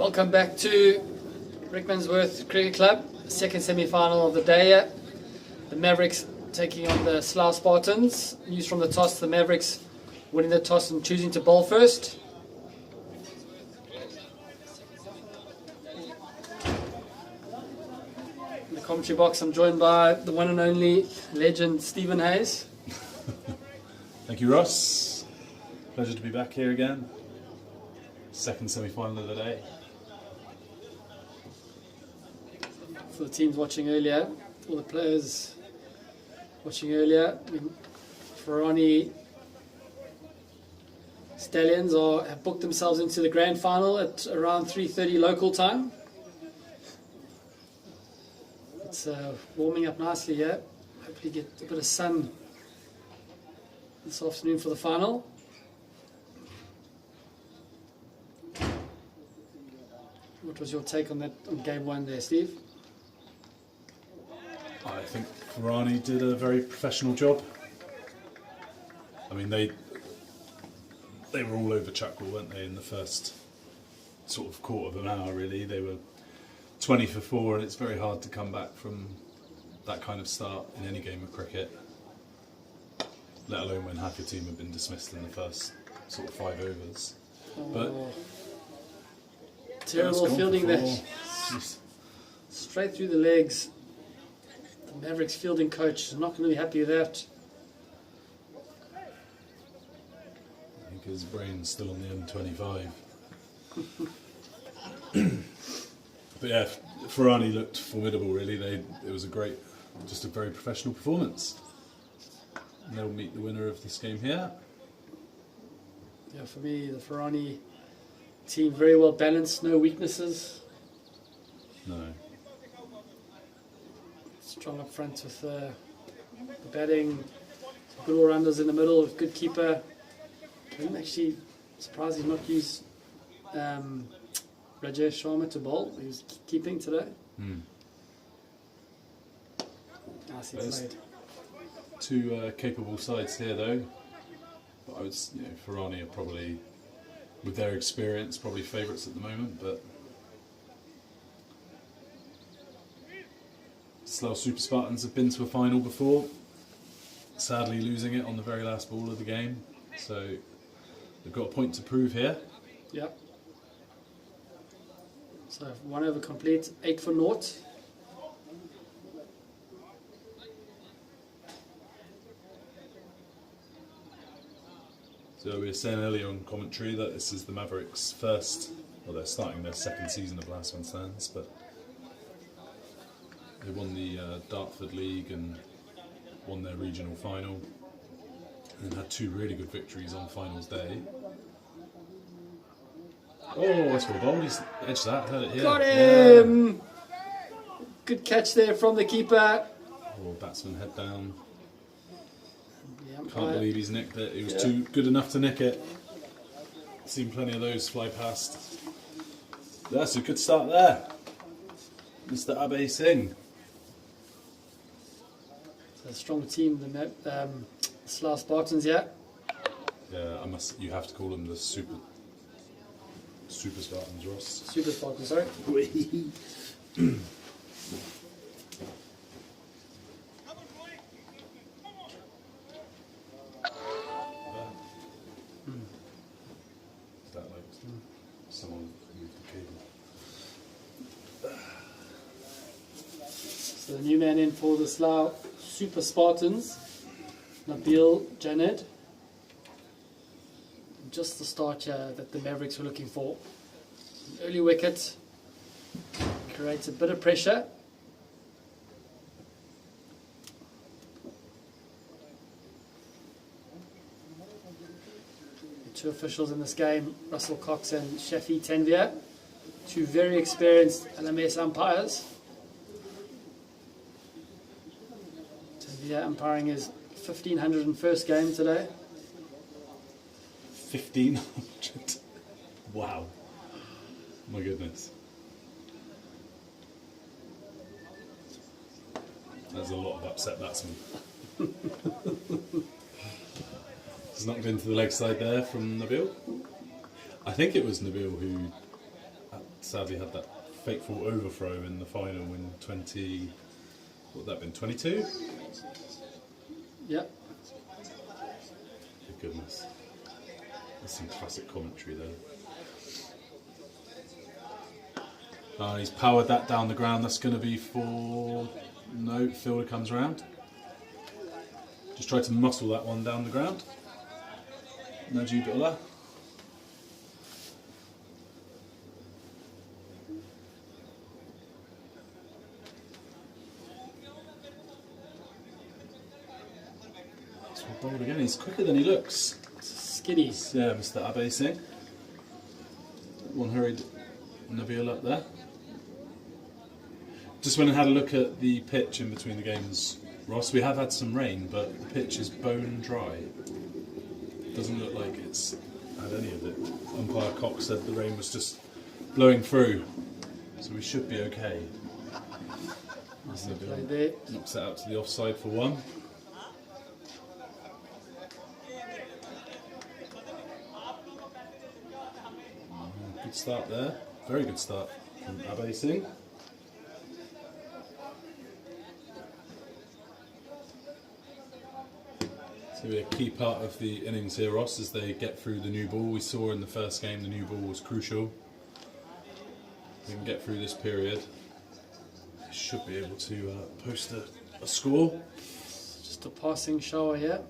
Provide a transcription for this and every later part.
Welcome back to Rickmansworth Cricket Club, second semi-final of the day. The Mavericks taking on the Slough Spartans. News from the toss, the Mavericks winning the toss and choosing to bowl first. In the commentary box, I'm joined by the one and only legend, Stephen Hayes. Thank you, Ross. Pleasure to be back here again. Second semi-final of the day. For the teams watching earlier, all the players watching earlier, Ferrani Stallions have booked themselves into the grand final at around 3:30 local time. It's warming up nicely here. Hopefully get a bit of sun this afternoon for the final. What was your take on that on game one there, Steve? I think Ferrani did a very professional job. I mean, they were all over Chuckle, weren't they, in the first sort of quarter of an hour, really. They were 20 for 4, and it's very hard to come back from that kind of start in any game of cricket, let alone when half your team have been dismissed in the first sort of 5 overs. But terrible fielding there. Straight through the legs. The Mavericks fielding coach is not going to be happy with that. I think his brain's still on the M25. But yeah, Ferrani looked formidable, really. It was just a very professional performance. And they'll meet the winner of this game here. Yeah, for me, the Ferrani team very well balanced, no weaknesses. No. Strong up front with the batting, some good all-rounders in the middle, good keeper. I'm actually surprised he's not used Rajesh Sharma to bowl. He was keeping today. Nicely played. Two capable sides here, though. But I would, Ferrani are probably, with their experience, probably favourites at the moment. But Slough Super Spartans have been to a final before, sadly losing it on the very last ball of the game. So they've got a point to prove here. Yep. So 1 over complete, 8 for naught. So we were saying earlier on commentary that this is the Mavericks' they're starting their second season of Last Man Stands, but they won the Dartford League and won their regional final and had 2 really good victories on finals day. Oh, that's for a bowl. He's edged that, heard it here. Got him! Yeah. Good catch there from the keeper. Oh, batsman head down. Yeah, Can't believe he's nicked it. He was too good enough to nick it. Seen plenty of those fly past. That's a good start there. Mr. Abhay Singh. A strong team, the Slough Spartans, yeah. Yeah, you have to call them the Super Spartans, Ross. Super Spartans, sorry. Is that like someone moved the cable? So the new man in for the Slough Super Spartans, Nabil Janed. Just the start that the Mavericks were looking for. An early wicket creates a bit of pressure. The 2 officials in this game, Russell Cox and Shafi Tanvir, 2 very experienced LMS umpires. Tanvir umpiring his 1501st game today. 1,500. Wow. My goodness. There's a lot of upset batsmen. It's knocked into the leg side there from Nabil. I think it was Nabil who, at sadly had that fateful overthrow in the final in 20. What would that been? 22? Yep. Good goodness. That's some classic commentary there. He's powered that down the ground. That's going to be for... No, fielder comes round. Just try to muscle that one down the ground. Najibullah. That's one bowled again. He's quicker than he looks. Skiddies. Yeah, Mr. Abe Singh. One hurried Nabil up there. Just went and had a look at the pitch in between the games, Ross. We have had some rain, but the pitch is bone dry. Doesn't look like it's had any of it. Umpire Cox said the rain was just blowing through, so we should be okay. Play there. Knocks it out to the offside for one. Good start there. Very good start from Abe Singh. So a key part of the innings here, Ross, as they get through the new ball. We saw in the first game the new ball was crucial. If we can get through this period, we should be able to post a score. Just a passing shower here.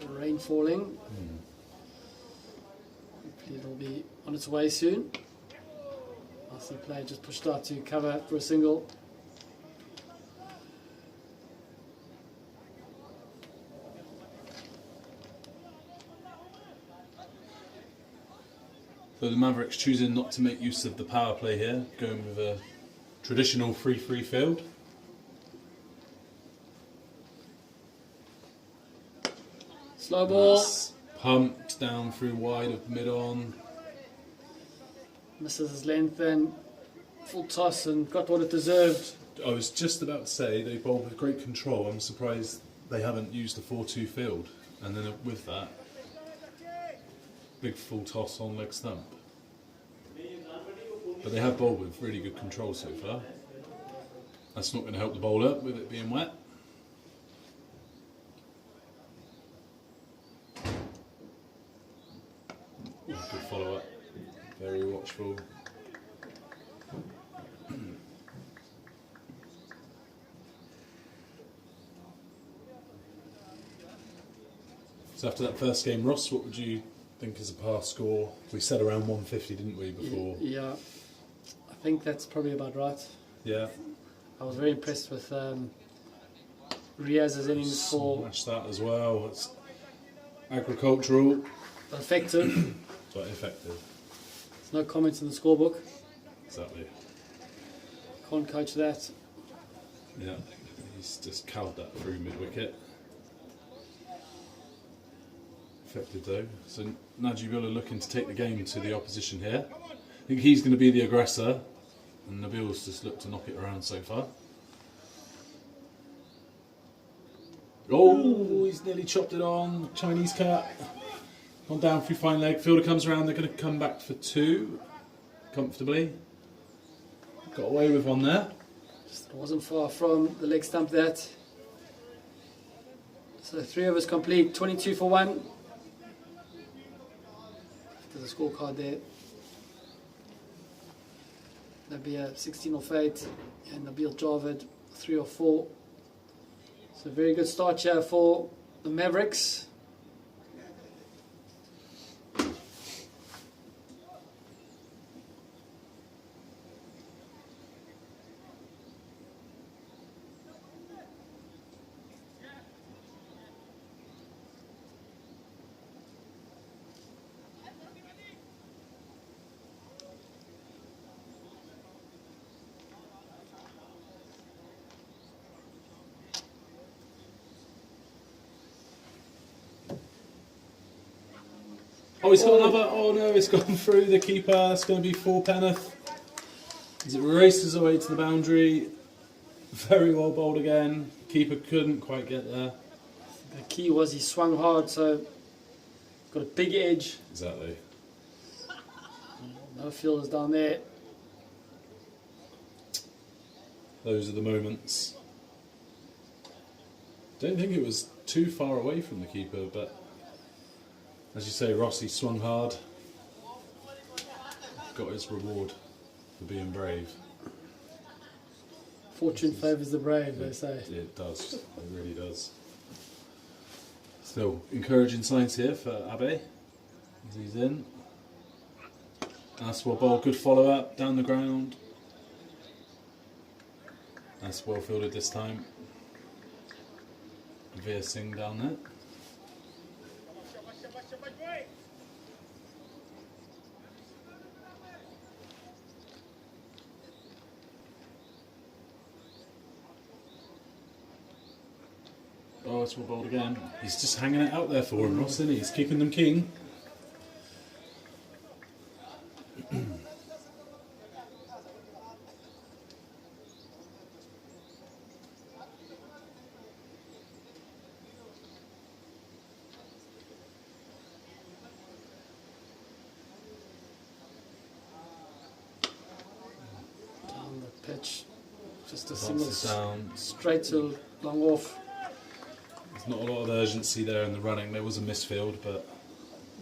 Rain falling. Hopefully it'll be on its way soon. Nicely played, just pushed out to cover for a single. So the Mavericks choosing not to make use of the power play here, going with a traditional 3-3 field. Slow ball. That's pumped down through wide of mid-on. Misses his length and full toss and got what it deserved. I was just about to say they bowled with great control. I'm surprised they haven't used the 4-2 field. And then with that, big full toss on leg stump. But they have bowled with really good control so far. That's not going to help the bowler with it being wet. Good follow up. Very watchful. So after that first game, Ross, what would you think is a par score? We said around 150, didn't we, before? Yeah, I think that's probably about right. Yeah. I was very impressed with Riaz's innings for Smash that as well. It's agricultural, effective. but effective. There's no comments in the scorebook. Exactly. Can't coach that. Yeah. He's just cowed that through mid-wicket. Effective though. So Najibullah looking to take the game to the opposition here. I think he's going to be the aggressor, and Nabil's just looked to knock it around so far. Oh, he's nearly chopped it on. Chinese cut. Gone down through fine leg. Fielder comes around. They're going to come back for two comfortably. Got away with one there. Just wasn't far from the leg stump that. So 3 overs complete. 22 for 1. There's a scorecard there. That'd be a 16 off 8, and Nabil Javed 3 or 4. So very good start here for the Mavericks. Oh, he's got another. Oh no, it's gone through the keeper. That's going to be 4 Penneth. As it races away to the boundary. Very well bowled again. Keeper couldn't quite get there. The key was he swung hard, so got a big edge. Exactly. No fielders down there. Those are the moments. Don't think it was too far away from the keeper, but as you say, Rossi swung hard. Got his reward for being brave. Fortune favours the brave, they say. It does. It really does. Still, encouraging signs here for Abe as he's in. That's well ball, good follow up down the ground. That's well fielded this time. Veer Singh down there. Oh, it's well bowled again. He's just hanging it out there for him, Ross, isn't he? He's keeping them keen. Down the pitch. Just a Bounces single down. straight to long off. There's not a lot of urgency there in the running. There was a misfield, but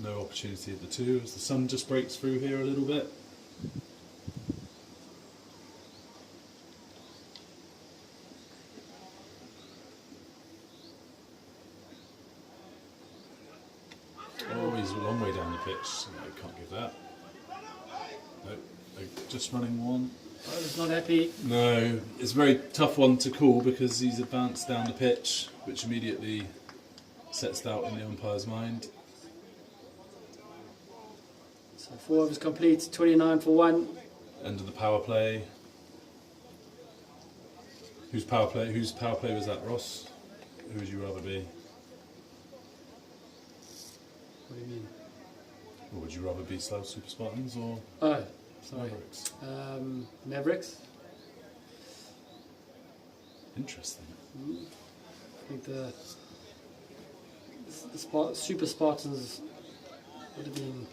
no opportunity at the two as the sun just breaks through here a little bit. Oh, he's a long way down the pitch. So no, can't give that. No, they're just running one. Bowler's not happy. No, it's a very tough one to call because he's advanced down the pitch, which immediately sets doubt in the umpire's mind. So 4 overs complete, 29 for 1. End of the power play. Whose power play was that, Ross? Who would you rather be? What do you mean? Or would you rather be Slough Super Spartans or Oh, sorry. Mavericks? Mavericks. Interesting. I think the Super Spartans would have been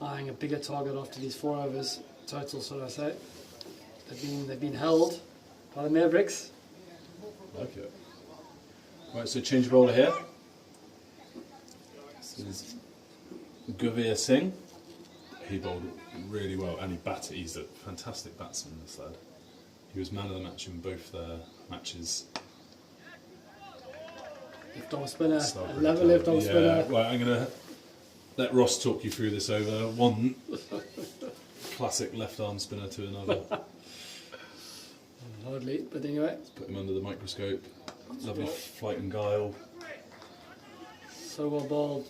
eyeing a bigger target after these 4 overs total, should I say. They've been held by the Mavericks. Okay. Right, so change of bowler here. This is Gurveer Singh. He bowled really well and he batted. He's a fantastic batsman, this lad. He was man of the match in both their matches. Left arm spinner. Slough I love a left arm spinner. Right, I'm going to let Ross talk you through this over. One classic left arm spinner to another. Hardly, but anyway. Let's put him under the microscope. Lovely flight and guile. So well bowled.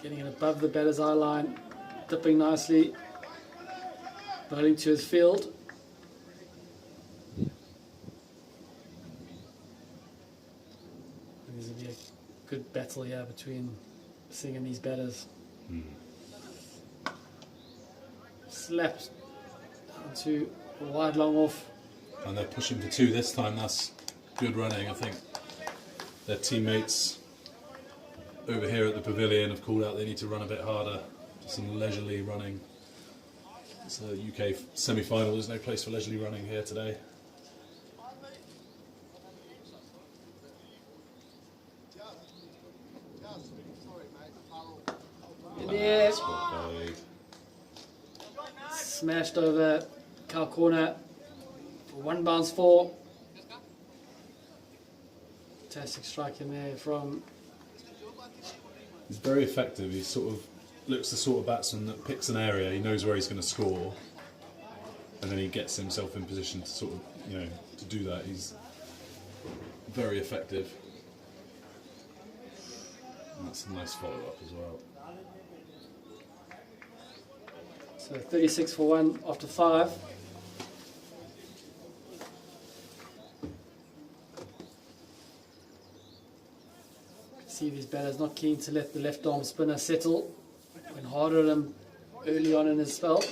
Getting it above the batter's eye line. Dipping nicely. Bowling to his field. There's going to be a good battle here between Singh and these batters. Slapped onto a wide long off. And they're pushing for 2 this time. That's good running. I think their teammates over here at the pavilion have called out they need to run a bit harder. Some leisurely running. It's a UK semi-final. There's no place for leisurely running here today. Yeah. Spot played. Smashed over cow corner for 1 bounce 4. Fantastic strike in there from. He's very effective. He sort of looks the sort of batsman that picks an area. He knows where he's going to score, and then he gets himself in position to sort of, to do that. He's very effective. And that's a nice follow up as well. So 36 for 1 after 5. See these batters not keen to let the left arm spinner settle. Went harder at him early on in his spell.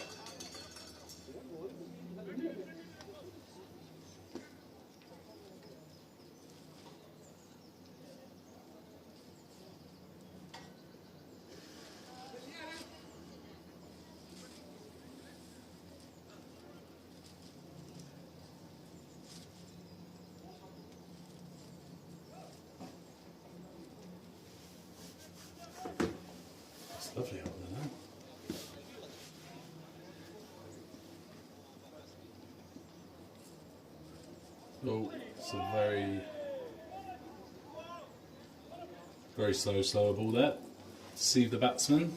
Lovely out there now. Oh, it's a very slower ball there. Deceive the batsman.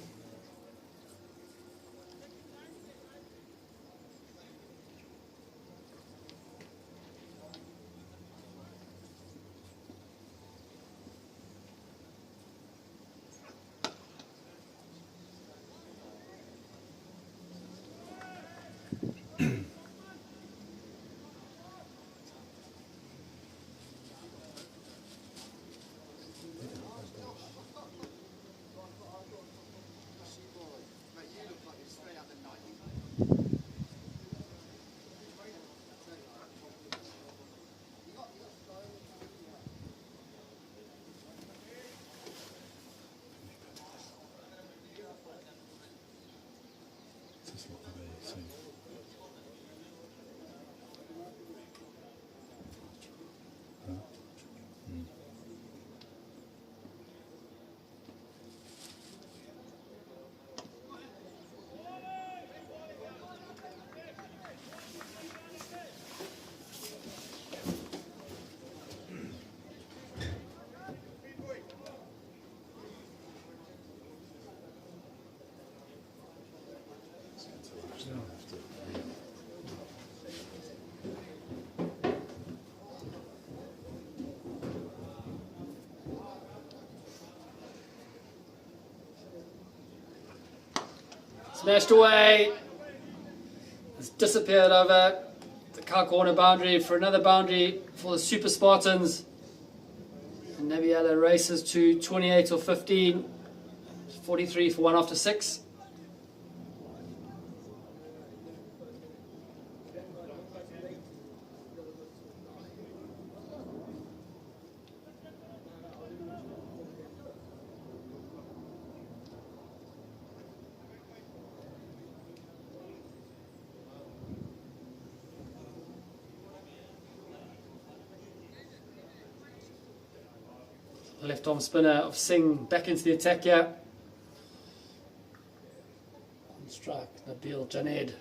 Smashed away. It's disappeared over the car corner boundary for another boundary for the Super Spartans. And Nabiala races to 28 or 15. 43 for 1 after 6. Left arm spinner of Singh back into the attack here. On strike, Nabil Janed.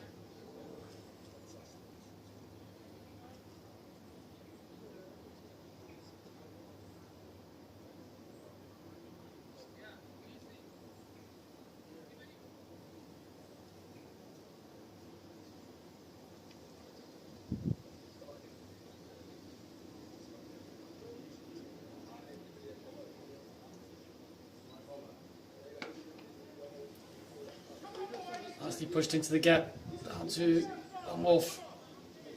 Nicely pushed into the gap, down to off,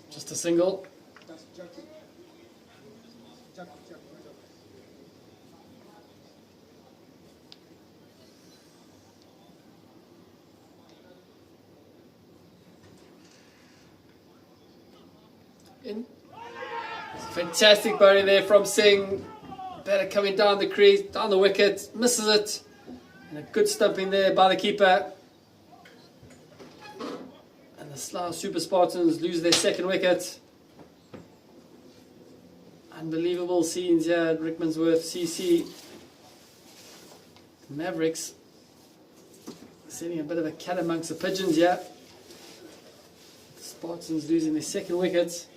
just a single. In. Fantastic bowling there from Singh. Batter coming down the crease, down the wicket, misses it. And a good stumping there by the keeper. The Slough Super Spartans lose their second wicket. Unbelievable scenes here at Rickmansworth CC. The Mavericks setting a bit of a cat amongst the pigeons here. The Spartans losing their second wicket.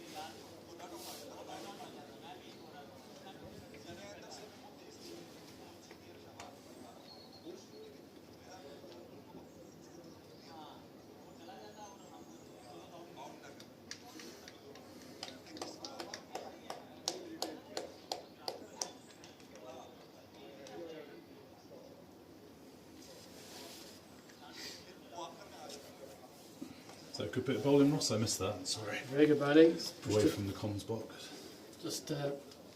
So a good bit of bowling, Ross. I missed that. Sorry. Very good bowling. Away from the comms box. Just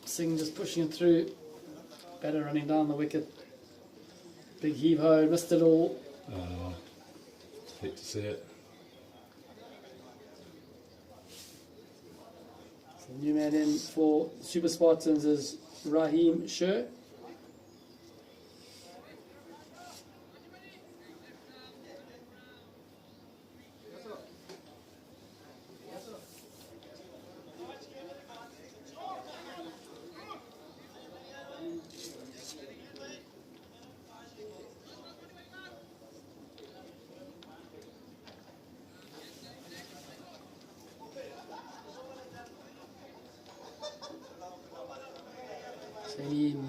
Singh just pushing it through. Batter running down the wicket. Big heave ho, missed it all. Hate to see it. So the new man in for Super Spartans is Raheem Sher.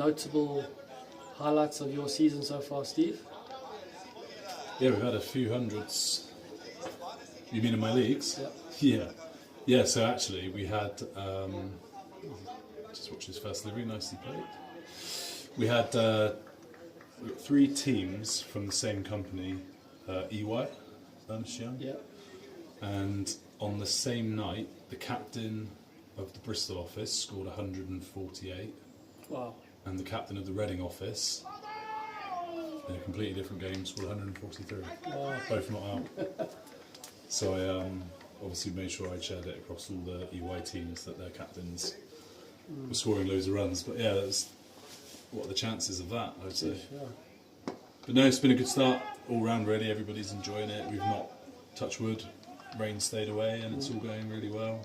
notable highlights of your season so far, Steve? Yeah, we've had a few hundreds. You mean in my leagues? Yeah. Yeah, so actually we had, just watch his first delivery, nicely played. We had 3 teams from the same company, EY, Ernst Young. Yeah. And on the same night, the captain of the Bristol office scored 148. Wow. And the captain of the Reading office, in a completely different game, scored 143. Wow. Both not out. So I obviously made sure I shared it across all the EY teams that their captains were scoring loads of runs. But yeah, what are the chances of that, I'd say. Yeah. But no, it's been a good start all round really. Everybody's enjoying it. We've not, touch wood, rain stayed away and it's all going really well.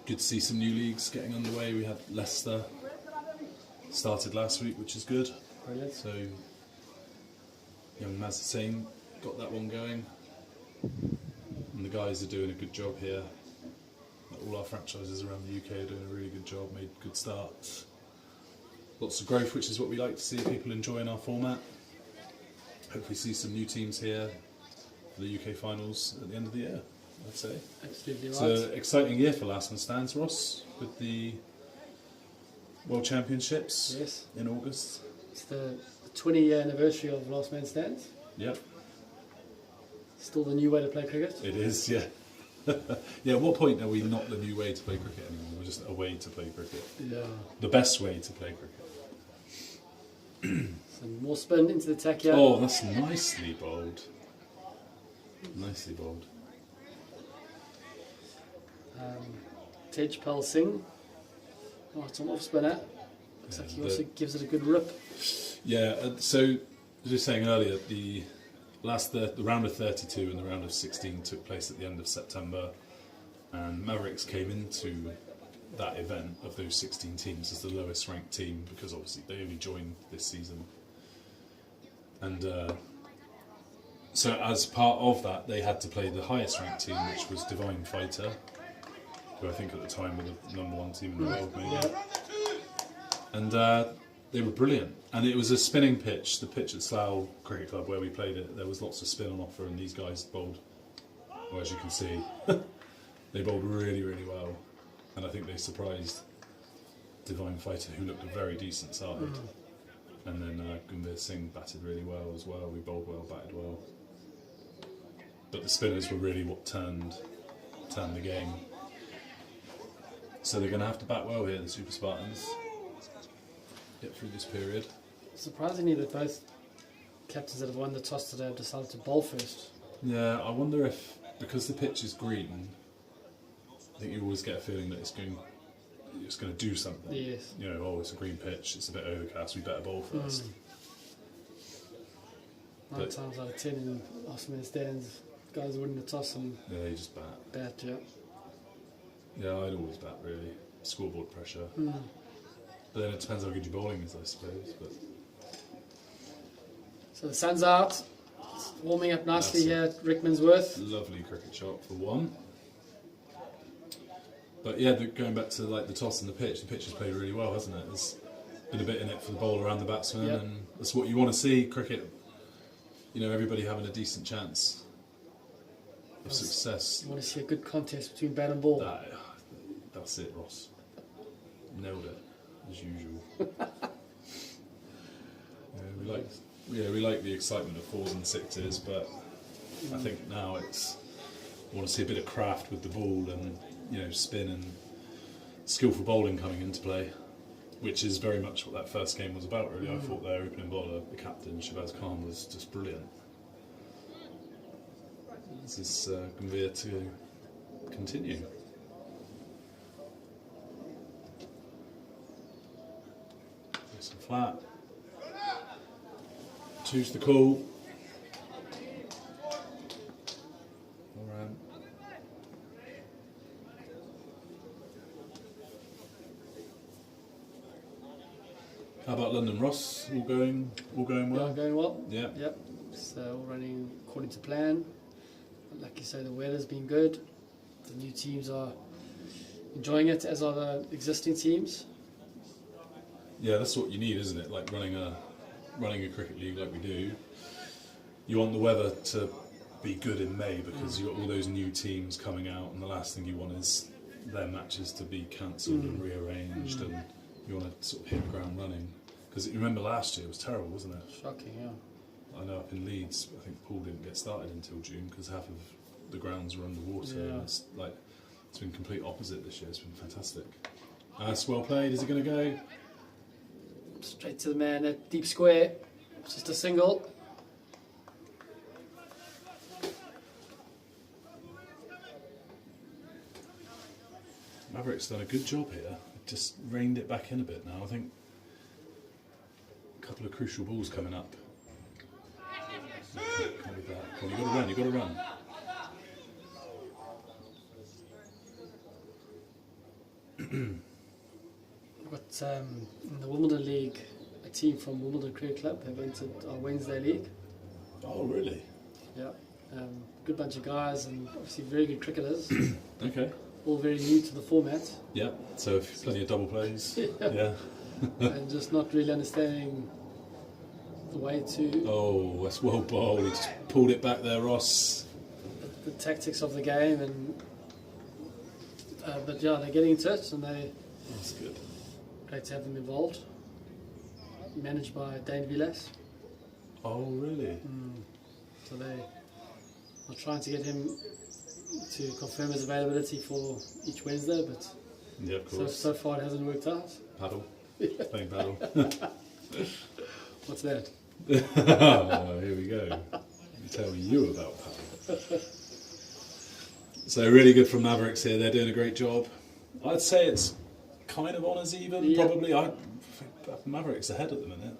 Good to see some new leagues getting underway. We had Leicester started last week, which is good. Brilliant. So young Maz Hussain got that one going. And the guys are doing a good job here. All our franchises around the UK are doing a really good job, made good starts. Lots of growth, which is what we like to see, people enjoying our format. Hopefully see some new teams here for the UK finals at the end of the year, I'd say. Absolutely It's right. an exciting year for Last Man Stands, Ross, with the World Championships Yes. in August. It's the 20-year anniversary of Last Man Stands. Yep, Still the new way to play cricket. it is, yeah. Yeah, at what point are we not the new way to play cricket anymore? We're just a way to play cricket. Yeah. The best way to play cricket. Some more spin into the attack here. Oh, that's nicely bowled. Nicely bowled. Tejpal Singh. Oh, it's an off spinner. Looks like he also gives it a good rip. Yeah, so as I was saying earlier, the round of 32 and the round of 16 took place at the end of September, and Mavericks came into that event of those 16 teams as the lowest ranked team because obviously they only joined this season. And so as part of that, they had to play the highest ranked team, which was Divine Fighter, who I think at the time were the #1 team in the world, maybe. Yeah. And they were brilliant. And it was a spinning pitch, the pitch at Slough Cricket Club where we played it. There was lots of spin on offer, and these guys bowled, well, as you can see, they bowled really, really well. And I think they surprised Divine Fighter, who looked a very decent side. And then Gambhir Singh batted really well as well. We bowled well, batted well. But the spinners were really what turned the game. So they're going to have to bat well here, the Super Spartans. Get through this period. Surprisingly, that both captains that have won the toss today have decided to bowl first. Yeah, I wonder if, because the pitch is green, I think you always get a feeling that it's going to do something. Yes. You know, oh, it's a green pitch, it's a bit overcast, we better bowl first. 9 times out of 10 in Last Man Stands, guys are winning the toss and Yeah, you just bat. bat, yeah. Yeah, I'd always bat, really. Scoreboard pressure. But then it depends how good your bowling is, I suppose. But So the sun's out, it's warming up nicely That's here at Rickmansworth. lovely cricket shot for one. But yeah, going back to like the toss and the pitch has played really well, hasn't it? There's been a bit in it for the bowler and the batsman, Yep. and that's what you want to see. Cricket, you know, everybody having a decent chance of success. You want to see a good contest between bat and ball. That's it, Ross. Nailed it, as usual. We like the excitement of 4s and 6s, but I think now I want to see a bit of craft with the ball and, you know, spin and skillful bowling coming into play, which is very much what that first game was about, really. I thought their opening bowler, the captain, Shabazz Khan, was just brilliant. This is Gambhir to continue. Nice and flat. 2's the call. All right. How about London, Ross? All going well? Yeah, going well. Yeah. Yep. So all running according to plan. Like you say, the weather's been good. The new teams are enjoying it, as are the existing teams. Yeah, that's what you need, isn't it? Like running a cricket league like we do. You want the weather to be good in May because you've got all those new teams coming out, and the last thing you want is their matches to be cancelled and rearranged, and you want to sort of hit the ground running. Because you remember last year it was terrible, wasn't it? Shocking, yeah. I know up in Leeds, I think Poole didn't get started until June because half of the grounds were underwater. Yeah. And it's been complete opposite this year. It's been fantastic. That's well played. Is it going to go? Straight to the man at deep square. Just a single. Mavericks done a good job here. Just reined it back in a bit now. I think a couple of crucial balls coming up. Can't be bad. Come on, you've got to run. We've got in the Wimbledon League a team from Wimbledon Cricket Club. They've entered our Wednesday league. Oh, really? Yeah. Good bunch of guys and obviously very good cricketers. Okay. All very new to the format. Yeah, so plenty of double plays. Yeah. And just not really understanding the way to Oh, that's well bowled. He just pulled it back there, Ross. the tactics of the game. And but yeah, they're getting into it, and That's good. great to have them involved. Managed by Dane Villas. Oh, really? So they are trying to get him to confirm his availability for each Wednesday, but Yeah, of course. so far it hasn't worked out. Paddle. Playing paddle. What's that? Oh, here we go. Let me tell you about paddle. So really good from Mavericks here. They're doing a great job. I'd say it's kind of honours even. Yeah. Probably. I think Mavericks ahead at the minute.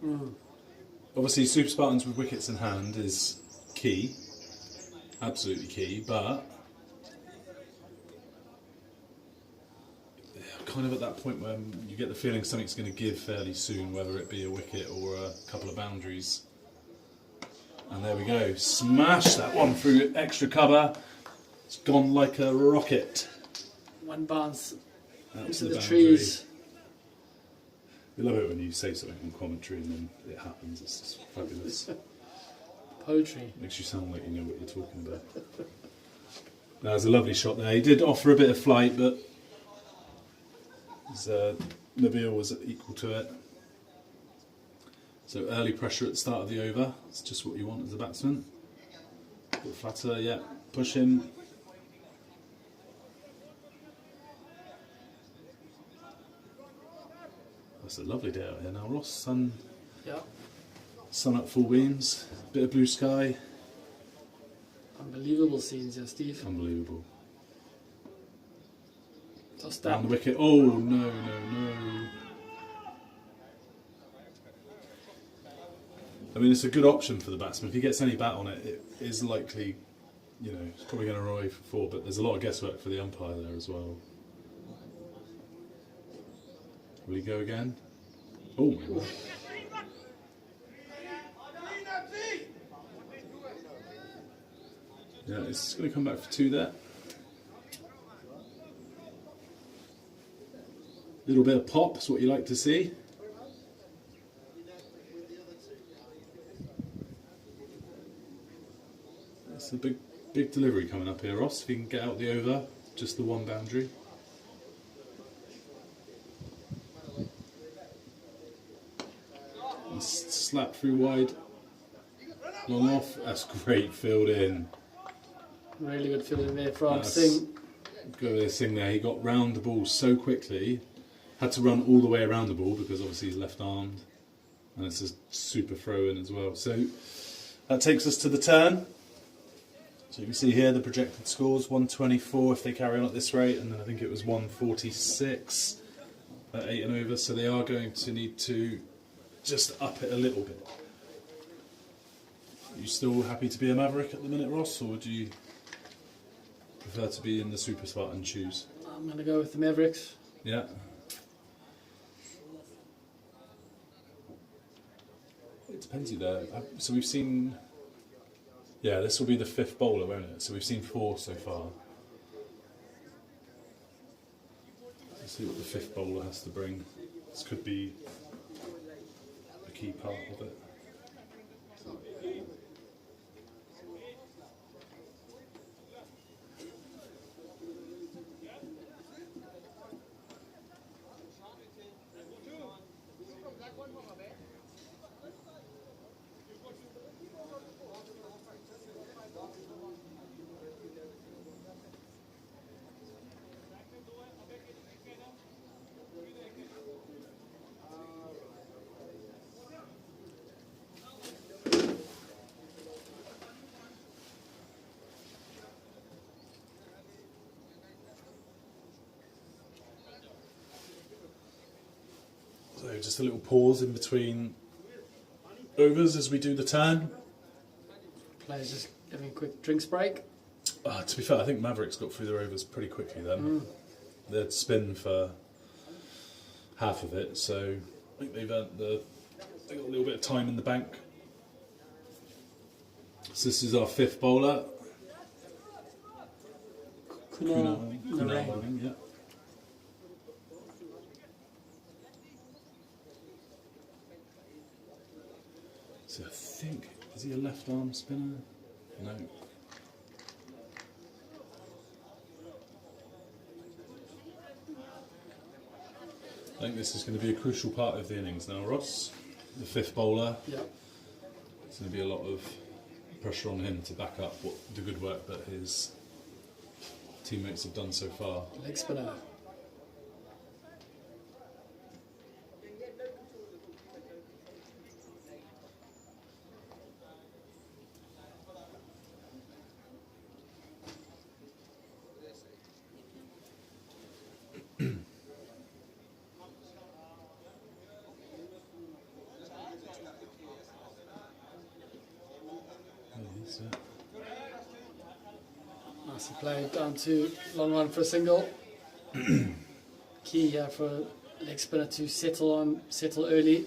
Obviously, Super Spartans with wickets in hand is key. Absolutely key, but kind of at that point when you get the feeling something's going to give fairly soon, whether it be a wicket or a couple of boundaries. And there we go, smash that one through extra cover. It's gone like a rocket. One bounce Out into to the boundary. trees. We love it when you say something on commentary and then it happens. It's just fabulous. Poetry. Makes you sound like you know what you're talking about. That was a lovely shot there. He did offer a bit of flight, but Nabil was equal to it. So early pressure at the start of the over. It's just what you want as a batsman. A bit flatter, yeah. Push him. That's a lovely day out here now, Ross. Sun up full beams. Bit of blue sky. Unbelievable scenes here, Steve. Unbelievable. Tossed Down up. the wicket. Oh, no. I mean, it's a good option for the batsman. If he gets any bat on it, it is likely, it's probably going to run away for four, but there's a lot of guesswork for the umpire there as well. Will he go again? Oh, my God. Yeah, it's going to come back for two there. Little bit of pop is what you like to see. That's a big delivery coming up here, Ross. If you can get out the over, just the one boundary. And slap through wide, long off. That's great filled in. Really good fielding there from That's- Singh. Go with this thing there. He got round the ball so quickly. Had to run all the way around the ball because obviously he's left-armed, and it's a super throw-in as well. So that takes us to the turn. So you can see here the projected scores: 124 if they carry on at this rate, and then I think it was 146 at 8 and over. So they are going to need to just up it a little bit. Are you still happy to be a Maverick at the minute, Ross, or do you prefer to be in the Super Spartan shoes? I'm going to go with the Mavericks. Yeah. It depends who there. So we've seen. Yeah, this will be the fifth bowler, won't it? So we've seen four so far. Let's see what the fifth bowler has to bring. This could be key part of it. So just a little pause in between overs as we do the turn. Players just having a quick drinks break. To be fair, I think Mavericks got through their overs pretty quickly then. They'd spin for half of it, so I think they got a little bit of time in the bank. So this is our fifth bowler. Kunal bowling, yeah. So I think, is he a left arm spinner? No. I think this is going to be a crucial part of the innings now, Ross. The fifth bowler. Yeah. There's going to be a lot of pressure on him to back up the good work that his teammates have done so far. Leg spinner. Nicely played, down to long run for a single. Key here for a leg spinner to settle early.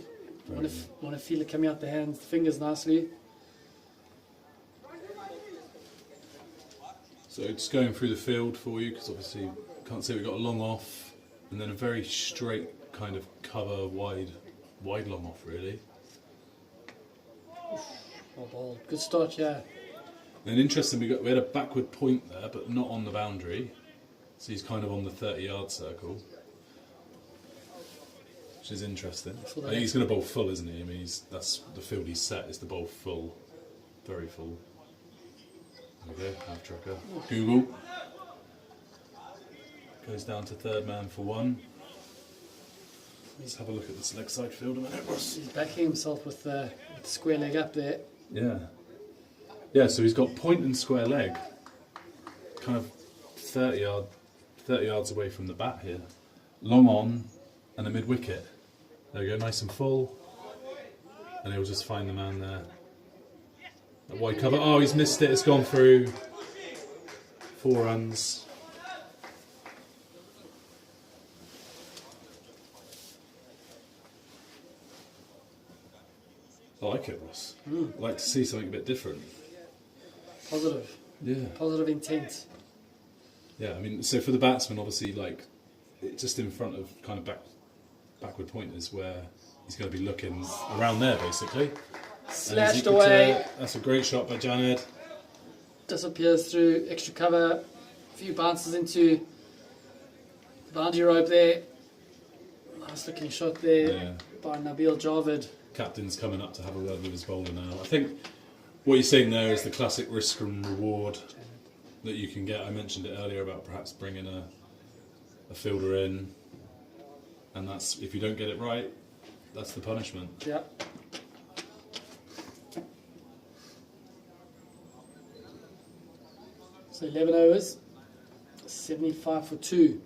Want to feel it coming out the hands, the fingers nicely. So just going through the field for you, because obviously you can't see we've got a long off and then a very straight kind of cover, wide long off really. Well ball. Good start, yeah. And interesting, we had a backward point there, but not on the boundary. So he's kind of on the 30-yard circle, which is interesting. I think he's going to bowl full, isn't he? I mean, that's the field he's set is to bowl full, very full. There we go, half tracker. Google goes down to third man for one. Let's have a look at this leg side field a minute, Ross. He's backing himself with the square leg up there. Yeah. Yeah, so he's got point and square leg, kind of 30 yards away from the bat here. Long on and a mid wicket. There we go, nice and full. And he'll just find the man there. That wide cover. Oh, he's missed it. It's gone through. 4 runs. I like it, Ross. I'd like to see something a bit different. Positive. Yeah. Positive intent. Yeah, I mean, so for the batsman, obviously, like, just in front of kind of backward pointers where he's going to be looking around there, basically. Slashed away. That's a great shot by Janed. Disappears through extra cover. A few bounces into the boundary rope there. Nice looking shot there by Nabil Javed. Captain's coming up to have a word with his bowler now. I think what you're saying there is the classic risk and reward that you can get. I mentioned it earlier about perhaps bringing a fielder in, and that's, if you don't get it right, that's the punishment. Yeah. So 11 overs, 75 for 2.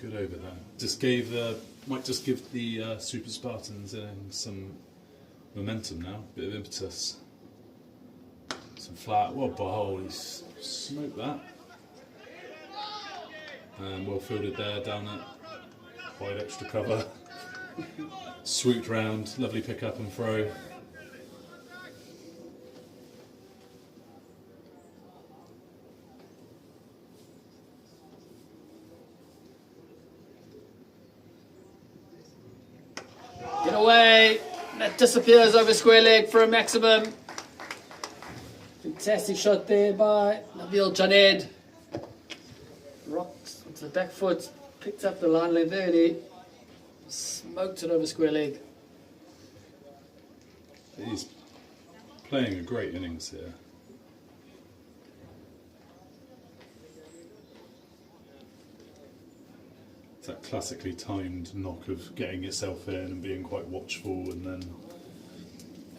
Good over there. Might just give the Super Spartans some momentum now, bit of impetus. Some flat. What a bowl! He's smoked that. And well fielded there, down at wide extra cover. Swooped round, lovely pick up and throw. Get away. That disappears over square leg for a maximum. Fantastic shot there by Nabil Janed. Rocks onto the back foot. Picked up the line length early. Smoked it over square leg. He's playing a great innings here. It's that classically timed knock of getting yourself in and being quite watchful, and then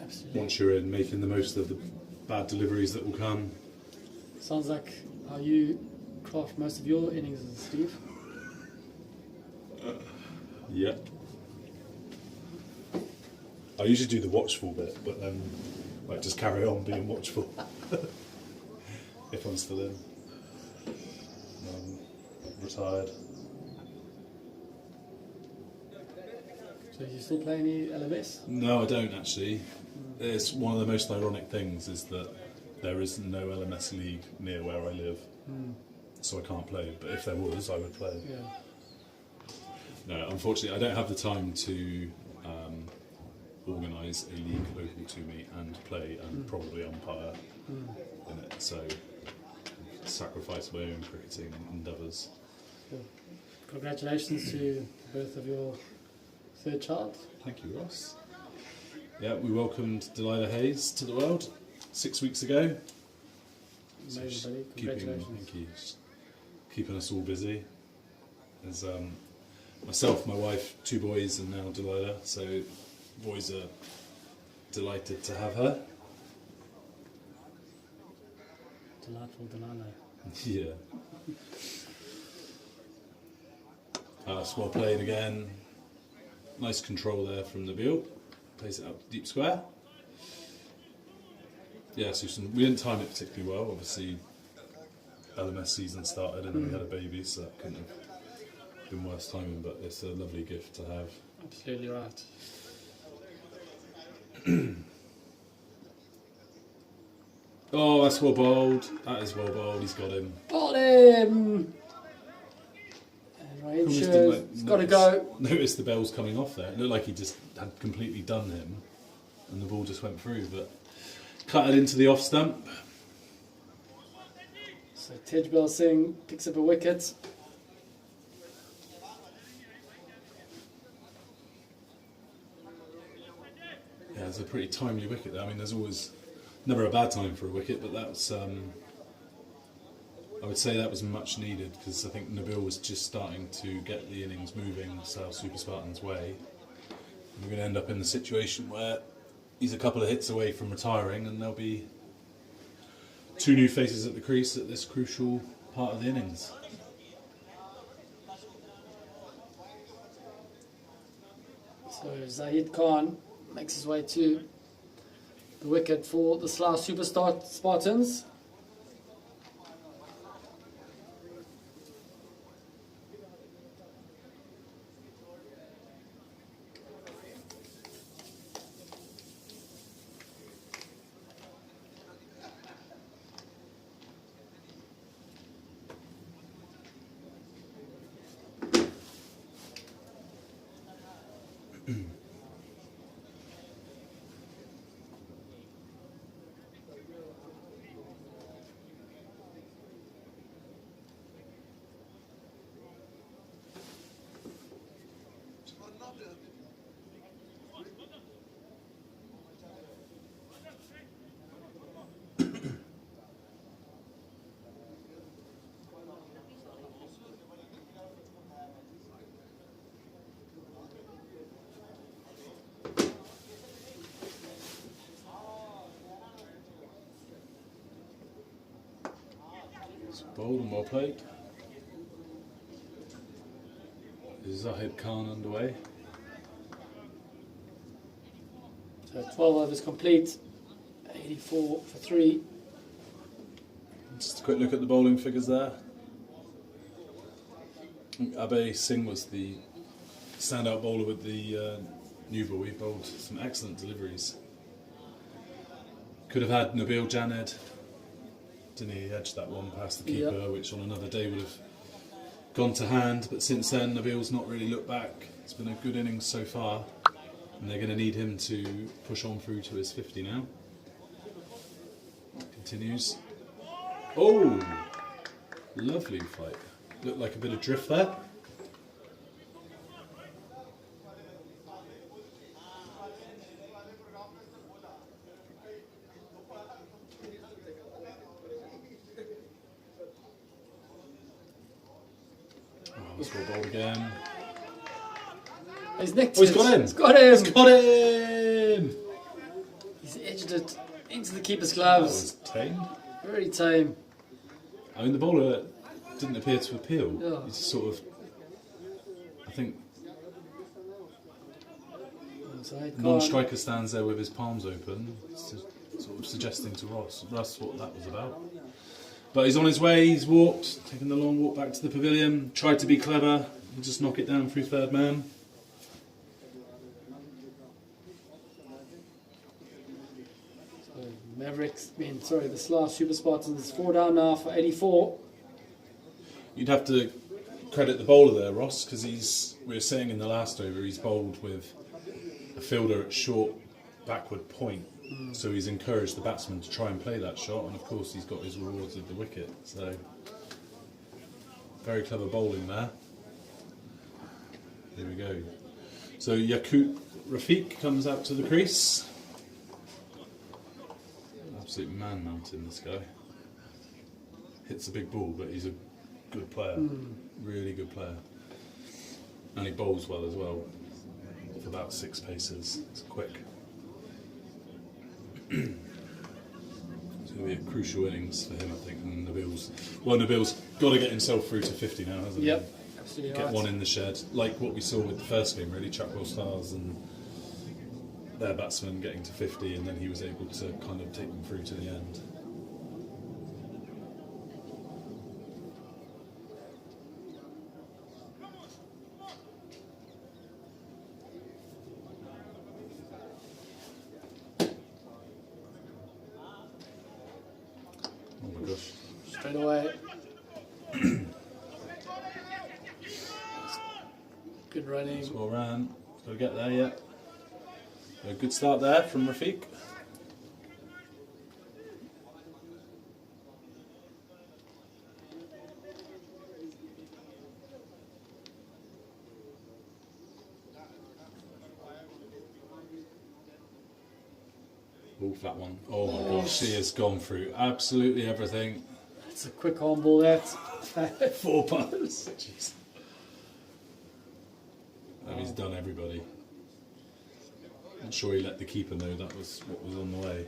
Absolutely. once you're in, making the most of the bad deliveries that will come. Sounds like how you craft most of your innings, Steve. Yeah. I usually do the watchful bit, but then like just carry on being watchful if I'm still in. Retired. So you still play any LMS? No, I don't actually. It's one of the most ironic things is that there is no LMS league near where I live, so I can't play. But if there was, I would play. Yeah. No, unfortunately, I don't have the time to organise a league local to me and play and probably umpire in it. So, sacrifice my own cricketing endeavours. Cool. Congratulations to both of your third child. Thank you, Ross. Yeah, we welcomed Delilah Hayes to the world 6 weeks ago. So Amazing, buddy. Congratulations. Thank you. She's keeping us all busy. There's myself, my wife, 2 boys, and now Delilah. So boys are delighted to have her. Delightful Delilah. Yeah. It's well played again. Nice control there from Nabil. Plays it out deep square. Yeah, so we didn't time it particularly well. Obviously, LMS season started and then we had a baby, so that couldn't have been worse timing, but it's a lovely gift to have. Absolutely right. Oh, that's well bowled. That is well bowled. He's got him. Got him! And right, Almost sure, didn't, like, it's got to go. Notice the bells coming off there. It looked like he just had completely done him and the ball just went through, but cut it into the off stump. So Tejbal Singh picks up a wicket. Yeah, it's a pretty timely wicket there. I mean, there's always never a bad time for a wicket, but that's I would say that was much needed because I think Nabil was just starting to get the innings moving Slough Super Spartans' way. We're going to end up in the situation where he's a couple of hits away from retiring, and there'll be 2 new faces at the crease at this crucial part of the innings. So Zahid Khan makes his way to the wicket for the Slough Super Spartans. Bowled and well played. Is Zahid Khan underway? So 12 overs complete, 84 for 3. Just a quick look at the bowling figures there. I think Abe Singh was the standout bowler with the new ball. He bowled some excellent deliveries. Could have had Nabil Janed. Didn't he edge that one past the keeper, Yep. which on another day would have gone to hand. But since then, Nabil's not really looked back. It's been a good innings so far. And they're going to need him to push on through to his 50 now. Continues. Oh! Lovely fight. Looked like a bit of drift there. Let's go ball again. He's nicked Oh, he's it. got him! He's got him! He's got him! He's edged it into the keeper's That gloves. was tame. Very tame. I mean, the bowler didn't appear to appeal. Yeah. He's sort of, I think, non-striker stands there with his palms open, sort of suggesting to Russ what that was about. But he's on his way, he's walked, taken the long walk back to the pavilion, tried to be clever, and just knock it down through third man. The Slough Super Spartans 4 down now for 84. You'd have to credit the bowler there, Ross, because we were saying in the last over, he's bowled with a fielder at short backward point. So he's encouraged the batsman to try and play that shot, and of course he's got his rewards of the wicket. So very clever bowling there. Here we go. So Yakut Rafiq comes out to the crease. Absolute man mountain, this guy. Hits a big ball, but he's a good player. Really good player. And he bowls well as well. For about 6 paces. It's quick. It's going to be a crucial innings for him, I think. And Nabil's got to get himself through to 50 now, hasn't he? Yep, absolutely Get right. one in the shed, like what we saw with the first game, really. Chuckwell Stars and their batsman getting to 50, and then he was able to kind of take them through to the end. Oh my gosh. Straight away. Good running. It's well ran. Got to get there yet. A good start there from Rafiq. Oh, flat one. Oh my gosh, she has gone through absolutely everything. It's a quick on ball, that. 4 putters. Jeez. Oh, he's done everybody. Not sure he let the keeper know that was what was on the way.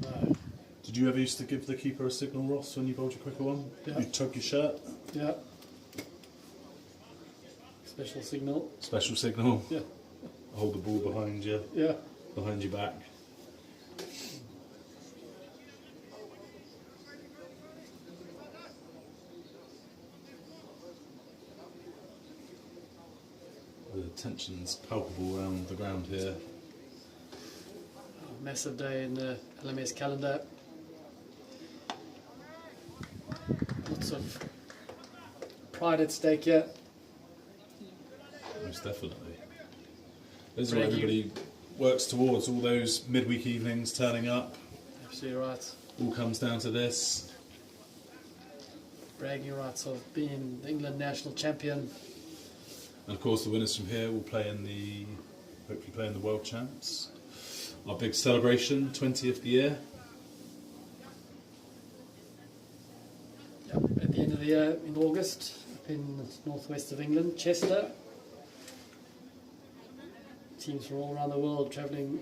No. Did you ever used to give the keeper a signal, Ross, when you bowled your quicker one? Yeah. You tug your shirt? Yeah. Special signal. Special signal? Yeah. Hold the ball behind you, Yeah. behind your back. The tension's palpable around the ground here. Massive day in the LMS calendar. Lots of pride at stake here. Most definitely. This is what everybody works towards, all those midweek evenings turning up. Absolutely right. All comes down to this. Bragging rights of being the England national champion. And of course the winners from here will play hopefully play in the World Champs. Our big celebration, 20th year. Yep. At the end of the year in August, up in the northwest of England, Chester. Teams from all around the world travelling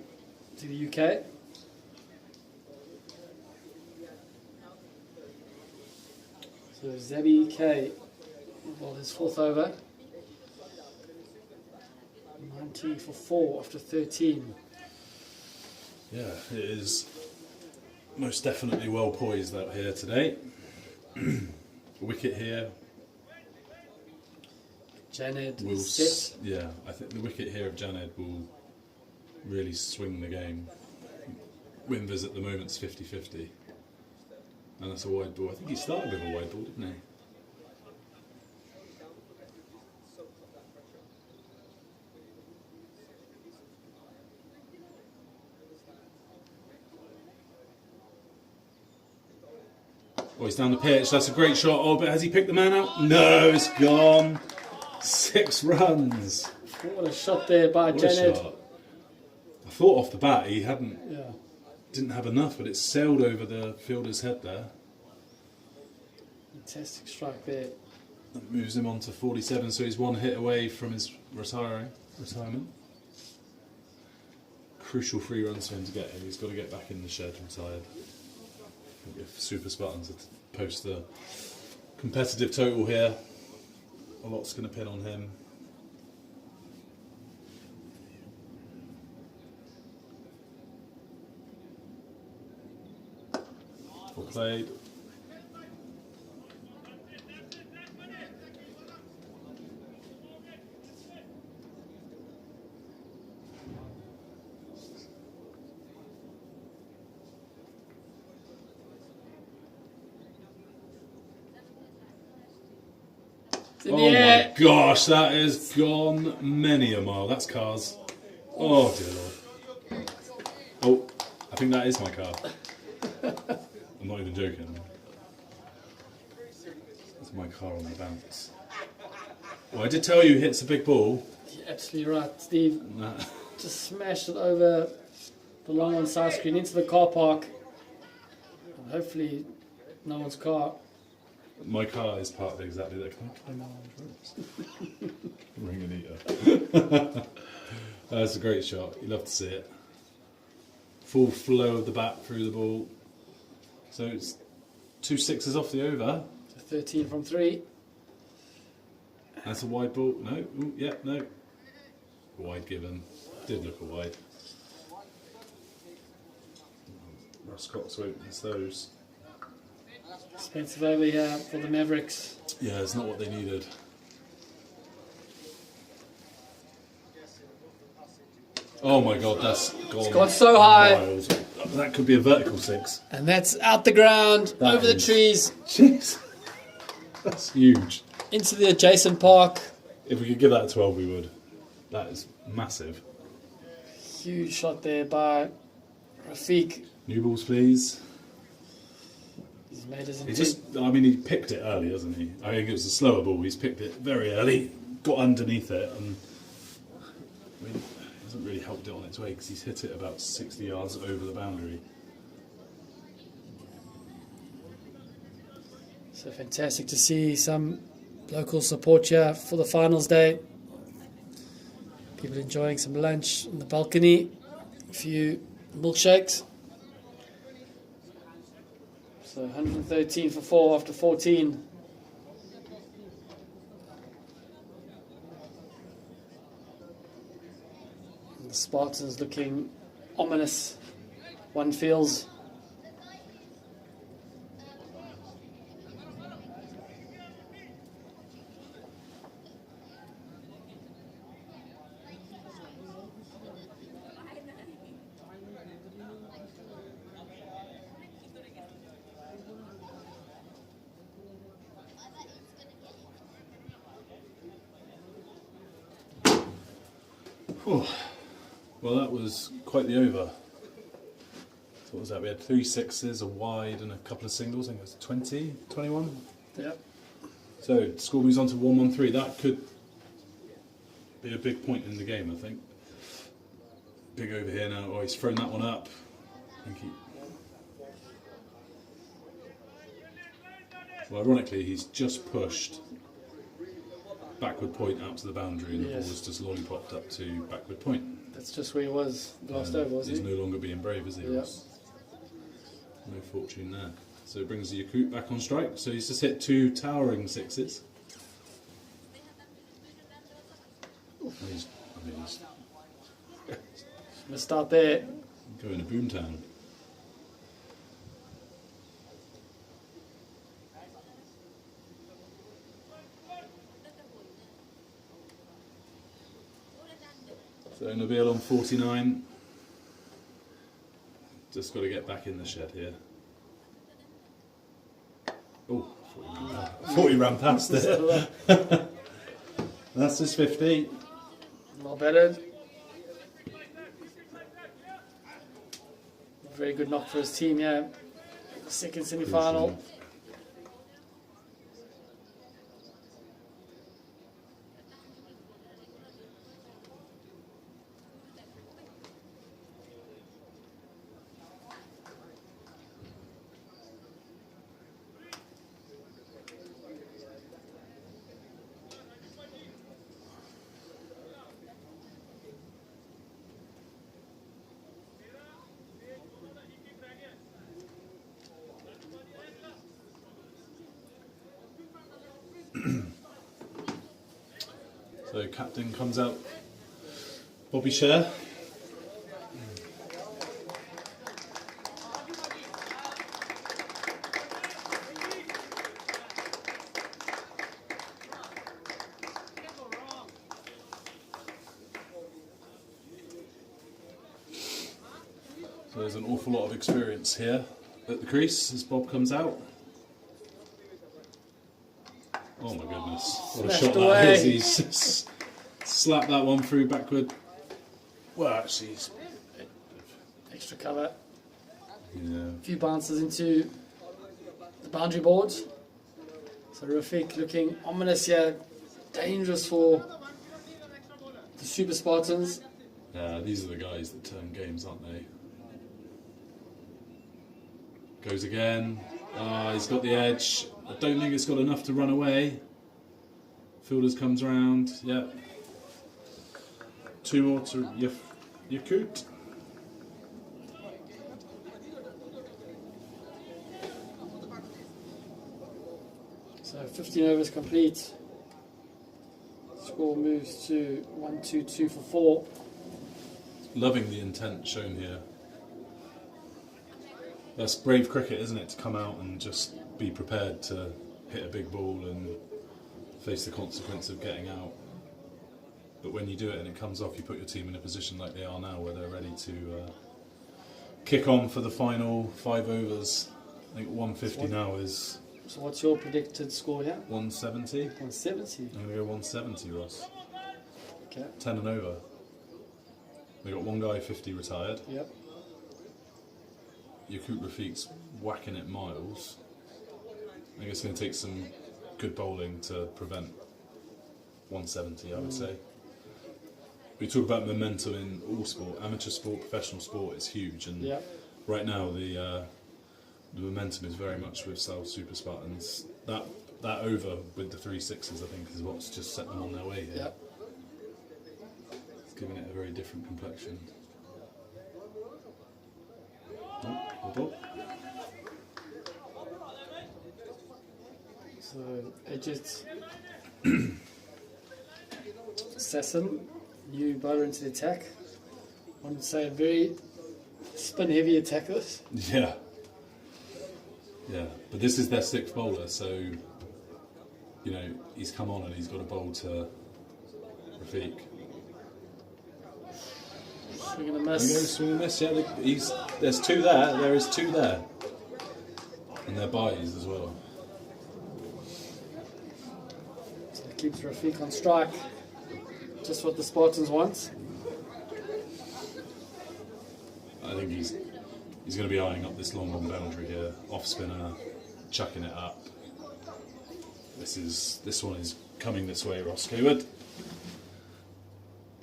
to the UK. So Zabi K, well, his 4th over. 19 for 4 after 13. Yeah, it is most definitely well poised out here today. Wicket here. Janed Will set. Yeah, I think the wicket here of Janed will really swing the game. Winvers at the moment's 50-50. And that's a wide ball. I think he started with a wide ball, didn't he? Oh, he's down the pitch. That's a great shot. Oh, but has he picked the man out? No, it's gone. 6 runs. What a shot there by What a Janet. shot. I thought off the bat he Yeah. didn't have enough, but it sailed over the fielder's head there. Fantastic strike there. That moves him on to 47, so he's 1 hit away from his retirement. Crucial 3 runs for him to get here. He's got to get back in the shed retired. If Super Spartans are to post the competitive total here, a lot's going to pin on him. Well played. In the Oh air. my gosh, that has gone many a mile. That's cars. Oh dear Lord. Oh, I think that is my car. I'm not even joking. That's my car on the bounce. Well, I did tell you he hits a big ball. You're absolutely right, Steve. Nah. Just smashed it over the long one side screen into the car park. And hopefully, no one's car. My car is parked exactly there. Can I claim my ropes? Ring an eater. That's a great shot. You love to see it. Full flow of the bat through the ball. So it's 2 sixes off the over. 13 from 3. That's a wide ball. No. Ooh, yeah, no. Wide given. Did look a wide. Russ Cox won't miss those. Expensive over here for the Mavericks. Yeah, it's not what they needed. Oh my god, that's gone. It's gone so high. Wild. That could be a vertical 6. And that's out the ground, That over the is- trees, Jeez. That's huge. into the adjacent park. If we could give that a 12, we would. That is massive. Huge shot there by Rafiq. New balls, please. He's made his He intent. just, I mean, he picked it early, hasn't he? I think it was a slower ball. He's picked it very early, got underneath it, and I mean, it hasn't really helped it on its way because he's hit it about 60 yards over the boundary. So fantastic to see some local support here for the finals day. People enjoying some lunch on the balcony, a few milkshakes. So 113 for 4 after 14. And the Spartans looking ominous. One feels. Oh, well, that was quite the over. So what was that? We had 3 sixes, a wide, and a couple of singles. I think it was 20, 21. Yep. So the score moves on to 1-1-3. That could be a big point in the game, I think. Big over here now. Oh, he's thrown that one up. I think well, ironically, he's just pushed backward point out to the boundary, and the Yes. ball has just lollipopped up to backward point. That's just where he was last And over, wasn't he's he? no longer being brave, is he? Yeah. No fortune there. So it brings the Yakut back on strike. So he's just hit 2 towering sixes. And he's Missed out there. going to Boomtown. So Nabil on 49. Just got to get back in the shed here. Oh, I thought he ran past it. That's his 50. Well batted. Very good knock for his team, yeah. Second semi-final. So captain comes out, Bobby Sher. So there's an awful lot of experience here at the crease as Bob comes out. Oh my goodness, what a shot that is. He's just slapped that one through backward. Well, actually, he's Extra cover. yeah. A few bounces into the boundary boards. So Rafiq looking ominous here. Dangerous for the Super Spartans. These are the guys that turn games, aren't they? Goes again. He's got the edge. I don't think it's got enough to run away. Fielders comes round. Yeah. Two more to Yakut. So 15 overs complete. Score moves to 1-2-2 for 4. Loving the intent shown here. That's brave cricket, isn't it? To come out and just be prepared to hit a big ball and face the consequence of getting out. But when you do it and it comes off, you put your team in a position like they are now, where they're ready to kick on for the final 5 overs. I think 150 now is. So what's your predicted score here? 170. 170. I'm going to go 170, Ross. Okay. 10 and over. We got one guy 50 retired. Yep. Yakut Rafiq's whacking it miles. I think it's going to take some good bowling to prevent 170, I would say. We talk about momentum in all sport. Amateur sport, professional sport is huge, and right now the momentum is very much with Slough Super Spartans. That over with the 3 sixes, I think, is what's just set them on their way here. Yep. It's giving it a very different complexion. So Ejit Sasson, new bowler into the attack. I would say a very spin heavy attack this. Yeah. Yeah, but this is their 6th bowler, so you know he's come on and he's got a bowl to Rafiq. Swing and a miss. Swing and miss. Yeah, there's 2 there. There is 2 there, and they're byes as well. So it keeps Rafiq on strike. Just what the Spartans want. I think he's going to be eyeing up this long boundary here. Off spinner, chucking it up. This one is coming this way, Ross Hayward.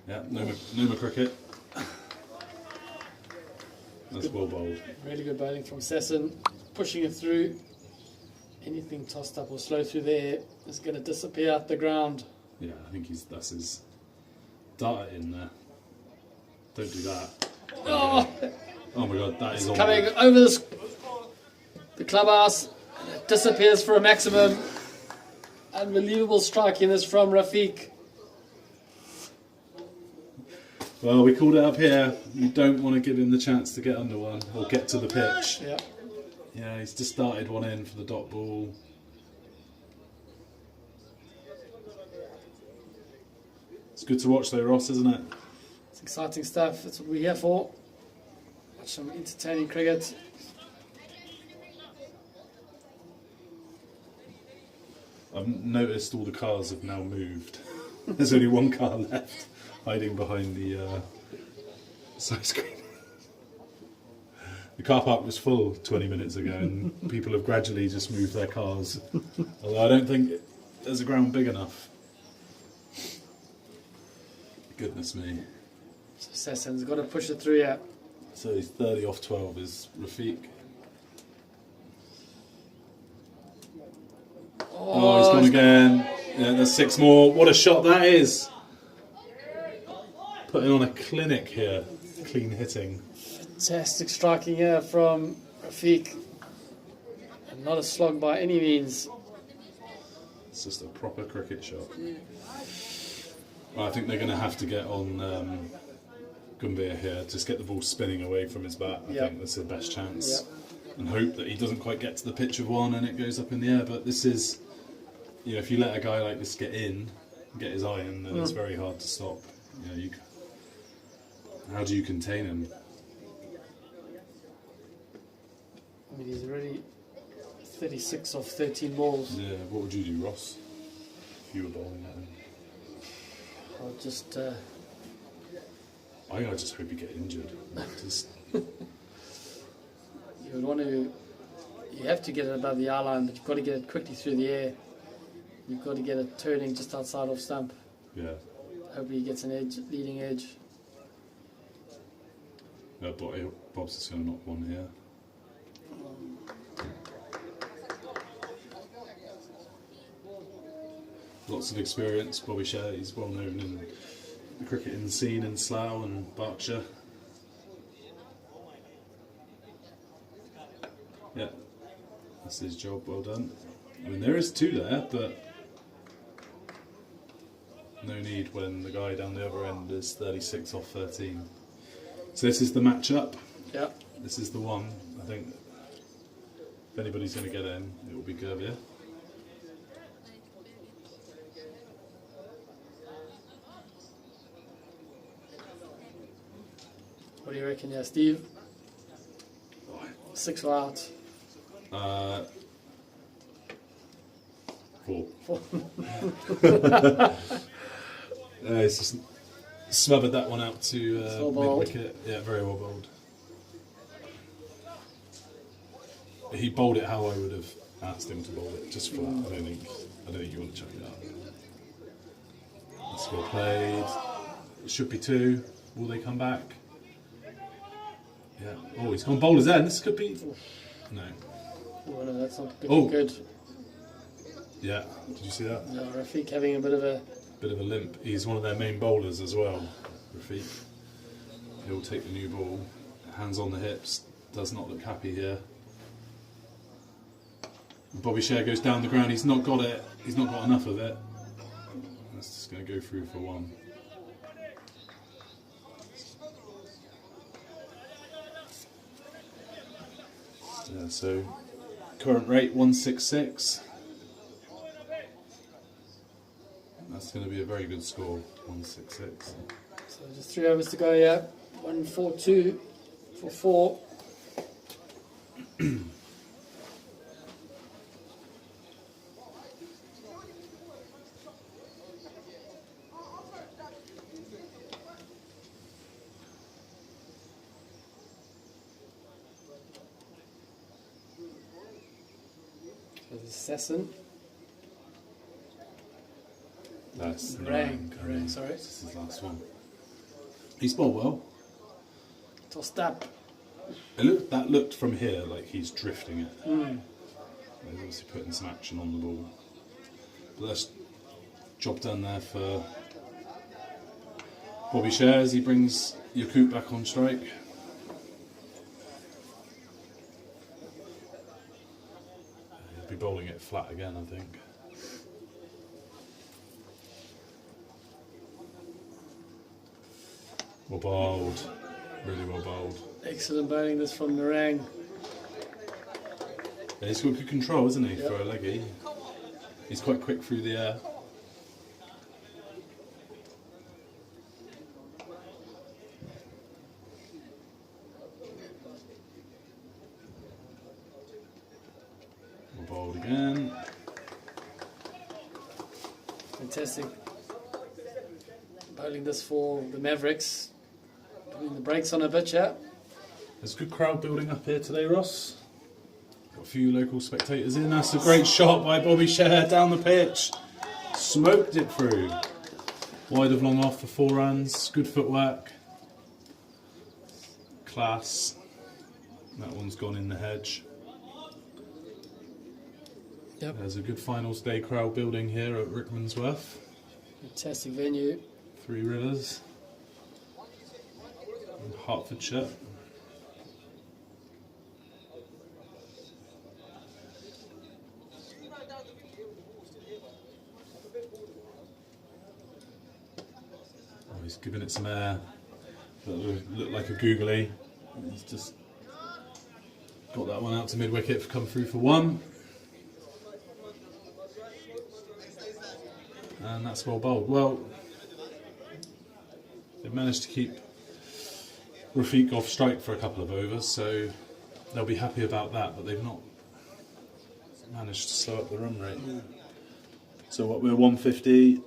Yeah, no more cricket. That's well bowled. Really good bowling from Sasson. Pushing it through. Anything tossed up or slow through there is going to disappear out the ground. Yeah, I think that's his dart in there. Don't do that. Oh, Oh my god, that is on coming over the clubhouse. And it disappears for a maximum. Unbelievable striking this from Rafiq. Well, we called it up here. You don't want to give him the chance to get under one or get to the pitch. Yeah. Yeah, he's just started one in for the dot ball. It's good to watch though, Ross, isn't it? It's exciting stuff. That's what we're here for. Watch some entertaining cricket. I've noticed all the cars have now moved. There's only one car left, hiding behind the side screen. The car park was full 20 minutes ago, and people have gradually just moved their cars. Although I don't think there's a ground big enough. Goodness me. So Sasson's got to push it through here. So he's 30 off 12 is Rafiq. Oh, he's gone again. Yeah, there's 6 more. What a shot that is. Putting on a clinic here. Clean hitting. Fantastic striking here from Rafiq. And not a slog by any means. It's just a proper cricket shot. Well, I think they're going to have to get on Gumbir here, just get the ball spinning away from his bat. I think that's the best chance. And hope that he doesn't quite get to the pitch of one and it goes up in the air. But this is, you know, if you let a guy like this get in, get his eye in, then it's very hard to stop. You know, how do you contain him? I mean, he's already 36 off 13 balls. Yeah, what would you do, Ross, if you were bowling at him? I'll just... I just hope you get injured. Just... You would want to... You have to get it above the eye line, but you've got to get it quickly through the air. You've got to get it turning just outside off stump. Yeah. Hopefully he gets an edge, leading edge. No, Bob's just going to knock one here. Lots of experience, Bobby Sher. He's well known in the cricketing scene in Slough and Berkshire. Yeah, that's his job, well done. I mean, there is two there, but no need when the guy down the other end is 36 off 13. So this is the match-up. Yeah. This is the one, I think, if anybody's going to get in, it will be Gervier. What do you reckon, yeah, Steve? 6 or out? 4. 4. He's just smothered that one out to well mid-wicket. Yeah, very well bowled. He bowled it how I would have asked him to bowl it, just flat. I don't think you want to chuck it up. That's well played. It should be 2. Will they come back? Yeah. Oh, he's gone bowler's end. This could be... No. Oh, no, that's not looking good. Yeah. Did you see that? No, Rafiq having a bit of a... Bit of a limp. He's one of their main bowlers as well, Rafiq. He'll take the new ball. Hands on the hips. Does not look happy here. Bobby Sher goes down the ground. He's not got it. He's not got enough of it. That's just going to go through for 1. Yeah, so current rate 166. That's going to be a very good score, 166. So just 3 overs to go, yeah. 1-4-2 for 4. Sesson. That's Rang, sorry. This is his last one. He's bowled well. Tossed up. That looked from here like he's drifting it. He's obviously putting some action on the ball. But that's job done there for Bobby Sher as he brings Yakut back on strike. He'll be bowling it flat again, I think. Well bowled, really well bowled. Excellent bowling this from Narang. Yeah, he's got good control, isn't he, for a leggy? He's quite quick through the air. Well bowled again. Fantastic. Bowling this for the Mavericks. Putting the brakes on a bit, yeah. There's a good crowd building up here today, Ross. Got a few local spectators in. That's a great shot by Bobby Sher down the pitch. Smoked it through. Wide of long off for 4 runs. Good footwork. Class. That one's gone in the hedge. Yep. There's a good finals day crowd building here at Rickmansworth. Fantastic venue. 3 Rivers. In Hertfordshire. he's giving it some air. Looked like a googly. He's just got that one out to mid-wicket, come through for 1. And that's well bowled. Well, they've managed to keep Rafiq off strike for a couple of overs, so they'll be happy about that, but they've not managed to slow up the run rate. So what, we're 150,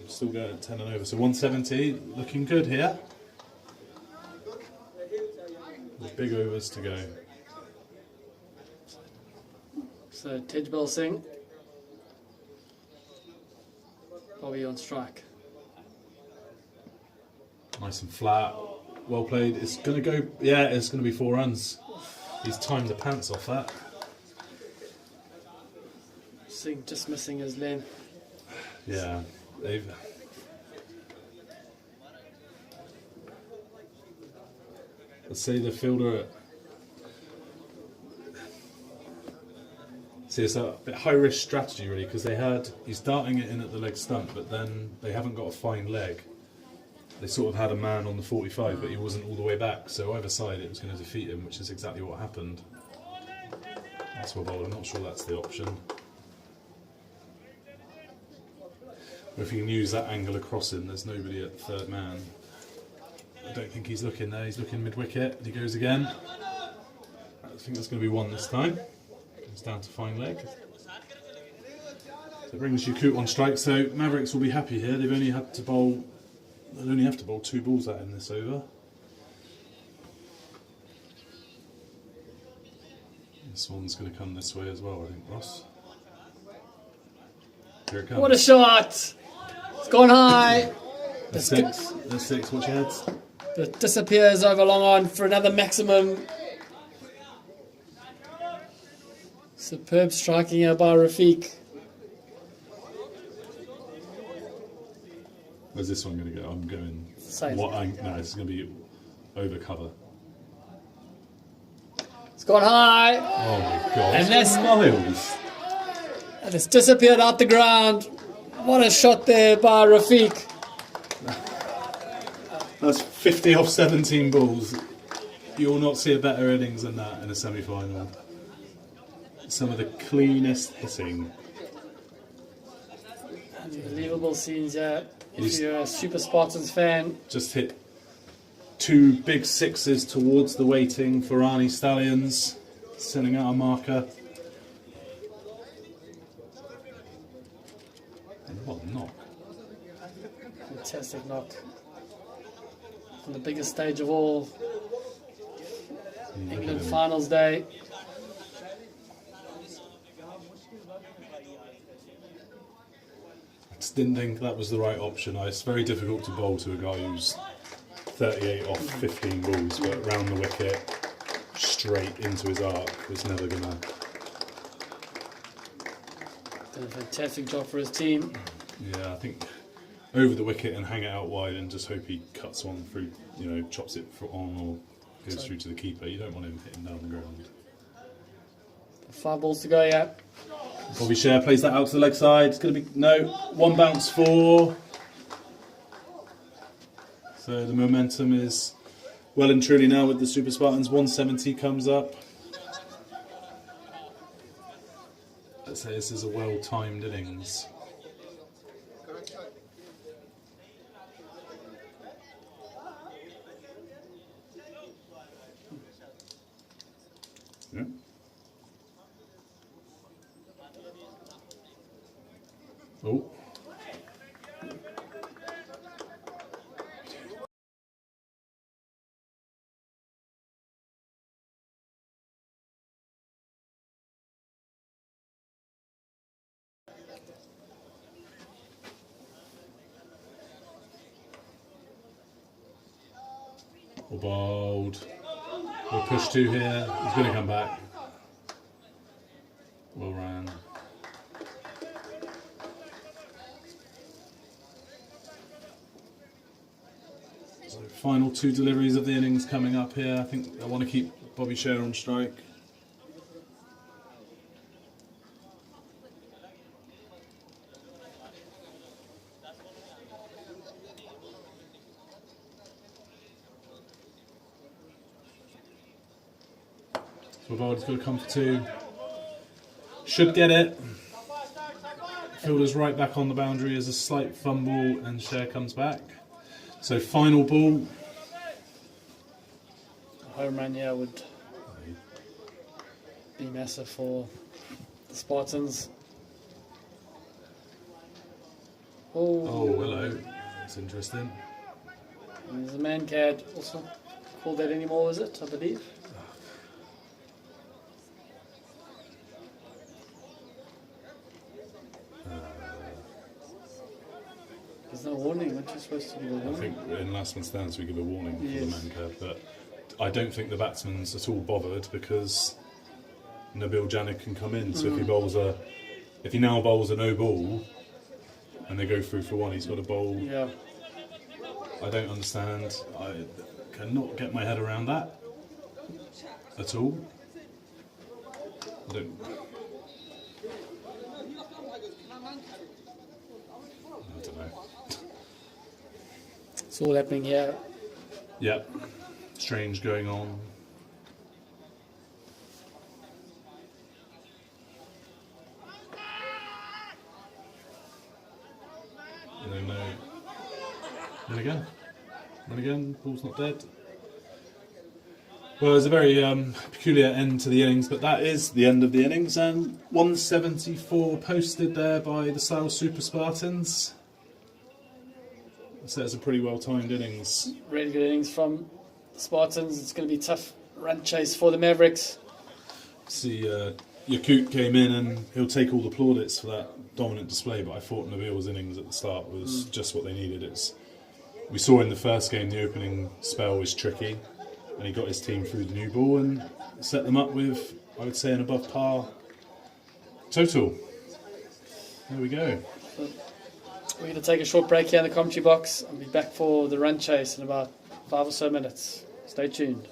still going at 10 and over, so 170, looking good here. With big overs to go. So Tejbal Singh, Bobby on strike. Nice and flat, well played. It's going to go, yeah, it's going to be 4 runs. He's timed the pants off that. Singh just missing his lane. Yeah, they've... Let's say the fielder... See, it's a bit high-risk strategy, really, because he's darting it in at the leg stump, but then they haven't got a fine leg. They sort of had a man on the 45, but he wasn't all the way back, so either side it was going to defeat him, which is exactly what happened. That's well bowled. I'm not sure that's the option. But if you can use that angle across him, there's nobody at third man. I don't think he's looking there. He's looking mid-wicket. He goes again. I think that's going to be 1 this time. Comes down to fine leg. So it brings Yakut on strike. So Mavericks will be happy here. They'll only have to bowl 2 balls at him this over. This one's going to come this way as well, I think, Ross. Here it comes. What a shot! It's gone high. There's 6. There's 6. Watch your heads. It disappears over long on for another maximum. Superb striking here by Rafiq. Where's this one going to go? I'm going... Same. No, it's going to be over cover. It's gone high. Oh my god. And that's miles. And it's disappeared out the ground. What a shot there by Rafiq. That's 50 off 17 balls. You will not see a better innings than that in a semi-final. Some of the cleanest hitting. Unbelievable scenes here. If you're a Super Spartans fan. Just hit 2 big 6s towards the waiting Ferrani Stallions, sending out a marker. And what a knock. Fantastic knock. On the biggest stage of all. England finals day. I just didn't think that was the right option. It's very difficult to bowl to a guy who's 38 off 15 balls, but round the wicket, straight into his arc, was never going to... Done a fantastic job for his team. Yeah, I think over the wicket and hang it out wide and just hope he cuts one through, chops it on or goes through to the keeper. You don't want him hitting down the ground. 5 balls to go, yeah. Bobby Sher plays that out to the leg side. It's going to be, 1 bounce 4. So the momentum is well and truly now with the Super Spartans. 170 comes up. Let's say this is a well-timed innings. Yeah. Oh. Bowled. We'll push 2 here. He's going to come back. Well ran. So final 2 deliveries of the innings coming up here. I think I want to keep Bobby Sher on strike. Vivaldi's got to come for two. Should get it. Fielder's right back on the boundary as a slight fumble and Cher comes back. So final ball. A home run here would be massive for the Spartans. Oh, hello. That's interesting. And there's a man card also called that anymore, is it? I believe. There's no warning. Aren't you supposed to give a warning? I think in last man stands we give a warning for Yes. the man curve, but I don't think the batsman's at all bothered because Nabil Janik can come in. So if he now bowls a no ball and they go through for one, he's got to bowl. Yeah. I don't understand. I cannot get my head around that at all. I don't know. It's all happening here. Yep. Strange going on. No. Run again. Run again. Ball's not dead. Well, it's a very peculiar end to the innings, but that is the end of the innings. And 174 posted there by the Slough Super Spartans. So it's a pretty well-timed innings. Really good innings from the Spartans. It's going to be a tough run chase for the Mavericks. See, Yakut came in and he'll take all the plaudits for that dominant display, but I thought Nabil's innings at the start was just what they needed. We saw in the first game the opening spell was tricky, and he got his team through the new ball and set them up with, I would say, an above par total. There we go. We're going to take a short break here in the commentary box. I'll be back for the run chase in about 5 or so minutes. Stay tuned.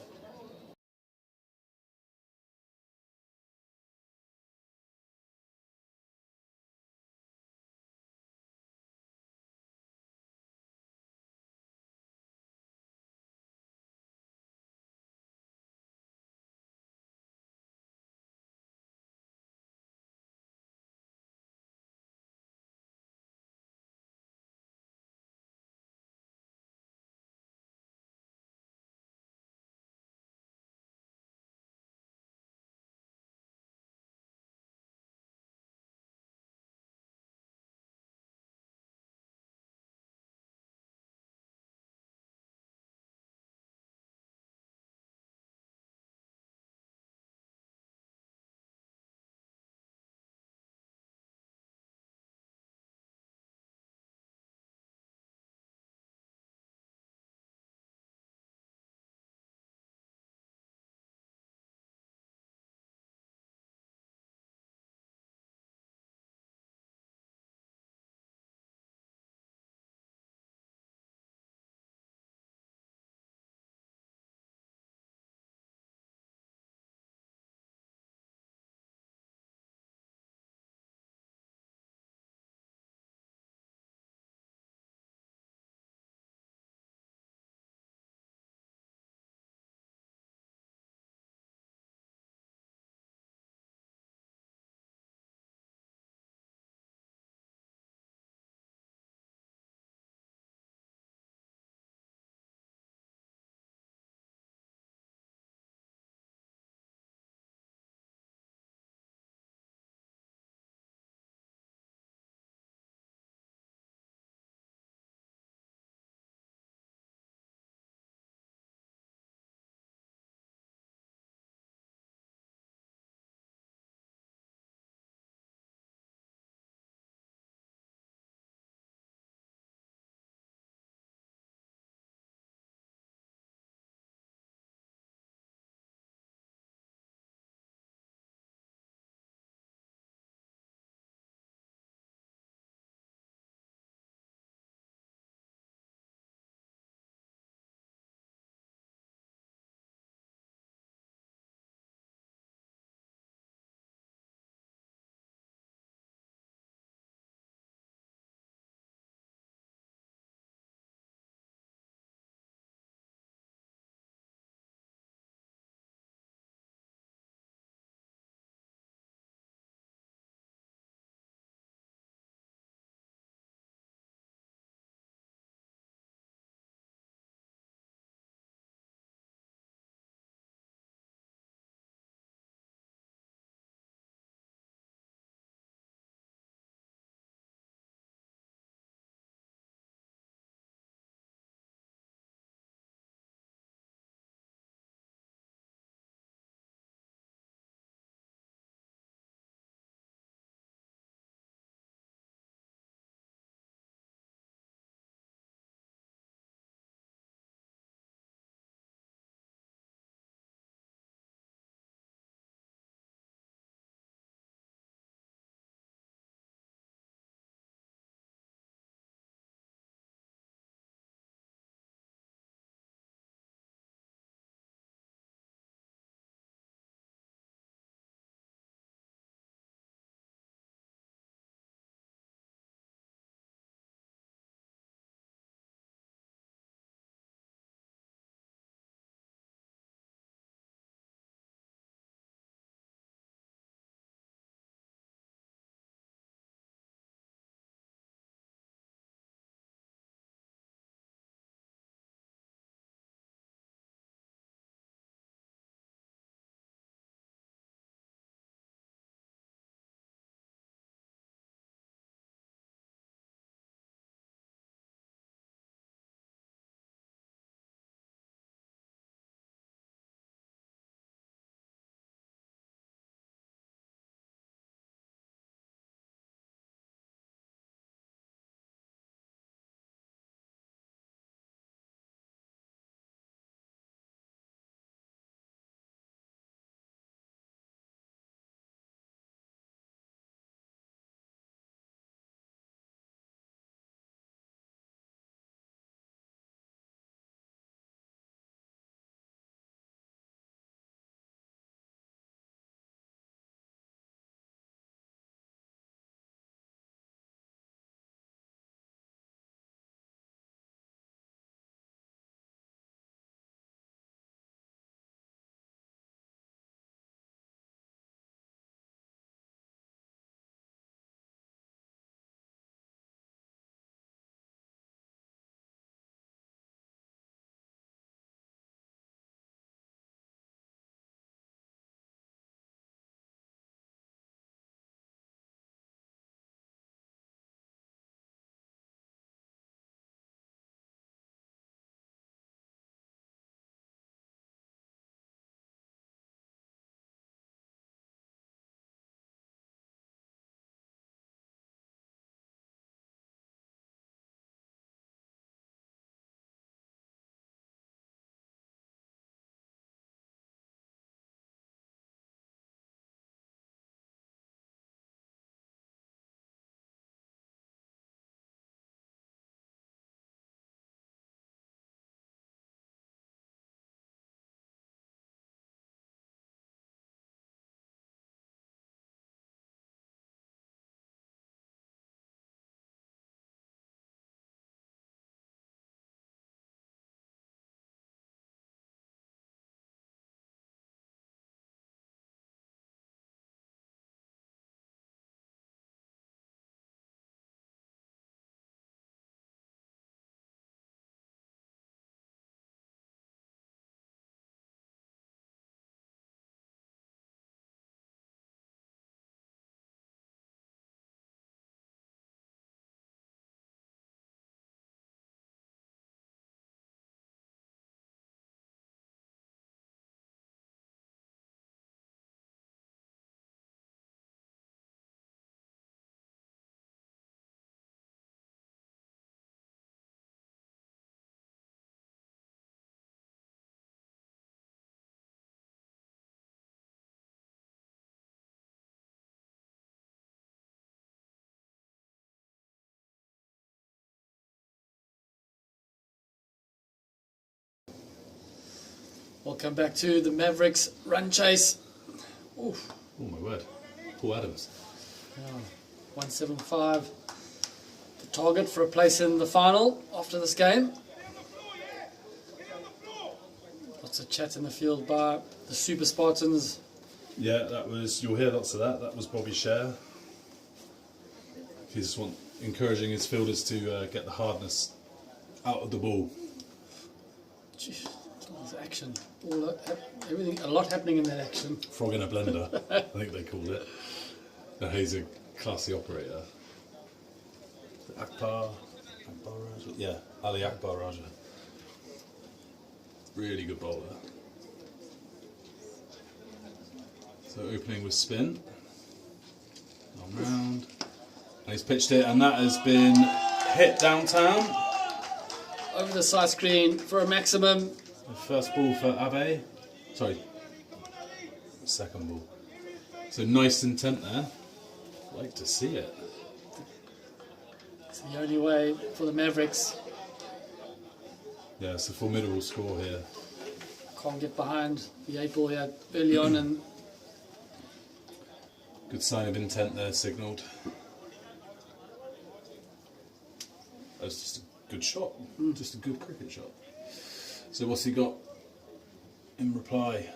We'll come back to the Mavericks run chase. Oof. Oh my word. Paul Adams. Yeah, 175. The target for a place in the final after this game. Lots of chat in the field by the Super Spartans. Yeah, that was, you'll hear lots of that. That was Bobby Scher. He just encouraging his fielders to get the hardness out of the ball. Jeez, there's action. Everything, a lot happening in that action. Frog in a blender, I think they called it. No, he's a classy operator. Akbar Raja? Yeah, Ali Akbar Raja. Really good bowler. So opening with spin. Long round. And he's pitched it, and that has been hit downtown. Over the side screen for a maximum. The first ball for Abe. Sorry. Second ball. So nice intent there. Like to see it. It's the only way for the Mavericks. Yeah, it's a formidable score here. Can't get behind the 8 ball here early on, and Good sign of intent there signalled. That's just a good shot. Just a good cricket shot. So what's he got in reply?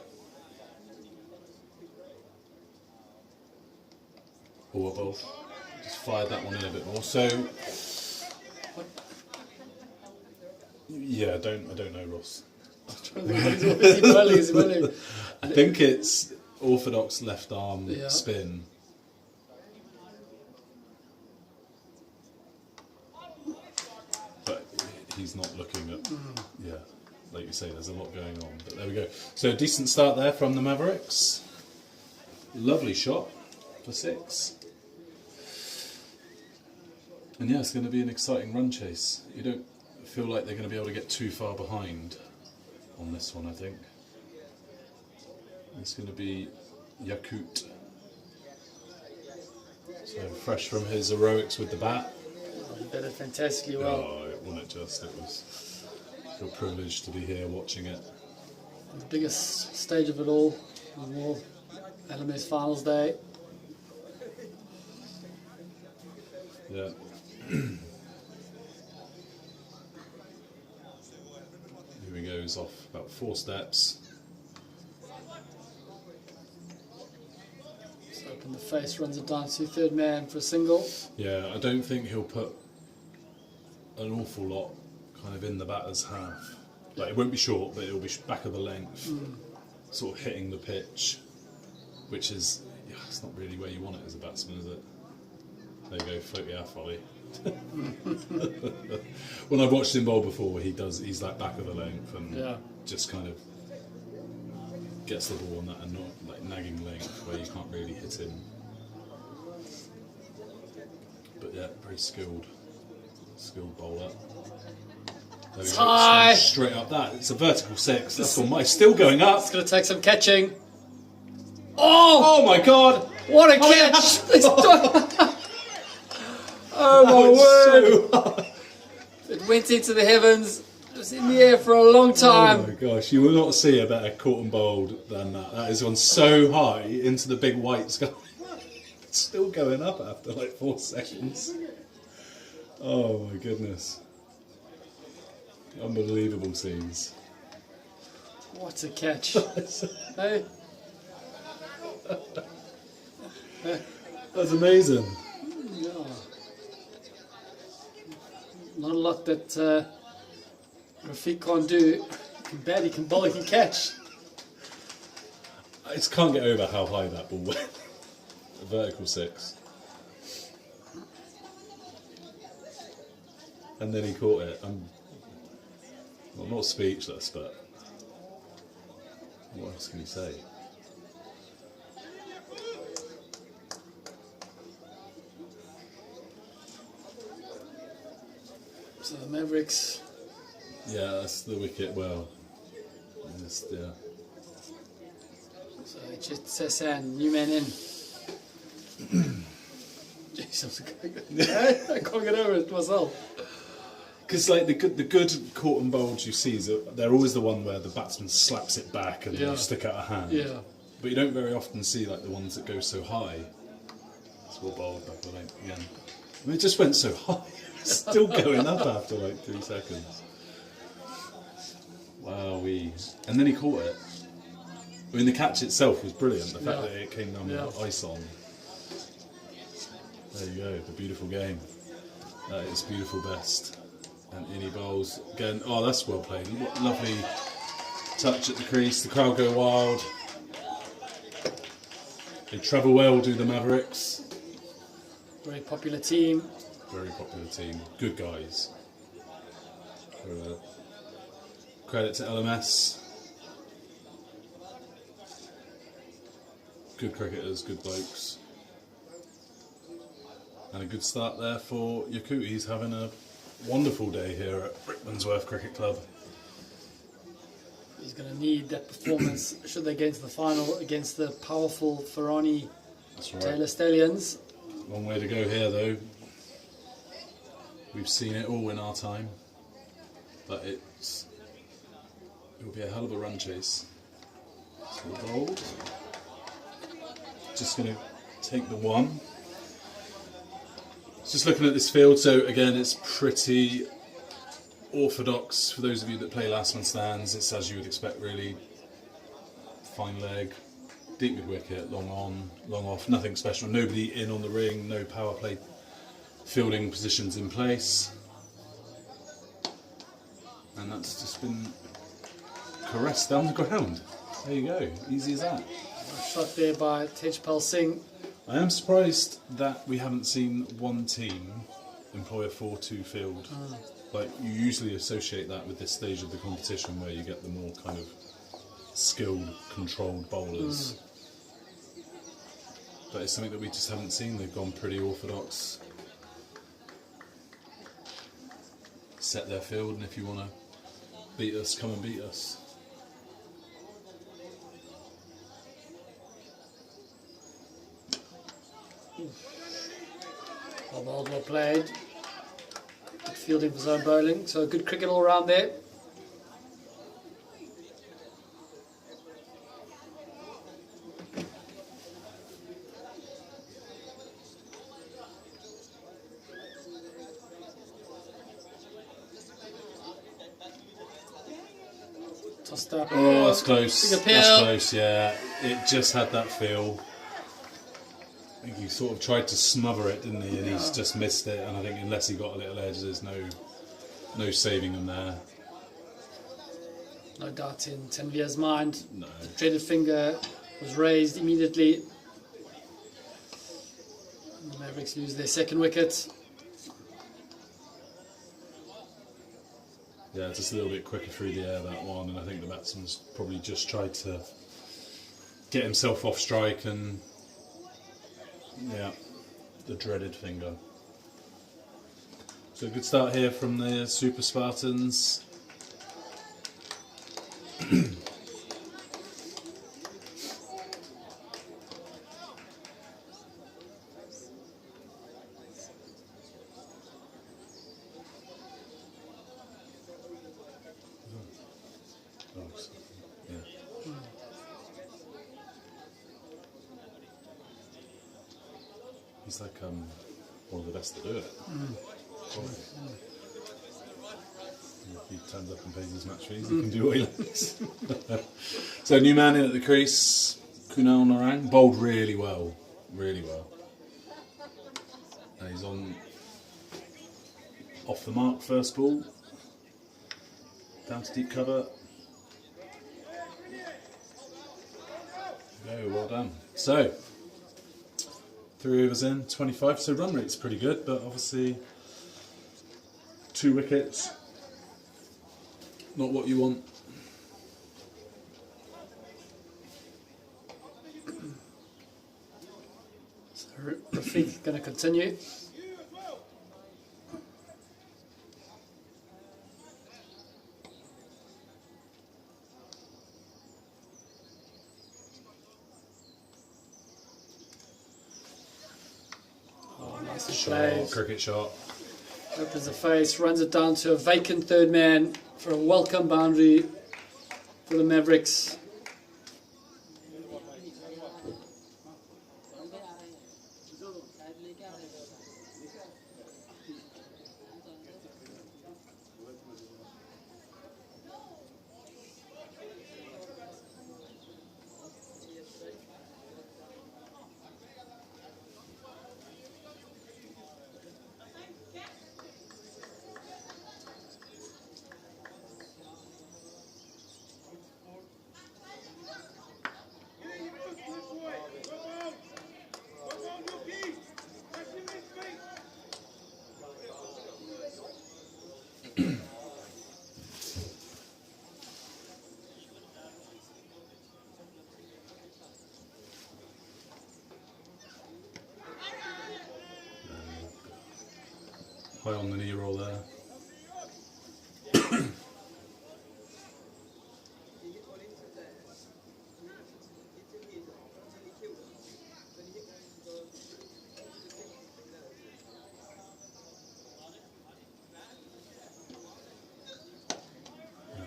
Oh, well, just fired that one in a bit more. So, yeah, I don't know, Ross. is he bowling? I think it's orthodox left arm Yeah. spin. But he's not looking at, yeah, like you say, there's a lot going on. But there we go. So a decent start there from the Mavericks. Lovely shot for 6. And yeah, it's going to be an exciting run chase. You don't feel like they're going to be able to get too far behind on this one, I think. It's going to be Yakut. So fresh from his heroics with the bat. He did it fantastically well. Oh, it wasn't just. It was a real privilege to be here watching it. The biggest stage of it all, the War LMS Finals Day. Yeah. Here he goes off about 4 steps. Just open the face, runs it down to third man for a single. Yeah, I don't think he'll put an awful lot kind of in the batter's half. Like, it won't be short, but it'll be back of the length, sort of hitting the pitch, which is, yeah, it's not really where you want it as a batsman, is it? There you go, float the half volley. When I've watched him bowl before, he's like back of the length and just kind of gets the ball on that and not like nagging length where you can't really hit him. But yeah, very skilled bowler. There we go. High. Straight up that. It's a vertical 6. That's on my still going up. It's going to take some catching. Oh my god! What a catch! Oh my word! It went into the heavens. It was in the air for a long time. Oh my gosh, you will not see a better caught and bowled than that. That is gone so high into the big white sky. It's still going up after like 4 seconds. Oh my goodness. Unbelievable scenes. What a catch. Hey? That's amazing. Yeah. Not a lot that Rafiq can't do. He can bat, he can bowl, he can catch. I just can't get over how high that ball went. A vertical 6. And then he caught it. I'm not speechless, but what else can you say? So the Mavericks. Yeah, that's the wicket. Well, yeah. So Sasan, new man in. Jesus, I can't get over it myself. Because like the good caught and bowled you see, they're always the one where the batsman slaps it back and you stick out a hand. Yeah. But you don't very often see like the ones that go so high. It's well bowled back again. I mean, it just went so high. It's still going up after like 3 seconds. Wowee. And then he caught it. I mean, the catch itself was brilliant. The fact that it came down with ice on. There you go, the beautiful game. That is beautiful best. And in he bowls again. Oh, that's well played. What lovely touch at the crease. The crowd go wild. They travel well, do the Mavericks. Very popular team. Very popular team. Good guys. Credit to LMS. Good cricketers, good blokes. And a good start there for Yakut. He's having a wonderful day here at Rickmansworth Cricket Club. He's going to need that performance should they get into the final against the powerful Ferrani Taylor Stallions. Long way to go here though. We've seen it all in our time. But it will be a hell of a run chase. So bold. Just going to take the one. Just looking at this field, so again it's pretty orthodox for those of you that play last man stands. It's as you would expect really. Fine leg, deep mid wicket, long on, long off, nothing special. Nobody in on the ring, no power play fielding positions in place. And that's just been caressed down the ground. There you go, easy as that. Shot there by Tejpal Singh. I am surprised that we haven't seen one team employ a 4-2 field. Like you usually associate that with this stage of the competition where you get the more kind of skilled, controlled bowlers. But it's something that we just haven't seen. They've gone pretty orthodox. Set their field, and if you want to beat us, come and beat us. Well bowled, well played. Good fielding for zone bowling, so good cricket all round there. Tossed up. Oh, that's close. Big appeal. That's close, yeah. It just had that feel. I think he sort of tried to smother it, didn't he? And he's just missed it. And I think unless he got a little edge, there's no saving him there. No doubt in Tanvir's mind. No. The dreaded finger was raised immediately. And the Mavericks lose their second wicket. Yeah, just a little bit quicker through the air, that one. And I think the batsman's probably just tried to get himself off strike and... yeah, the dreaded finger. So a good start here from the Super Spartans. He's like one of the best to do it. If he turns up and pays his match fees, he can do what he likes. So new man in at the crease, Kunal Narang, bowled really well, really well. And he's on off the mark first ball, down to deep cover. Very well done. So 3 overs in, 25, so run rate's pretty good, but obviously 2 wickets, not what you want. So Rafiq going to continue. Shot, cricket shot. Opens the face, runs it down to a vacant third man for a welcome boundary for the Mavericks. High on the knee roll there.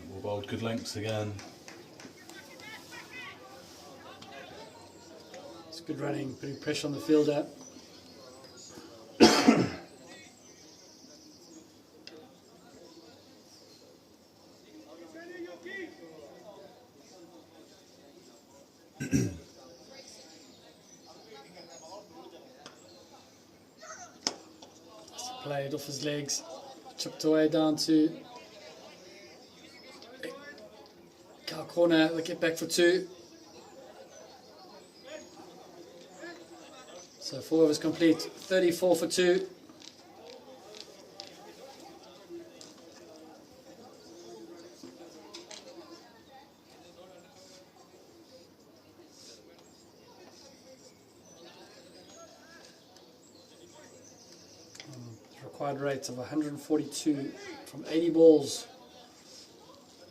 More bowled, good lengths again. It's good running, putting pressure on the fielder. Played off his legs, chipped away down to cow corner. They get back for 2. So 4 overs complete, 34 for 2. Required rates of 142 from 80 balls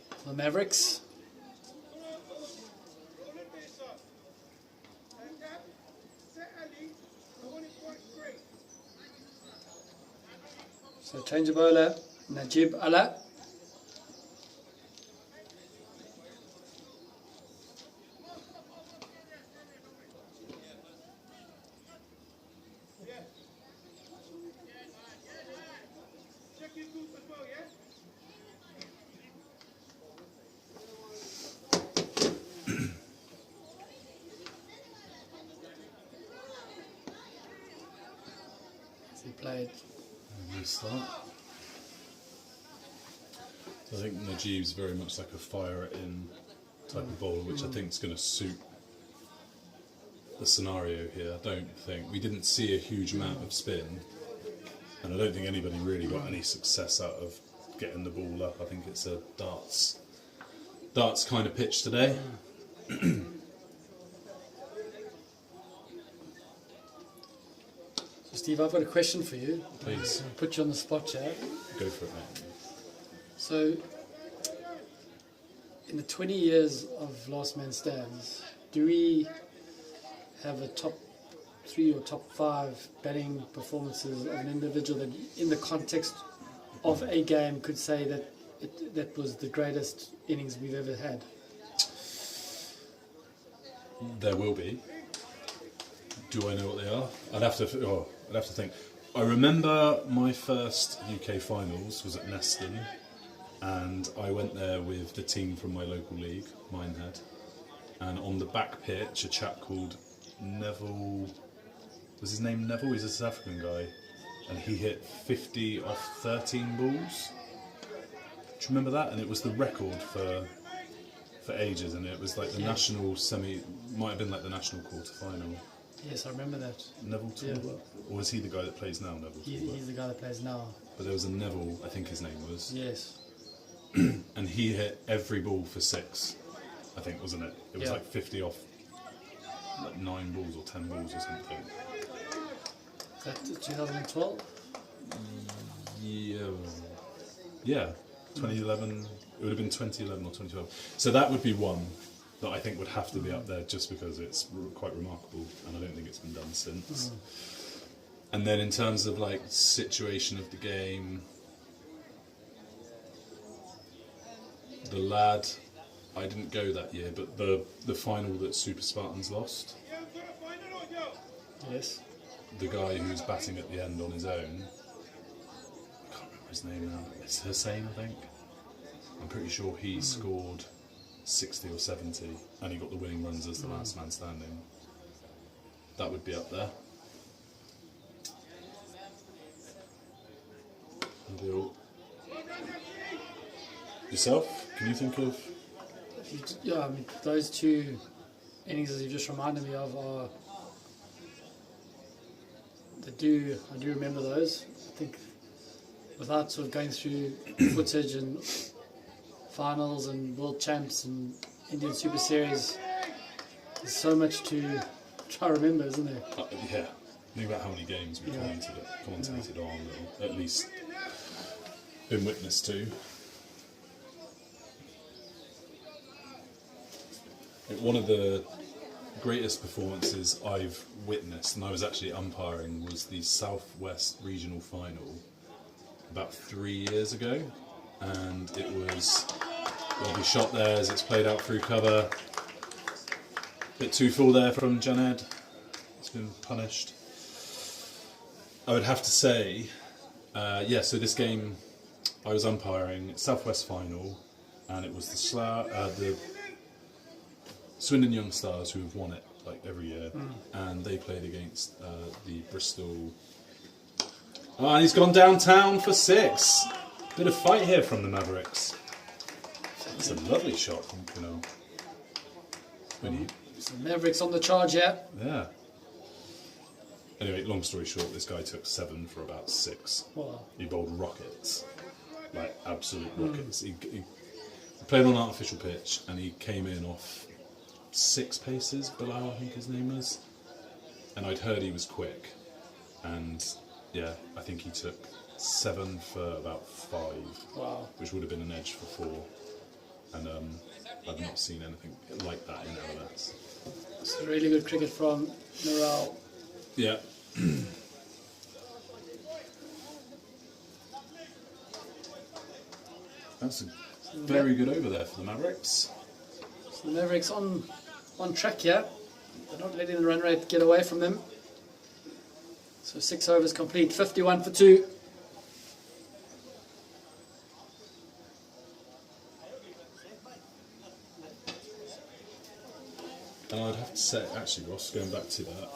for the Mavericks. So change of bowler, Najib Ala. He played. So I think Najib's very much like a fire it in type of bowler, which I think is going to suit the scenario here. I don't think we didn't see a huge amount of spin, and I don't think anybody really got any success out of getting the ball up. I think it's a darts kind of pitch today. Steve, I've got a question for you. Please. I'll put you on the spot here. Go for it, mate. So, in the 20 years of Last Man Stands, do we have a top 3 or top 5 batting performances of an individual that, in the context of a game, could say that that was the greatest innings we've ever had? There will be. Do I know what they are? I'd have to think. I remember my first UK finals was at Neston, and I went there with the team from my local league, Minehead, and on the back pitch a chap called Neville, was his name Neville? He's a South African guy, and he hit 50 off 13 balls. Do you remember that? And it was the record for ages, and it was like the national might have been like the national quarter final. Yes, I remember that. Neville Talbot? Or is he the guy that plays now, Neville Talbot? He's the guy that plays now. But there was a Neville, I think his name was. Yes. And he hit every ball for 6, I think, wasn't it? It was like 50 off like 9 balls or 10 balls or something. Is that 2012? Yeah. 2011. It would have been 2011 or 2012. So that would be one that I think would have to be up there, just because it's quite remarkable, and I don't think it's been done since. And then in terms of like situation of the game, the lad, I didn't go that year, but the final that Super Spartans lost, Yes. the guy who was batting at the end on his own, I can't remember his name now, it's Hussein, I think. I'm pretty sure he scored 60 or 70 and he got the winning runs as the last man standing. That would be up there. Yourself? Can you think of? Yeah, I mean, those two innings as you've just reminded me of are. I do remember those. I think without sort of going through footage and finals and world champs and Indian Super Series, there's so much to try to remember, isn't there? Yeah. Think about how many games we commentated on, or at least been witness to. One of the greatest performances I've witnessed, and I was actually umpiring, was the Southwest Regional Final about 3 years ago, and it was lovely shot there as it's played out through cover. Bit too full there from Janed. It's been punished. I would have to say, so this game I was umpiring Southwest Final, and it was the Slough, the Swindon Young Stars who have won it like every year, and they played against the Bristol. Oh, and he's gone downtown for 6. Bit of fight here from the Mavericks. It's a lovely shot from Kunal. So Mavericks on the charge, yeah. Yeah. Anyway, long story short, this guy took 7 for about 6. Wow. He bowled rockets, like absolute rockets. He played on an artificial pitch, and he came in off 6 paces below, I think his name was. And I'd heard he was quick, and yeah, I think he took 7 for about 5, Wow. which would have been an edge for 4. And I've not seen anything like that in LMS. It's a really good cricket from Noral. Yeah. That's a very good over there for the Mavericks. So the Mavericks on track here. They're not letting the run rate get away from them. So 6 overs complete, 51 for 2. And I'd have to say, actually, Ross, going back to that,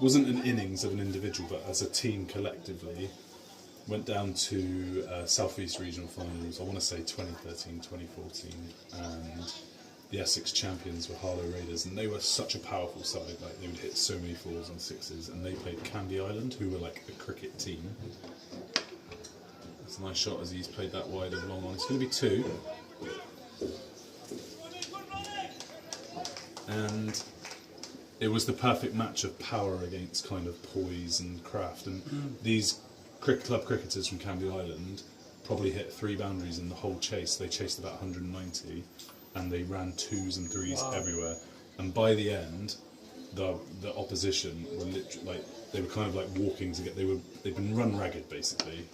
wasn't an innings of an individual, but as a team collectively, went down to South East Regional Finals, I want to say 2013, 2014, and the Essex champions were Harlow Raiders, and they were such a powerful side, like they would hit so many 4s and 6s, and they played Candy Island, who were like a cricket team. That's a nice shot as he's played that wide and long on. It's going to be 2. And it was the perfect match of power against kind of poise and craft. And these club cricketers from Candy Island probably hit 3 boundaries in the whole chase. They chased about 190, and they ran 2s and 3s everywhere. And by the end, the opposition were literally like, they were kind of like walking to get. They'd been run ragged basically,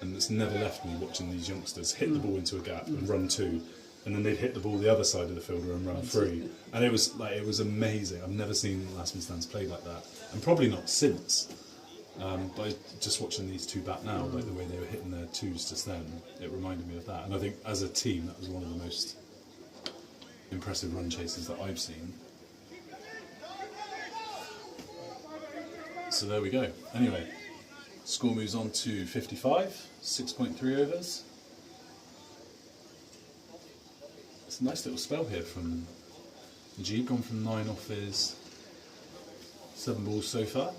and it's never left me watching these youngsters hit the ball into a gap and run 2. And then they'd hit the ball the other side of the fielder and run 3. And it was amazing. I've never seen last man stands play like that, and probably not since. But just watching these 2 bat now, like the way they were hitting their 2s just then, it reminded me of that. And I think as a team, that was one of the most impressive run chases that I've seen. So there we go. Anyway, score moves on to 55, 6.3 overs. It's a nice little spell here from G, gone from 9 off his 7 balls so far,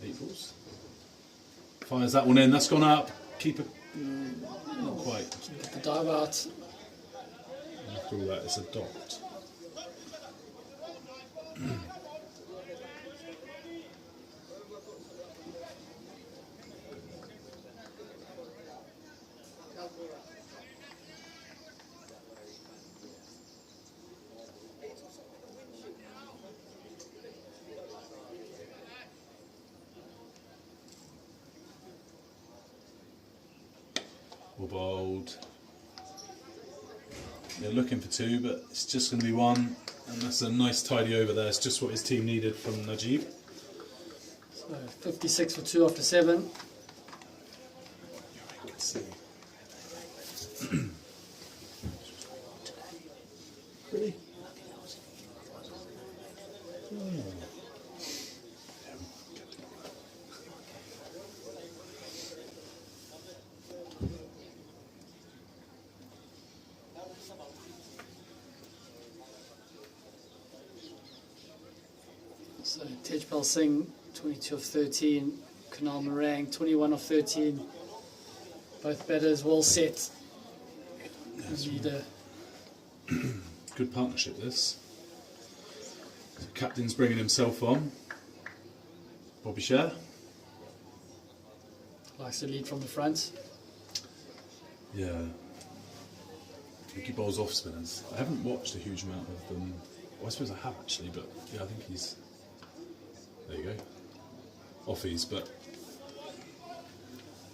8 balls. Fires that one in, that's gone up. Keeper, not quite. Get the dive out. After all that, it's a dot. or bowled. They're looking for 2, but it's just going to be 1, and that's a nice tidy over there. It's just what his team needed from Najib. So 56 for 2 after 7. Let's see. Really? So Tejpal Singh, 22 of 13. Kunal Marang, 21 of 13. Both batters well set. Leader. Good partnership, this. So captain's bringing himself on. Bobby Sher. Likes to lead from the front. Yeah. I think he bowls off spinners. I haven't watched a huge amount of them. Well, I suppose I have actually, but yeah, I think he's. There you go. Offies, but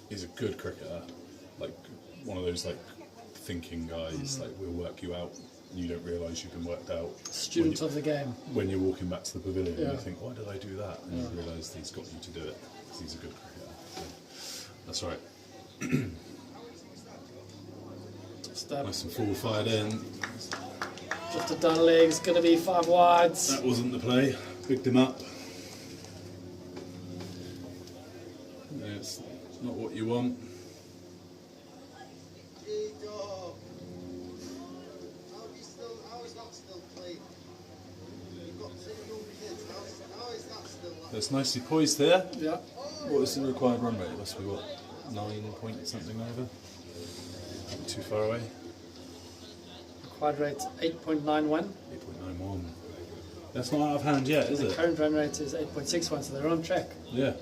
he's a good cricketer. Like one of those like thinking guys. Like we'll work you out. You don't realise you've been worked out. Student of the game. When you're walking back to the pavilion, Yeah. you think, why did I do that? And you realise he's got you to do it. Because he's a good cricketer. So that's right. Step. Nice and full fired in. Just a down legs, going to be 5 wides. That wasn't the play. Picked him up. Yeah, it's not what you want. It's nicely poised there. Yeah. What is the required run rate? It must be what? 9 point something over? Not too far away. Required rate 8.91. 8.91. That's not out of hand yet, is The it? current run rate is 8.61, so they're on track. Yeah.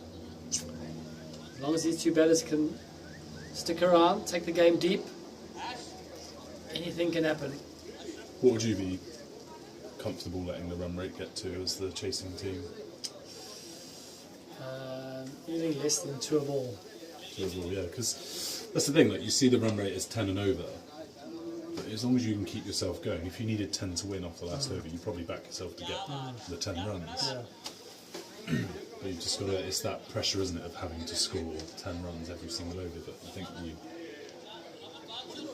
As long as these two batters can stick around, take the game deep, anything can happen. What would you be comfortable letting the run rate get to as the chasing team? Anything less than 2 of all. Overall, yeah, because that's the thing, like you see the run rate is 10 and over, but as long as you can keep yourself going, if you needed 10 to win off the last over, you probably back yourself to get the 10 runs. Yeah. But you've just got to, it's that pressure, isn't it, of having to score 10 runs every single over, but I think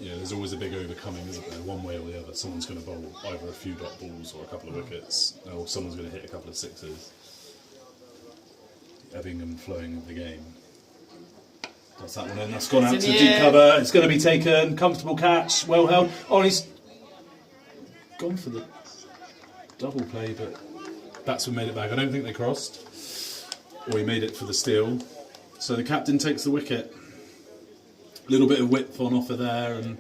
there's always a big overcoming, isn't there, one way or the other. Someone's going to bowl either a few dot balls or a couple of wickets, or someone's going to hit a couple of sixes. Ebbing and flowing of the game. That's that one in. That's gone out to the deep cover. It's going to be taken. Comfortable catch. Well held. Oh, he's gone for the double play, but batsman made it back. I don't think they crossed. Or he made it for the steal. So the captain takes the wicket. A little bit of width on offer there, and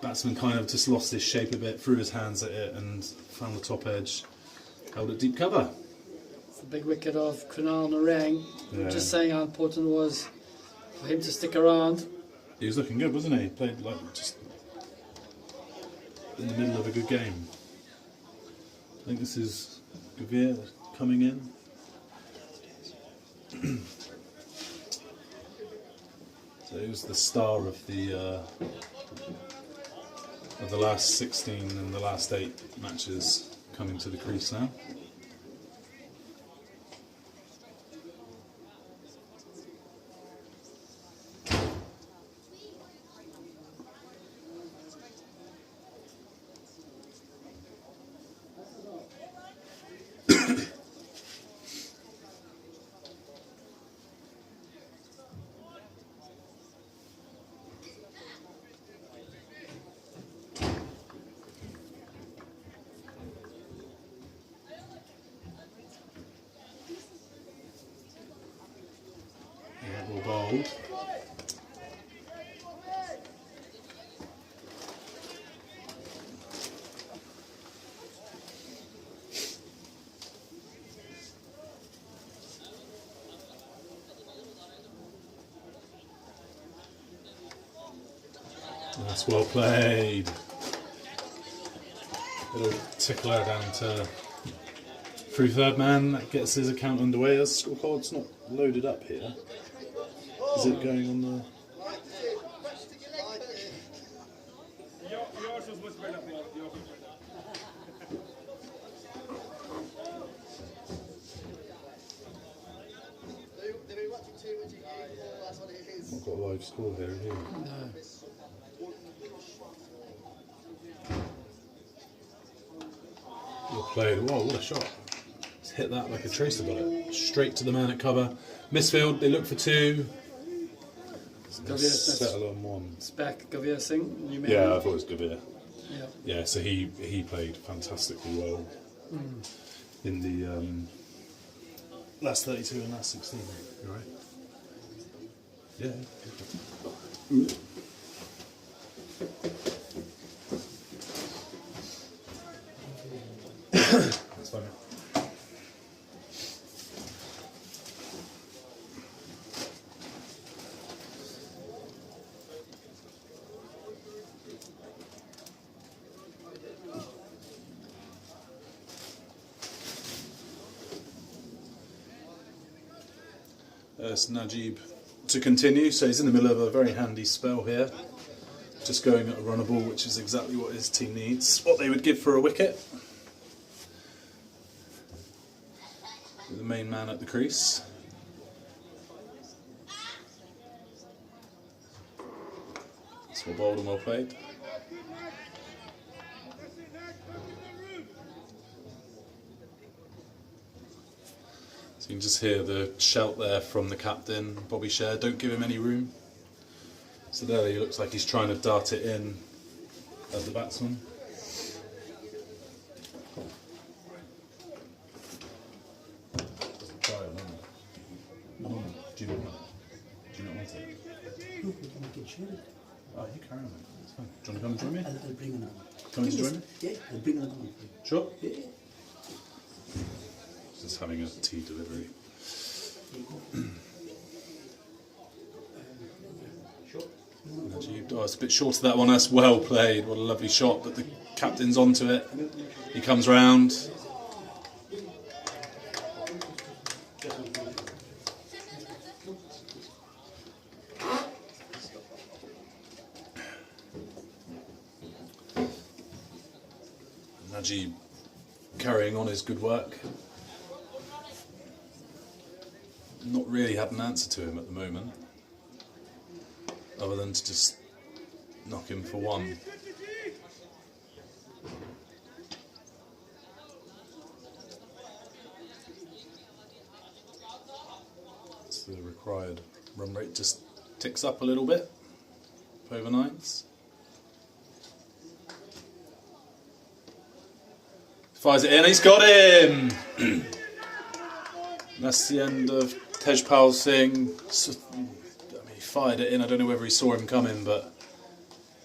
batsman kind of just lost his shape a bit, threw his hands at it and found the top edge. Held it deep cover. The big wicket of Kunal Narang. Yeah. Just saying how important it was for him to stick around. He was looking good, wasn't he? He played like just in the middle of a good game. I think this is Gavir coming in. So he was the star of the last 16 and the last 8 matches, coming to the crease now. Bold. That's well played. Little tickler down to through third man. That gets his account underway. As scorecard's not loaded up here. Is it going on the... I've got a live score here, have you? No. Well played. Whoa, what a shot. He's hit that like a tracer bullet. Straight to the man at cover. Misfield, they look for two. Settle on one. It's back, Gavir Singh, new man. Yeah, I thought it was Gavir. Yeah. Yeah, so he played fantastically well in the last 32 and last 16. You alright? Yeah. That's fine. It's Najib to continue, so he's in the middle of a very handy spell here. Just going at a runner ball, which is exactly what his team needs. What they would give for a wicket. The main man at the crease. It's well bowled and well played. So you can just hear the shout there from the captain, Bobby Sher, don't give him any room. So there he looks like he's trying to dart it in at the batsman. Doesn't try it, no. Do you not want it? Do you not want it? No, we can share it. Oh, you carry on, mate. It's fine. Do you want to come and join me? I'll bring another. Come and join me? Yeah, I'll bring another one. Sure. Yeah. Just having a tea delivery. Oh, it's a bit short of that one. That's well played. What a lovely shot, but the captain's onto it. He comes round. Najib carrying on his good work. Not really had an answer to him at the moment, other than to just knock him for one. So the required run rate just ticks up a little bit, over nines. Fires it in, he's got him! That's the end of Tejpal Singh. I mean, he fired it in. I don't know whether he saw him coming, but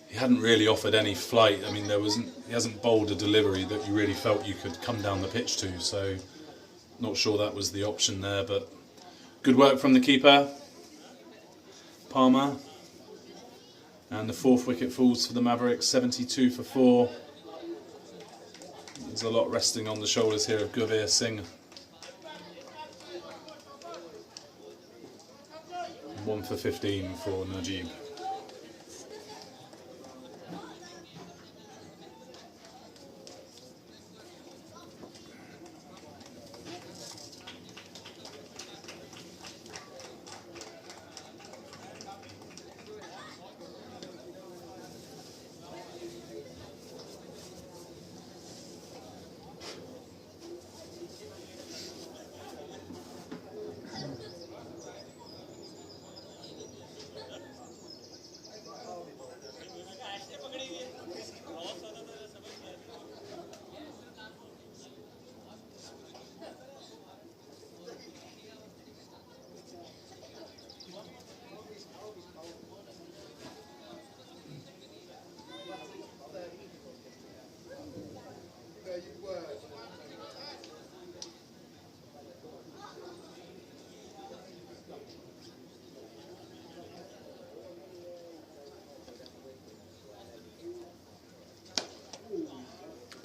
he hadn't really offered any flight. I mean, he hasn't bowled a delivery that you really felt you could come down the pitch to. So, not sure that was the option there. But good work from the keeper, Palmer, and the fourth wicket falls for the Mavericks. 72 for 4. There's a lot resting on the shoulders here of Gavir Singh. 1 for 15 for Najib.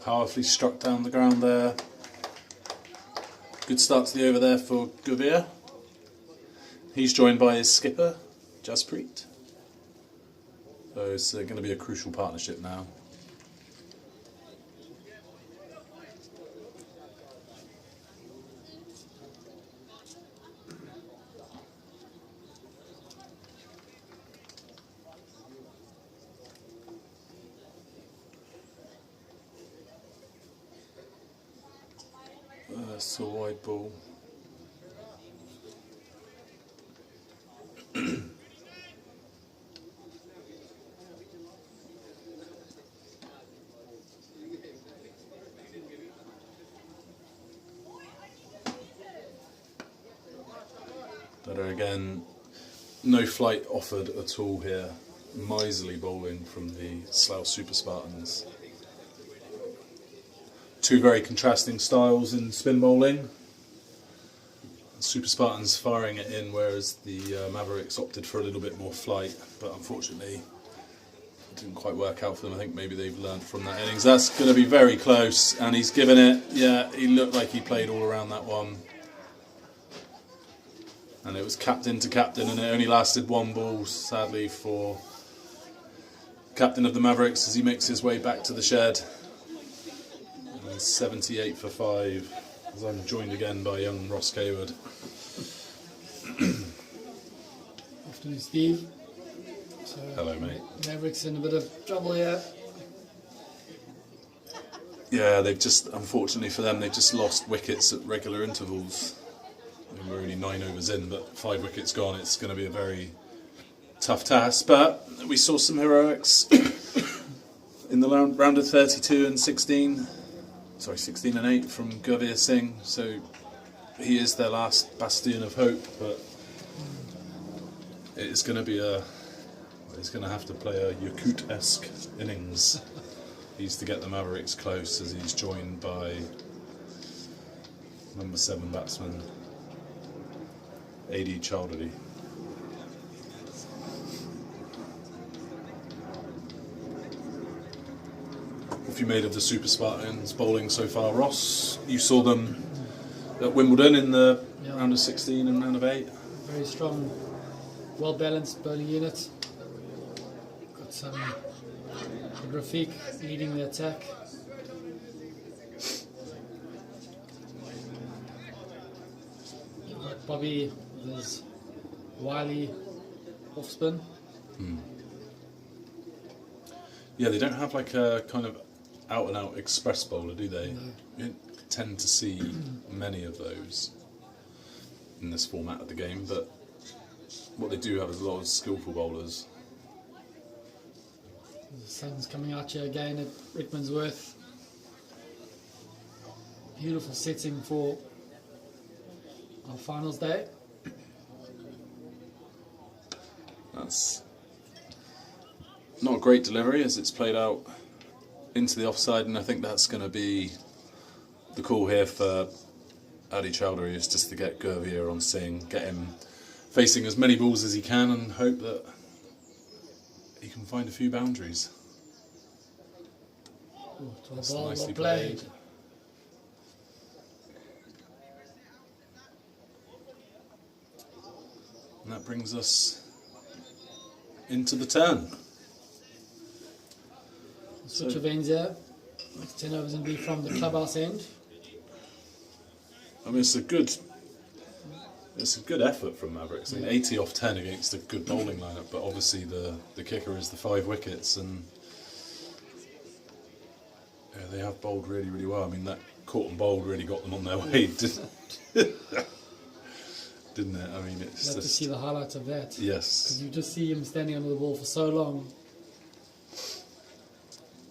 Powerfully struck down the ground there. Good start to the over there for Gavir. He's joined by his skipper, Jaspreet. So it's going to be a crucial partnership now. That's a wide ball. But again, no flight offered at all here. Miserly bowling from the Slough Super Spartans. Two very contrasting styles in spin bowling. Super Spartans firing it in, whereas the Mavericks opted for a little bit more flight, but unfortunately it didn't quite work out for them. I think maybe they've learned from that innings. That's going to be very close, and he's given it. Yeah, he looked like he played all around that one. And it was captain to captain, and it only lasted one ball, sadly, for captain of the Mavericks as he makes his way back to the shed. And 78 for 5, as I'm joined again by young Ross Cawood. Afternoon, Steve. So, Hello, mate. Mavericks in a bit of trouble here. Yeah, they've just, unfortunately for them, they've just lost wickets at regular intervals. I mean, we're only 9 overs in, but 5 wickets gone. It's going to be a very tough task. But we saw some heroics in the round of 32 and 16. Sorry, 16 and 8 from Gurveer Singh. So he is their last bastion of hope. But it's going to be he's going to have to play a Yakut-esque innings. He's to get the Mavericks close, as he's joined by number 7 batsman A.D. Chowdhury. What have you made of the Super Spartans bowling so far, Ross? You saw them at Wimbledon in the round of 16 and round of 8. Very strong, well balanced bowling unit. Got some Rafiq leading the attack. You've got Bobby with his wily off spin. Yeah, they don't have like a kind of out and out express bowler, do they? No. You don't tend to see many of those in this format of the game, but what they do have is a lot of skillful bowlers. The sun's coming out here again at Rickmansworth. Beautiful setting for our finals day. That's not a great delivery as it's played out into the offside, and I think that's going to be the call here for Adi Chowdhury, is just to get Gurveer on Singh, get him facing as many balls as he can, and hope that he can find a few boundaries. Ooh, to the That's ball, nicely well played. played. And that brings us into the turn. Switch of ends here. Next 10 overs and be from the clubhouse end. I mean, it's a good effort from Mavericks. I mean, 80 off 10 against a good bowling lineup, but obviously the kicker is the 5 wickets, and yeah, they have bowled really, really well. I mean, that caught and bowled really got them on their way, didn't it? I mean, it's Love to just, see the highlights of that. Because yes. you just see him standing under the ball for so long.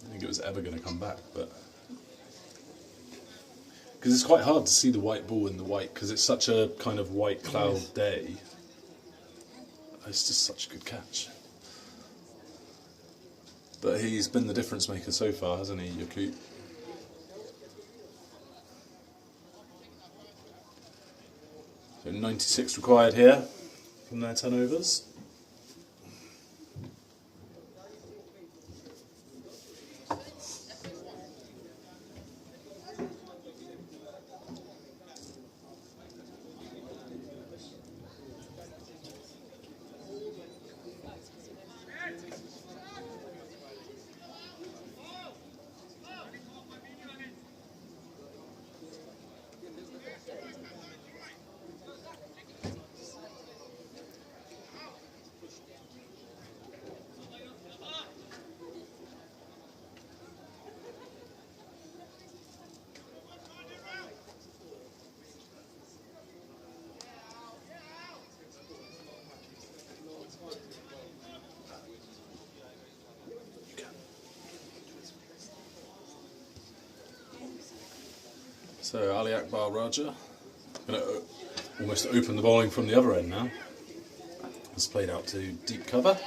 I think it was ever going to come back, but because it's quite hard to see the white ball in the white, because it's such a kind of white cloud day. It's just such a good catch. But he's been the difference maker so far, hasn't he, Yakut? So 96 required here from their 10 overs. So Ali Akbar Raja going to almost open the bowling from the other end now. It's played out to deep cover.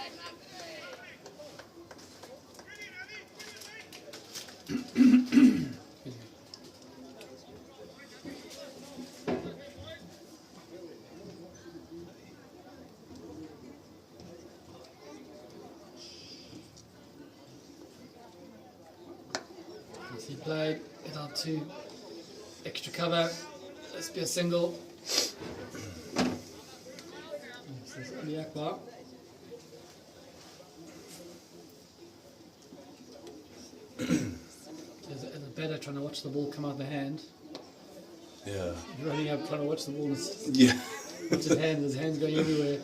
As he played it out to extra cover. Let's be a single. This is Ali Akbar. As a batter trying to watch the ball come out the hand. Yeah. Running up trying to watch the ball. Yeah. Watch his hands going everywhere.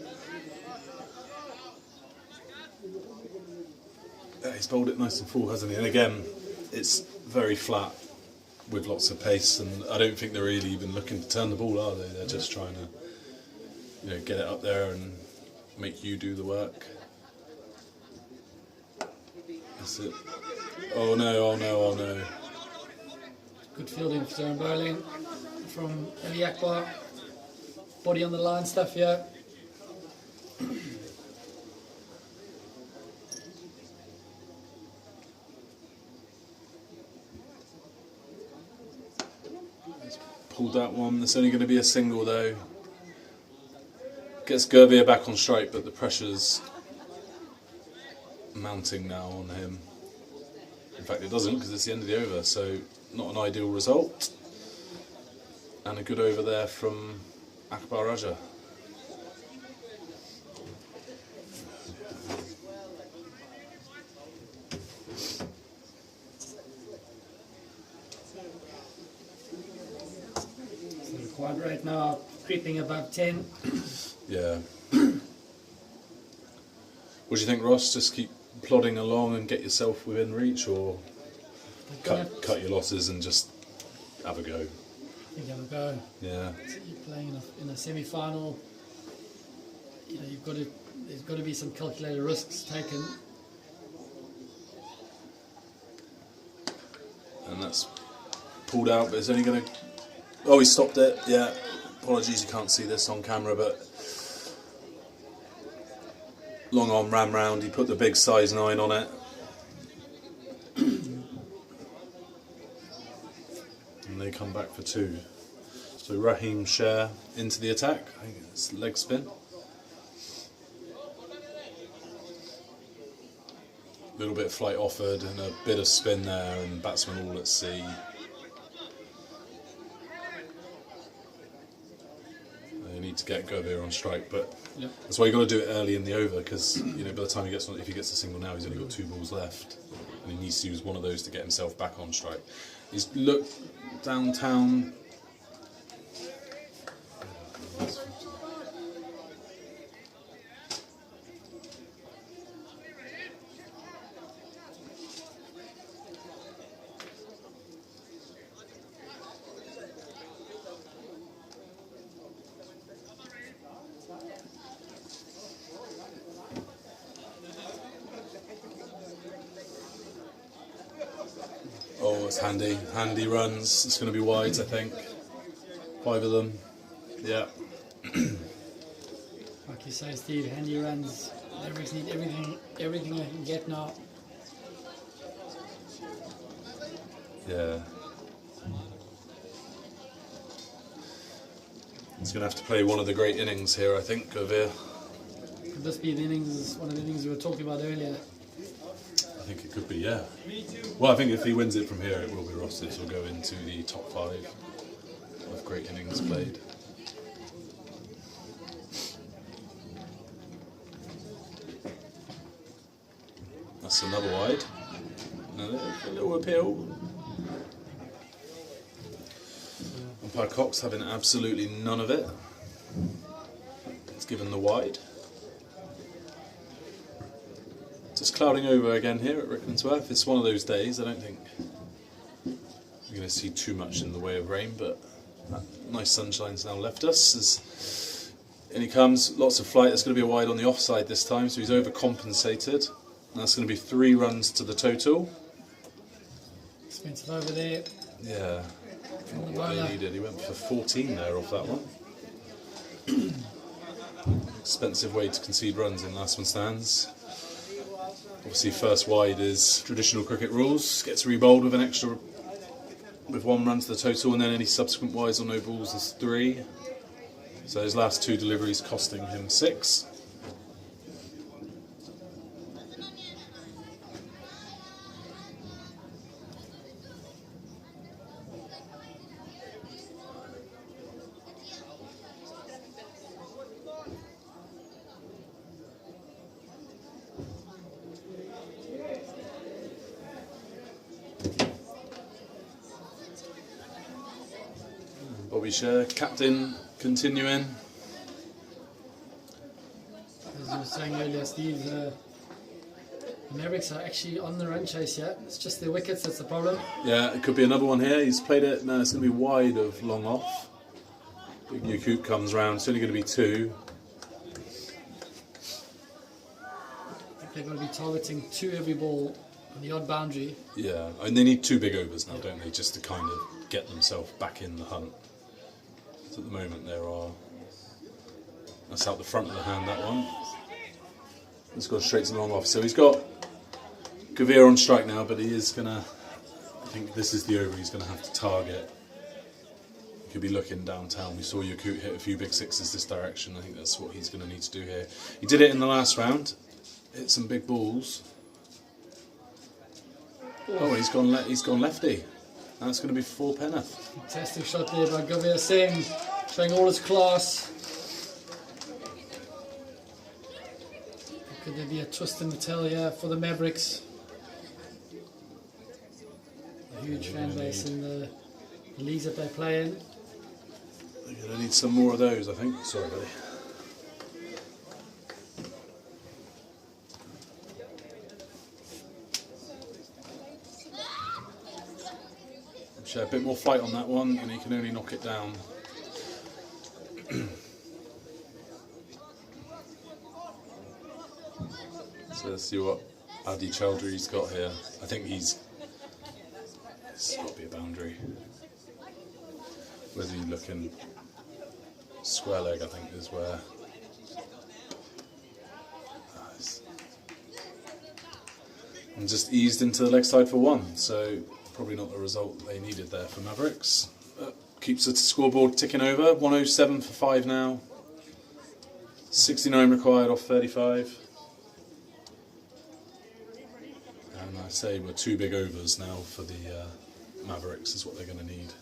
Yeah, he's bowled it nice and full, hasn't he? And again, it's very flat with lots of pace, and I don't think they're really even looking to turn the ball, are they? They're just trying to, get it up there and make you do the work. That's it. Oh no, oh no, oh no. Good fielding for zone bowling from Ali Akbar. Body on the line stuff here. Pulled that one. There's only going to be a single though. Gets Gervier back on strike, but the pressure's mounting now on him. In fact, it doesn't, because it's the end of the over, so not an ideal result. And a good over there from Akbar Raja. So the quad rate now creeping above 10. Yeah. What do you think, Ross? Just keep plodding along and get yourself within reach, or cut your losses and just have a go? You have a go. Yeah. So you're playing in a semi-final. There's got to be some calculated risks taken. And that's pulled out, but it's only going to... Oh, he stopped it, yeah. Apologies, you can't see this on camera, but... Long on ran round, he put the big size 9 on it. And they come back for 2. So Raheem Sher into the attack. I think it's leg spin. A little bit of flight offered and a bit of spin there, and batsman all at sea. They need to get Gervier on strike, but Yep. that's why you got to do it early in the over, because by the time if he gets a single now, he's only got 2 balls left, and he needs to use one of those to get himself back on strike. He's looked downtown. Oh, it's handy. Handy runs. It's going to be wides, I think. 5 of them. Yeah. Like you say, Steve, handy runs. Mavericks need everything I can get now. Yeah. He's going to have to play one of the great innings here, I think, Gervier. Could this be one of the innings we were talking about earlier? I think it could be, yeah. Well, I think if he wins it from here, it will be Ross's. Will go into the top 5 of great innings played. That's another wide. A little appeal. Umpire Cox having absolutely none of it. It's given the wide. Just clouding over again here at Rickmansworth. It's one of those days. I don't think we're going to see too much in the way of rain, but that nice sunshine's now left us. In he comes, lots of flight. There's going to be a wide on the offside this time, so he's overcompensated. And that's going to be 3 runs to the total. Expensive over there. Yeah. From the What bowler. he needed. He went for 14 there off that one. Expensive way to concede runs in last man stands. Obviously, first wide is traditional cricket rules. Gets re-bowled with an extra, with 1 run to the total, and then any subsequent wides or no balls is 3. So his last 2 deliveries costing him 6. Bobby Sher, captain, continuing. As you were saying earlier, Steve, the Mavericks are actually on the run chase here. It's just their wickets that's the problem. Yeah, it could be another one here. He's played it. No, it's going to be wide of long off. Big Yakut comes round. It's only going to be 2. I think they're going to be targeting 2 every ball on the odd boundary. Yeah, and they need 2 big overs now, don't they, just to kind of get themselves back in the hunt. So at the moment there are... That's out the front of the hand, that one. It's gone straight to the long off. So he's got Gavir on strike now, but he is going to... I think this is the over he's going to have to target. He could be looking downtown. We saw Yakut hit a few big 6s this direction. I think that's what he's going to need to do here. He did it in the last round. Hit some big balls. Oh, he's gone lefty. That's going to be 4 Peneth. Fantastic shot there by Gavir Singh, showing all his class. Could there be a twist in the tail here for the Mavericks? A huge fan base in the leagues that they play in. They're going to need some more of those, I think. Sorry, buddy. Show a bit more fight on that one, and he can only knock it down. So let's see what Adi Chowdhury's got here. I think it's got to be a boundary. Whether you're looking square leg, I think, is where. Nice. And just eased into the leg side for 1, so probably not the result they needed there for Mavericks. Keeps the scoreboard ticking over. 107 for 5 now. 69 required off 35. And I say we're 2 big overs now for the Mavericks is what they're going to need.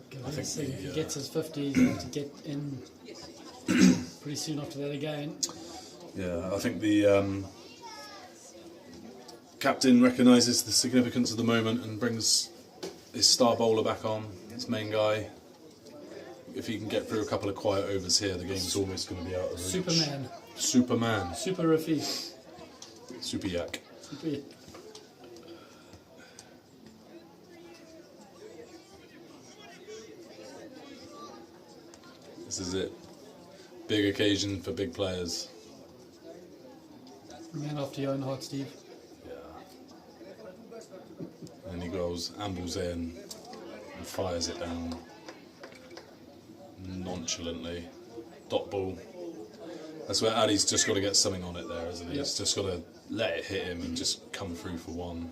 Gavir Singh, if he gets his 50, he's going to get in pretty soon after that again. Yeah, I think the captain recognises the significance of the moment and brings his star bowler back on, his main guy. If he can get through a couple of quiet overs here, the game's almost going to be out of reach. Superman. Superman. Super Rafi. Super Yak. Super Yak. This is it. Big occasion for big players. Man after your own heart, Steve. Yeah. And he goes, ambles in and fires it down nonchalantly. Dot ball. That's where Addy's just got to get something on it there, isn't he? Yep. He's just got to let it hit him and just come through for 1.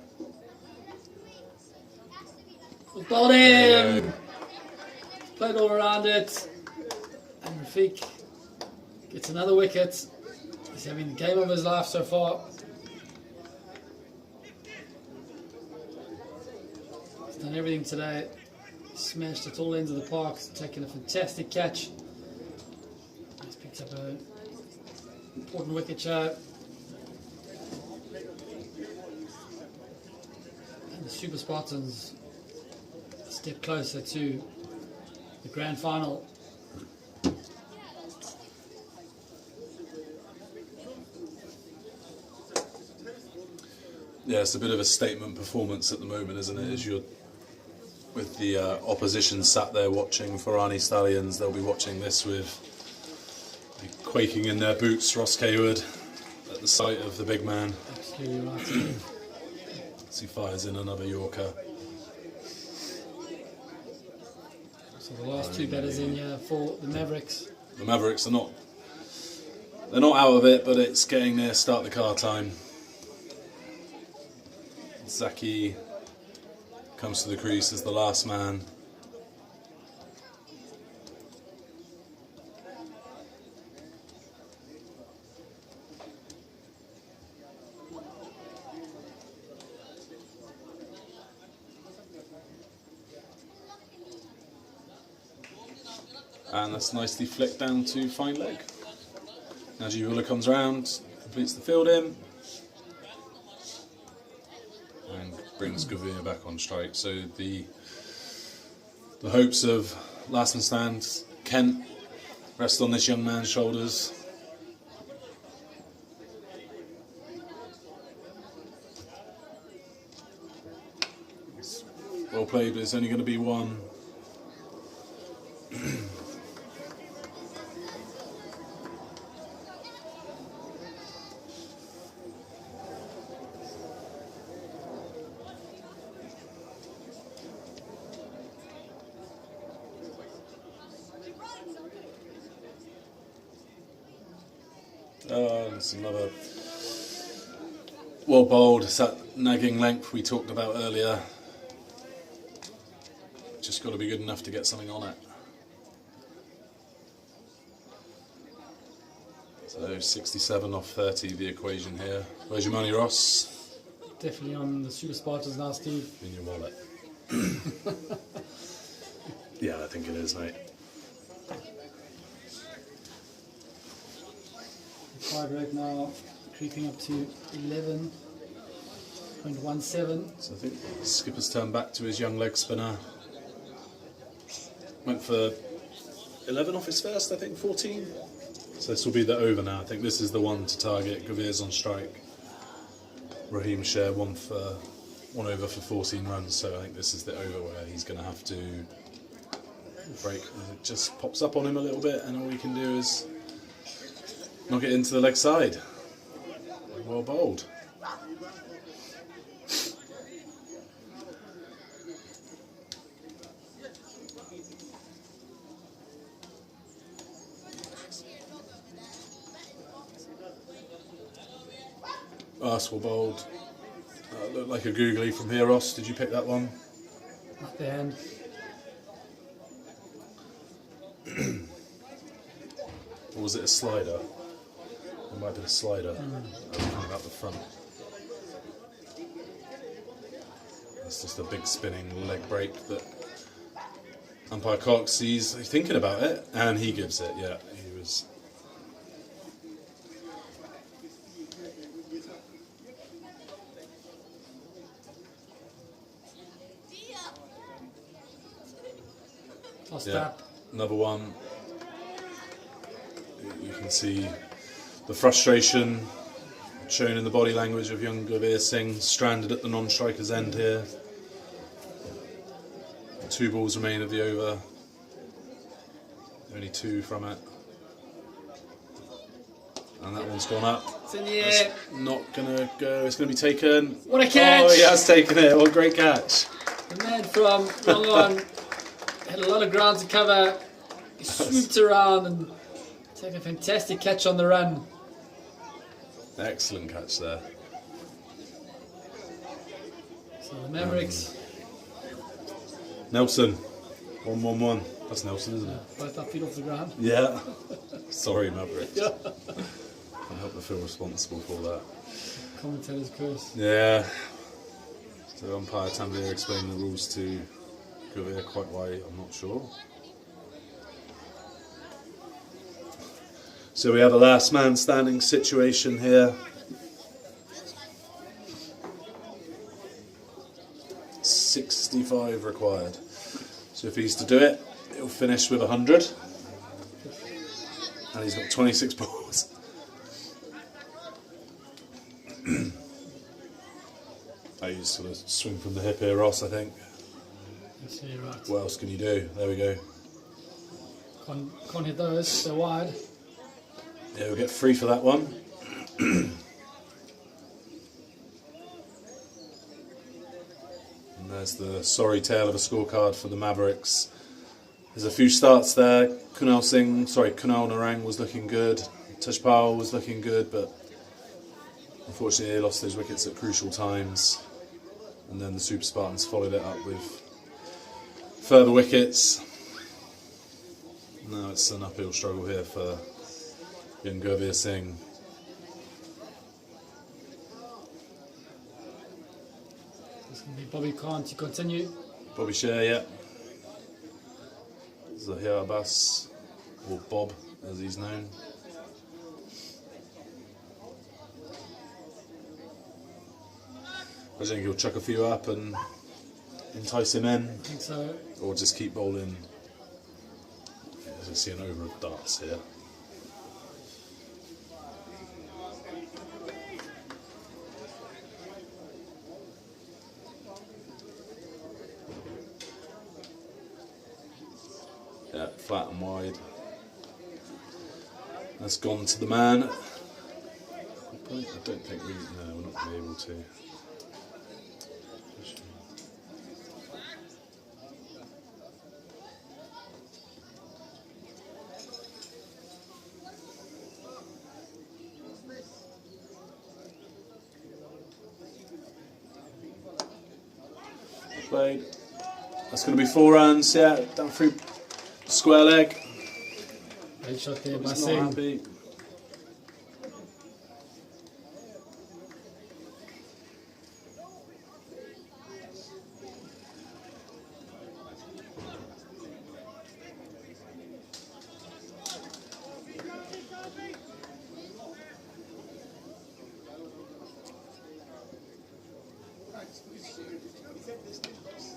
Bowled him! Played all around it. And Rafiq gets another wicket. He's having the game of his life so far. He's done everything today. Smashed at all ends of the park. He's taken a fantastic catch. He's picked up an important wicket shot. And the Super Spartans a step closer to the grand final. Yeah, it's a bit of a statement performance at the moment, isn't it? As you're with the opposition sat there watching Farani Stallions, they'll be watching this with quaking in their boots. Ross Cawood at the sight of the big man. Clearly right. As he fires in another Yorker. So the last two batters in here for the Mavericks. The Mavericks are not. They're not out of it, but it's getting near start the car time. Zaki comes to the crease as the last man. And that's nicely flicked down to fine leg. Najibullah comes round, completes the field in, and brings Gouveia back on strike. So the hopes of last man stand, Kent, rest on this young man's shoulders. It's well played, but it's only going to be one. It's another well bowled. It's that nagging length we talked about earlier. Just got to be good enough to get something on it. So 67 off 30, the equation here. Where's your money, Ross? Definitely on the Super Spartans now, Steve. In your wallet. Yeah, I think it is, mate. Card rate now creeping up to 11.17. So I think Skipper's turned back to his young leg spinner. Went for 11 off his first, I think 14. So this will be the over now. I think this is the one to target. Gouveia's on strike. Raheem Share one over for 14 runs. So I think this is the over where he's going to have to break. It just pops up on him a little bit, and all we can do is knock it into the leg side. Well bowled. Well bowled. Looked like a googly from here, Ross. Did you pick that one? Up the hand. Or was it a slider? It might have been a slider. Coming out the front. It's just a big spinning leg break that umpire Cox sees. He's thinking about it, and he gives it. Yeah, he was. Yeah, another one. You can see the frustration shown in the body language of young Gouveia Singh, stranded at the non-striker's end here. 2 balls remain of the over. Only 2 from it. And that one's gone up. It's in the air. It's not going to go. It's going to be taken. What a catch! Oh, he has taken it. What a great catch. The man from long on had a lot of ground to cover. He swooped around and took a fantastic catch on the run. Excellent catch there. So the Mavericks. Nelson. 1-1-1. That's Nelson, isn't it? Both our feet off the ground. Yeah. Sorry, Mavericks. I hope I feel responsible for that. Commentator's curse. Yeah. So umpire Tanvir explained the rules to Gouveia quite why, I'm not sure. So we have a last man standing situation here. 65 required. So if he's to do it, he'll finish with 100. And he's got 26 balls. You sort of swing from the hip here, Ross, I think. Yes, you're right. What else can you do? There we go. Can't hit those, they're wide. Yeah, we'll get 3 for that one. And there's the sorry tale of a scorecard for the Mavericks. There's a few starts there. Kunal Narang was looking good. Tejpal was looking good, but unfortunately they lost those wickets at crucial times. And then the Super Spartans followed it up with further wickets. Now it's an uphill struggle here for young Gurveer Singh. It's going to be Bobby Khan to continue. Bobby Sher, yeah. Zahir Abbas, or Bob as he's known. I think he'll chuck a few up and entice him in. I think so. Or just keep bowling. As I see an over of darts here. Yeah, flat and wide. That's gone to the man. I don't think we're not going to be able to. Played. That's going to be 4 runs, yeah, down through square leg. Great shot there by He's not Singh. happy.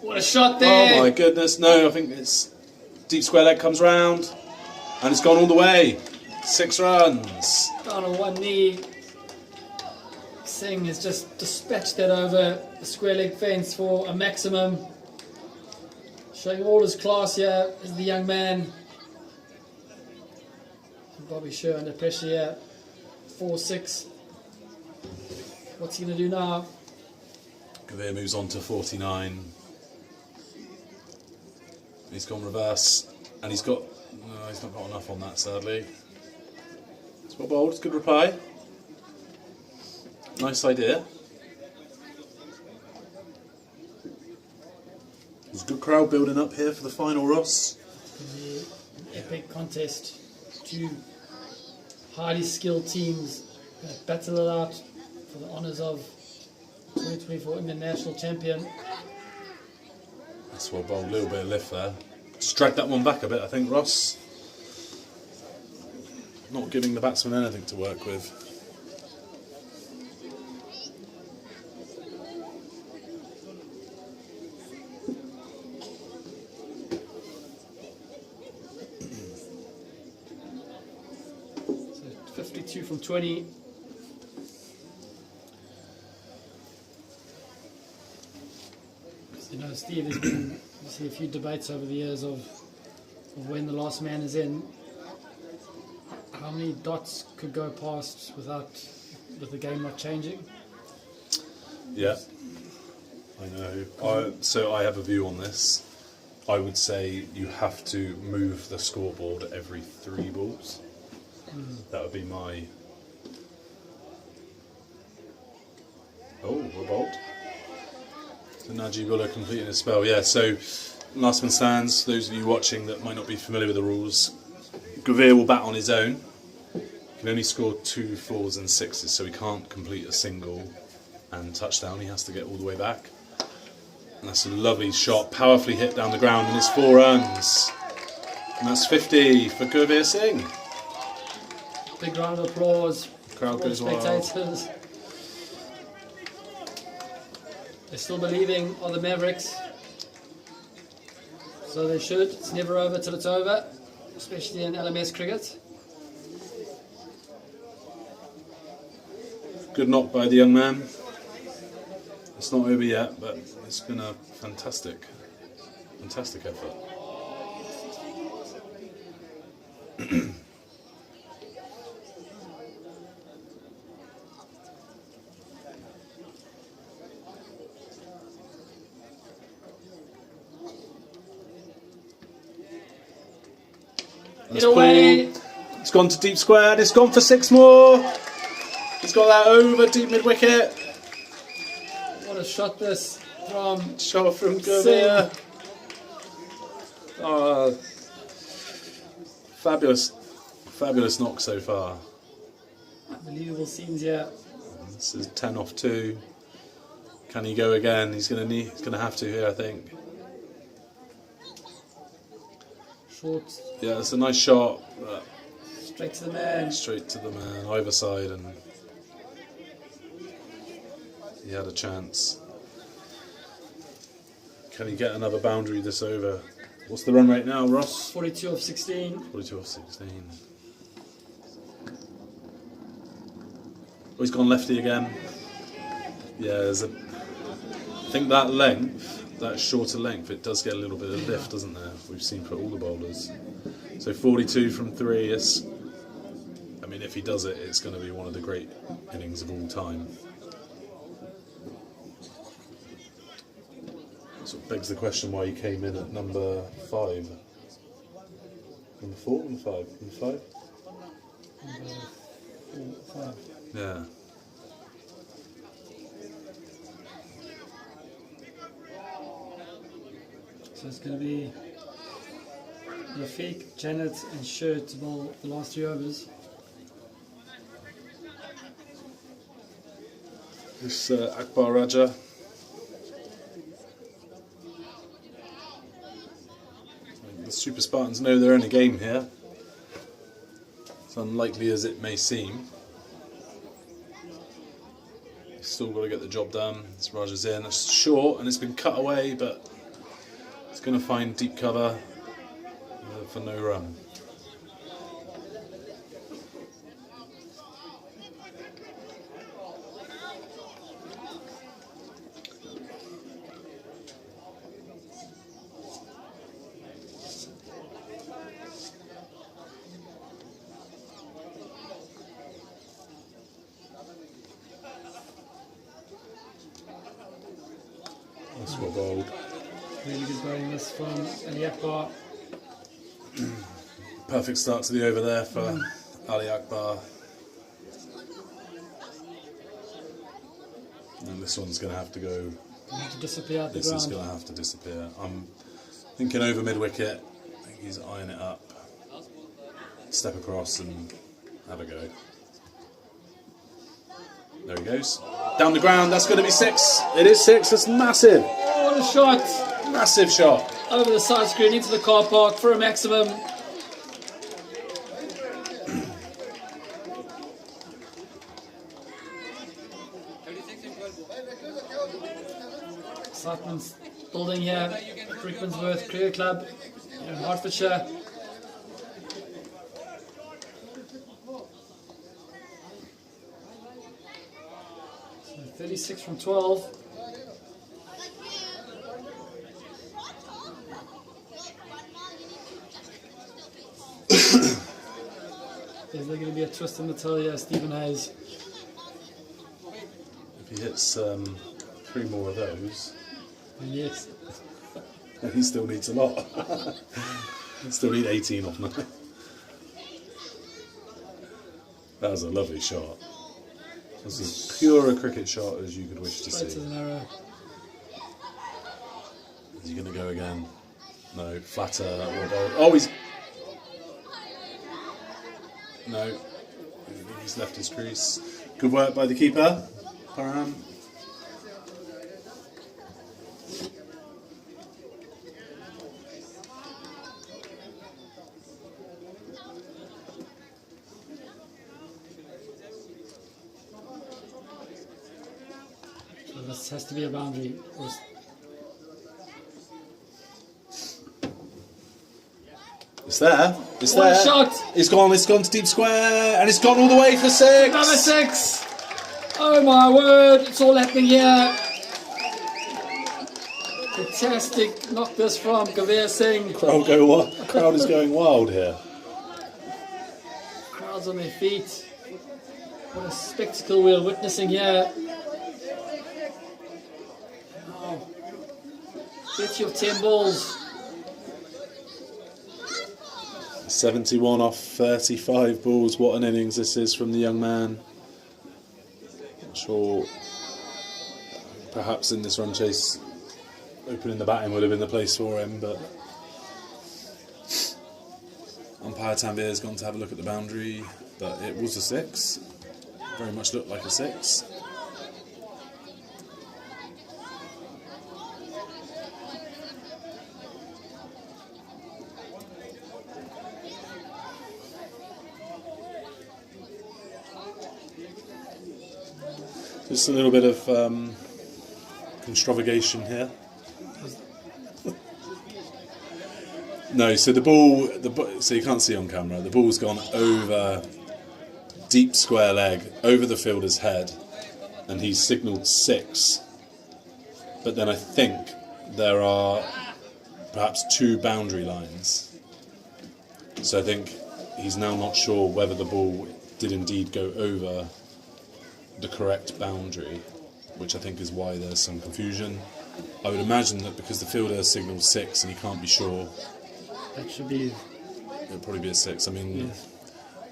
What a shot there! Oh my goodness, no, I think it's deep square leg comes round and it's gone all the way. 6 runs. Down on one knee. Singh has just dispatched that over the square leg fence for a maximum. Showing all his class here is the young man. Bobby Sher under pressure here. 4-6. What's he going to do now? Gurveer moves on to 49. He's gone reverse and he's not got enough on that, sadly. It's well bowled, it's a good reply. Nice idea. There's a good crowd building up here for the final, Ross. The epic contest. 2 highly skilled teams that battle it out for the honours of 2024 Indian National Champion. That's well bowled, a little bit of lift there. Just drag that one back a bit, I think, Ross. Not giving the batsman anything to work with. So 52 from 20. You know, Steve, there's been obviously a few debates over the years of when the last man is in. How many dots could go past with the game not changing? Yeah, I know. So I have a view on this. I would say you have to move the scoreboard every 3 balls. That would be my... Oh, we're bowled. So Najibullah completing a spell. Yeah, so last man stands. Those of you watching that might not be familiar with the rules, Gurveer will bat on his own. He can only score 2 4s and 6s, so he can't complete a single and touchdown. He has to get all the way back. And that's a lovely shot, powerfully hit down the ground, and it's 4 runs. And that's 50 for Gurveer Singh. Big round of applause. Crowd for all goes wild. spectators. They're still believing on the Mavericks. So they should. It's never over till it's over, especially in LMS cricket. Good knock by the young man. It's not over yet, but it's been a fantastic effort. Get away. It's gone to deep square. It's gone for 6 more. He's got that over deep mid wicket. What a shot this from Shot from Gavir. Oh, fabulous knock so far. Unbelievable scenes here. This is 10 off 2. Can he go again? He's gonna have to here, I think. Short, Yeah, it's a nice shot. But straight to the man. straight to the man, either side, and he had a chance. Can he get another boundary this over? What's the run rate now, Ross? 42 of 16. 42 off 16. Oh, he's gone lefty again. Yeah, I think that length, that shorter length, it does get a little bit of lift, doesn't there? We've seen for all the bowlers. So 42 from 3 is, I mean, if he does it, it's going to be one of the great innings of all time. So it begs the question why he came in at number 5. Number 4? Number 5? Number 5? Yeah. So it's going to be Rafiq, Janet and Shirt to bowl the last 3 overs. This Akbar Raja. The Super Spartans know they're in a game here. As unlikely as it may seem. They've still got to get the job done. This Raja's in. It's short and it's been cut away, but it's going to find deep cover for no run. That's what bowled. Really good bowling this from Ali Akbar. Perfect start to the over there for Ali Akbar. And this one's going to have to go. To disappear at the This is ground. going to have to disappear. I'm thinking over mid wicket. I think he's eyeing it up. Step across and have a go. There he goes. Down the ground. That's going to be 6. It is 6. That's massive. Oh, what a shot! Massive shot. Over the side screen into the car park for a maximum. Excitement building here at Rickmansworth Cricket Club in Hertfordshire. So 36 from 12. Is there going to be a twist in the tail here, Stephen Hayes? If he hits 3 more of those, Yes. he still needs a lot. He still need 18 off 9. That was a lovely shot. That's as pure a cricket shot as you could wish to Straight to see. the narrow. Is he going to go again? No, flatter. Oh, he's... No, he's left his crease. Good work by the keeper, Param. So this has to be a boundary. It's there. It's What a there. shot! It's gone to deep square, and it's gone all the way for 6. Number 6! Oh my word, it's all happening here. Fantastic knock this from Gavir Singh. Crowd is going wild here. Crowds on their feet. What a spectacle we're witnessing here. Wow. 30 of 10 balls. 71 off 35 balls. What an innings this is from the young man. Not sure. Perhaps in this run chase, opening the batting would have been the place for him, but umpire Tanvir has gone to have a look at the boundary, but it was a 6. Very much looked like a 6. Just a little bit of constrovagation here. No, so the ball, so you can't see on camera, the ball's gone over deep square leg, over the fielder's head, and he's signalled 6. But then I think there are perhaps 2 boundary lines. So I think he's now not sure whether the ball did indeed go over the correct boundary, which I think is why there's some confusion. I would imagine that because the fielder has signalled 6 and he can't be sure, That should be. it'll probably be a 6. I mean,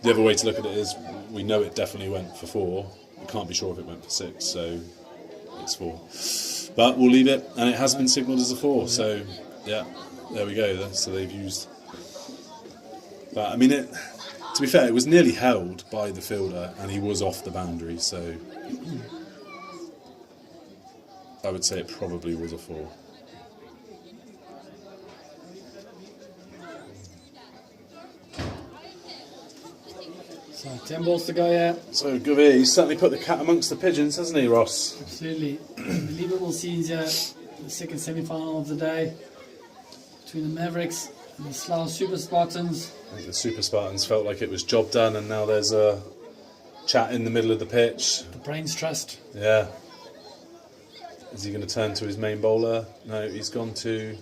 the other way to look at it is we know it definitely went for 4. We can't be sure if it went for 6, so it's 4. But we'll leave it, and it has been signalled as a 4. So yeah, there we go. So they've used. But I mean, to be fair, it was nearly held by the fielder, and he was off the boundary. So I would say it probably was a 4. So 10 balls to go, yeah. So Gouveia, he's certainly put the cat amongst the pigeons, hasn't he, Ross? Absolutely. Unbelievable scenes here. The second semi-final of the day between the Mavericks and the Slough Super Spartans. I think the Super Spartans felt like it was job done, and now there's a chat in the middle of the pitch. The Brains Trust. Yeah. Is he going to turn to his main bowler? No, he's gone to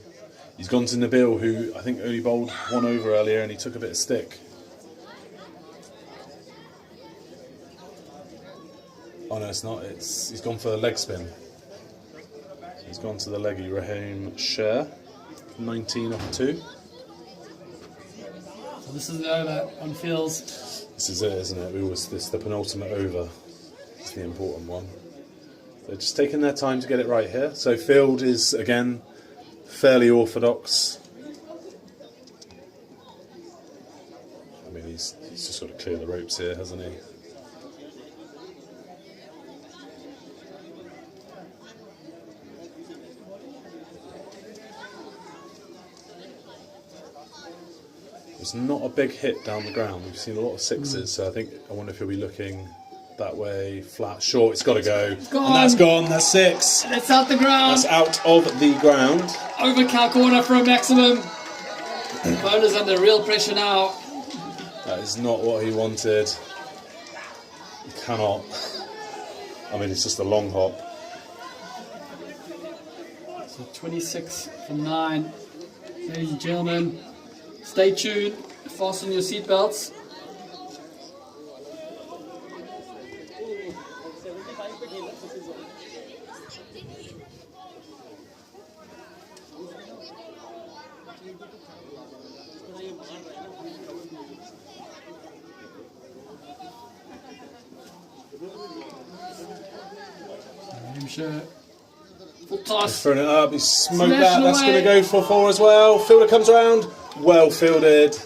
Nabil, who I think only bowled 1 over earlier, and he took a bit of stick. Oh no, it's not. He's gone for the leg spin. He's gone to the leggy Raheem Sher, 19 off 2. So this is the over on Fields. This is it, isn't it? This is the penultimate over. It's the important one. They're just taking their time to get it right here. So Field is again fairly orthodox. I mean, he's just got to clear the ropes here, hasn't he? It's not a big hit down the ground. We've seen a lot of 6s, so I wonder if he'll be looking that way, flat, short. It's got to go. And that's gone. That's 6. And it's out the ground. That's out of the ground. Over cow corner for a maximum. Bowler's under real pressure now. That is not what he wanted. He cannot. I mean, it's just a long hop. So 26 from 9. Ladies and gentlemen, stay tuned. Fasten your seatbelts. Full toss. Throwing it up, he smoked Smash that. That's away. going to go for 4 as well. Fielder comes around. Well fielded.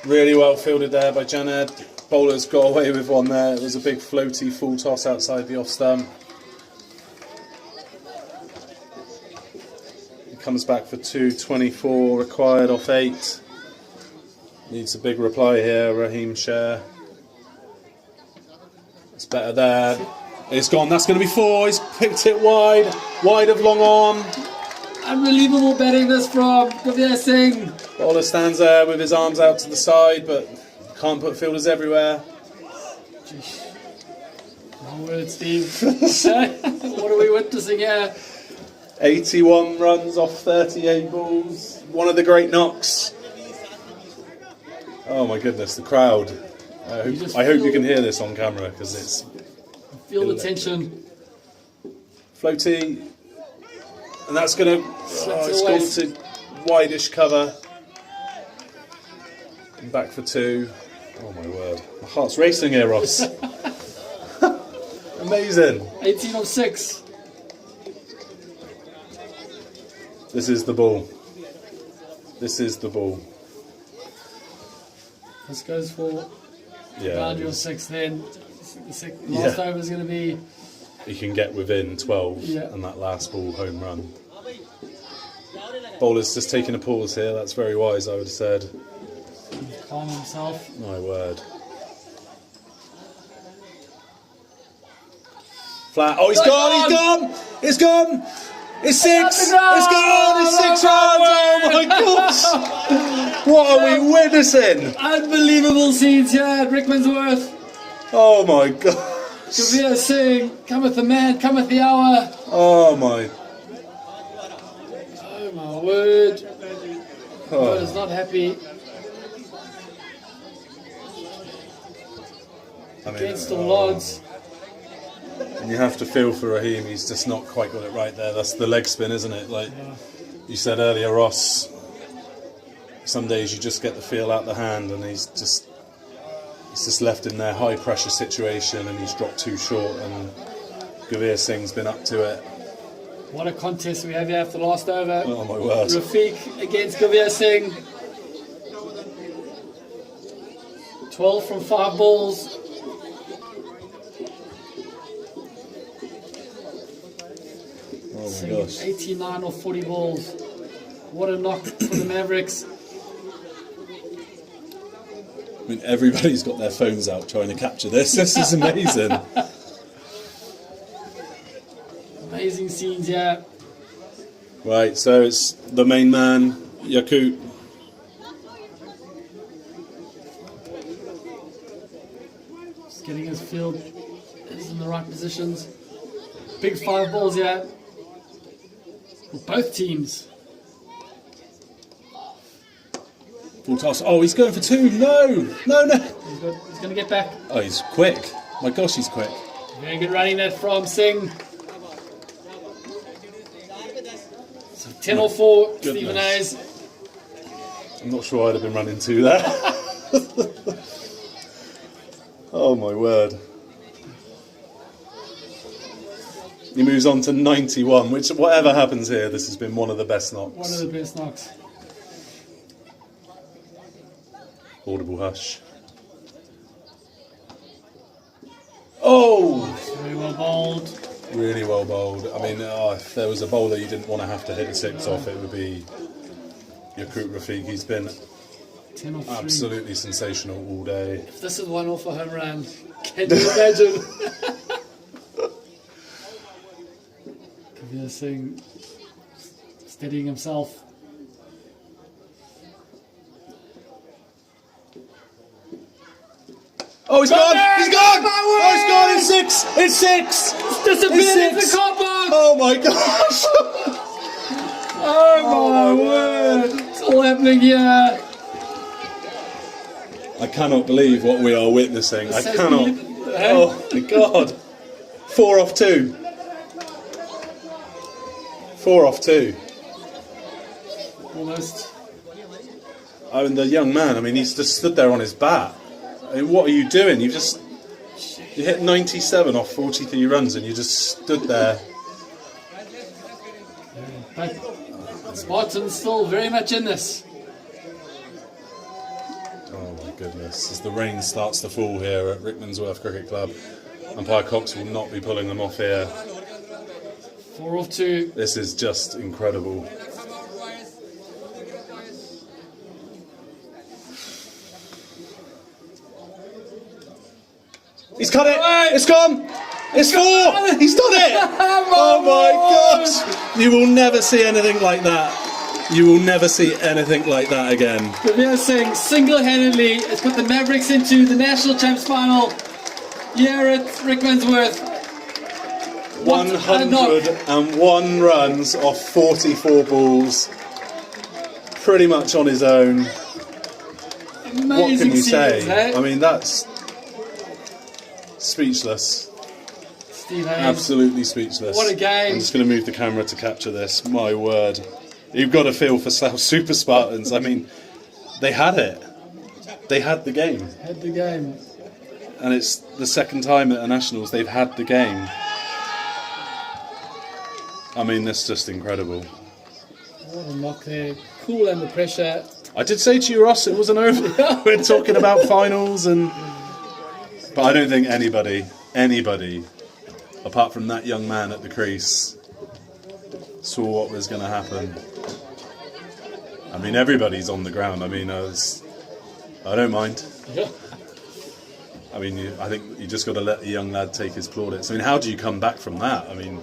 Really well fielded there by Janed. Bowler's got away with one there. It was a big floaty full toss outside the off stump. He comes back for 2.24 required off 8. Needs a big reply here, Raheem Sher. It's better there. It's gone. That's going to be 4. He's picked it wide of long arm. Unbelievable batting this from Gouveia Singh. Bowler stands there with his arms out to the side, but can't put fielders everywhere. No words, Steve. What are we witnessing here? 81 runs off 38 balls. One of the great knocks. Oh my goodness, the crowd. I hope you can hear this on camera because it's Feel the tension. floaty. And that's going to... Slaps it it's away. gone to wideish cover. Back for 2. Oh my word. My heart's racing here, Ross. Amazing. 18 of 6. This is the ball. This is the ball. This goes for Yeah. boundary of 6 then. Last over is going to be... You can get within 12 and that last ball home run. Bowler's just taking a pause here. That's very wise, I would have said. Calm himself. My word. Flat. Oh, he's gone! He's gone! It's gone! It's 6! It's gone! It's 6 runs! Oh my gosh! What are we witnessing? Unbelievable scenes here at Rickmansworth. Oh my god! Kavir Singh, cometh the man, cometh the hour. Oh my! Oh my word! God is not happy. Against all odds. And you have to feel for Raheem. He's just not quite got it right there. That's the leg spin, isn't it? Like you said earlier, Ross. Some days you just get the feel out the hand, and he's just left in their high pressure situation, and he's dropped too short. And Kavir Singh's been up to it. What a contest we have here after the last over. Oh my word! Rafiq against Kavir Singh. 12 from 5 balls. Oh my gosh! 89 or 40 balls. What a knock for the Mavericks. I mean, everybody's got their phones out trying to capture this. This is amazing. Amazing scenes here. Right, so it's the main man, Yakut. Just getting his field is in the right positions. Big 5 balls here. For both teams. Full toss. Oh, he's going for 2. No, no, no. He's going to get back. Oh, he's quick. My gosh, he's quick. Very good running that from Singh. So 10 or 4, Stephen Hayes. I'm not sure I'd have been running 2 there. Oh my word. He moves on to 91, which, whatever happens here, this has been one of the best knocks. One of the best knocks. Audible hush. Oh! Very well bowled. Really well bowled. I mean, if there was a bowler you didn't want to have to hit a 6 off, it would be Yakut Rafiq. He's been 10 or 3. absolutely sensational all day. If this is 1 off a home run, can you imagine? Kavir Singh steadying himself. Oh, he's gone! He's gone! Oh, he's gone! It's 6! It's 6! It's disappeared in the car park! Oh my gosh! Oh my word! It's all happening here. I cannot believe what we are witnessing. I says cannot. me, hey? Oh my god! 4 off 2. 4 off 2. Almost. Oh, and the young man, I mean, he's just stood there on his bat. I mean, what are you doing? You hit 97 off 43 runs and you just stood there. But Spartans still very much in this. Oh my goodness. As the rain starts to fall here at Rickmansworth Cricket Club, umpire Cox will not be pulling them off here. 4 off 2. This is just incredible. He's cut it! It's gone! It's 4! He's done it! Oh my gosh! You will never see anything like that. You will never see anything like that again. Kavir Singh single-handedly has put the Mavericks into the National Champs Final here at Rickmansworth. 101 runs off 44 balls. Pretty much on his own. Amazing What can you say? seasons, eh? I mean, that's speechless. Steve Hayes. Absolutely speechless. What a game. I'm just going to move the camera to capture this. My word. You've got to feel for Slough Super Spartans. I mean, they had it. they had the game. Had the game. And it's the second time at the Nationals they've had the game. I mean, that's just incredible. What a knock there. Cool under pressure. I did say to you, Ross, it wasn't over. We're talking about finals, but I don't think anybody, apart from that young man at the crease, saw what was going to happen. I mean, everybody's on the ground. I mean, I don't mind. Yeah. I mean, I think you just got to let the young lad take his plaudits. I mean, how do you come back from that? I mean,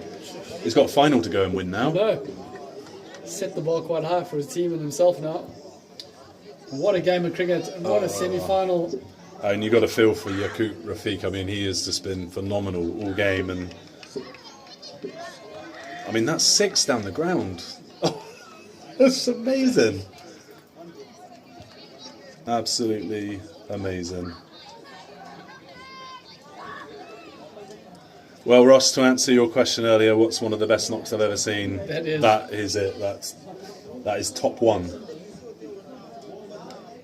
he's got a final to go and win now. No. Set the bar quite high for his team and himself now. What a game of cricket, and what a semi-final. And you got to feel for Yakut Rafiq. I mean, he has just been phenomenal all game. And I mean, that's 6 down the ground. Oh, that's amazing. Absolutely amazing. Well, Ross, to answer your question earlier, what's one of the best knocks I've ever seen? That is it. That is top 1.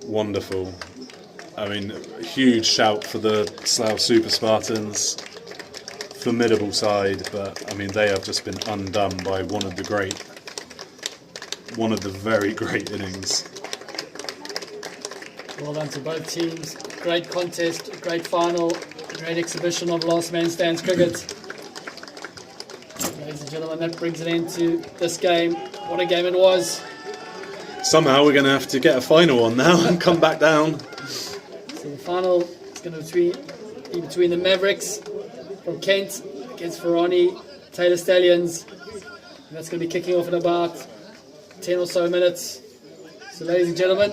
Wonderful. I mean, huge shout for the Slough Super Spartans. Formidable side, but I mean, they have just been undone by one of the very great innings. Well done to both teams. Great contest, great final, great exhibition of last man stands cricket. Ladies and gentlemen, that brings an end to this game. What a game it was. Somehow we're going to have to get a final on now and come back down. So the final is going to be between the Mavericks from Kent against Ferrani, Taylor Stallions. And that's going to be kicking off in about 10 or so minutes. So ladies and gentlemen,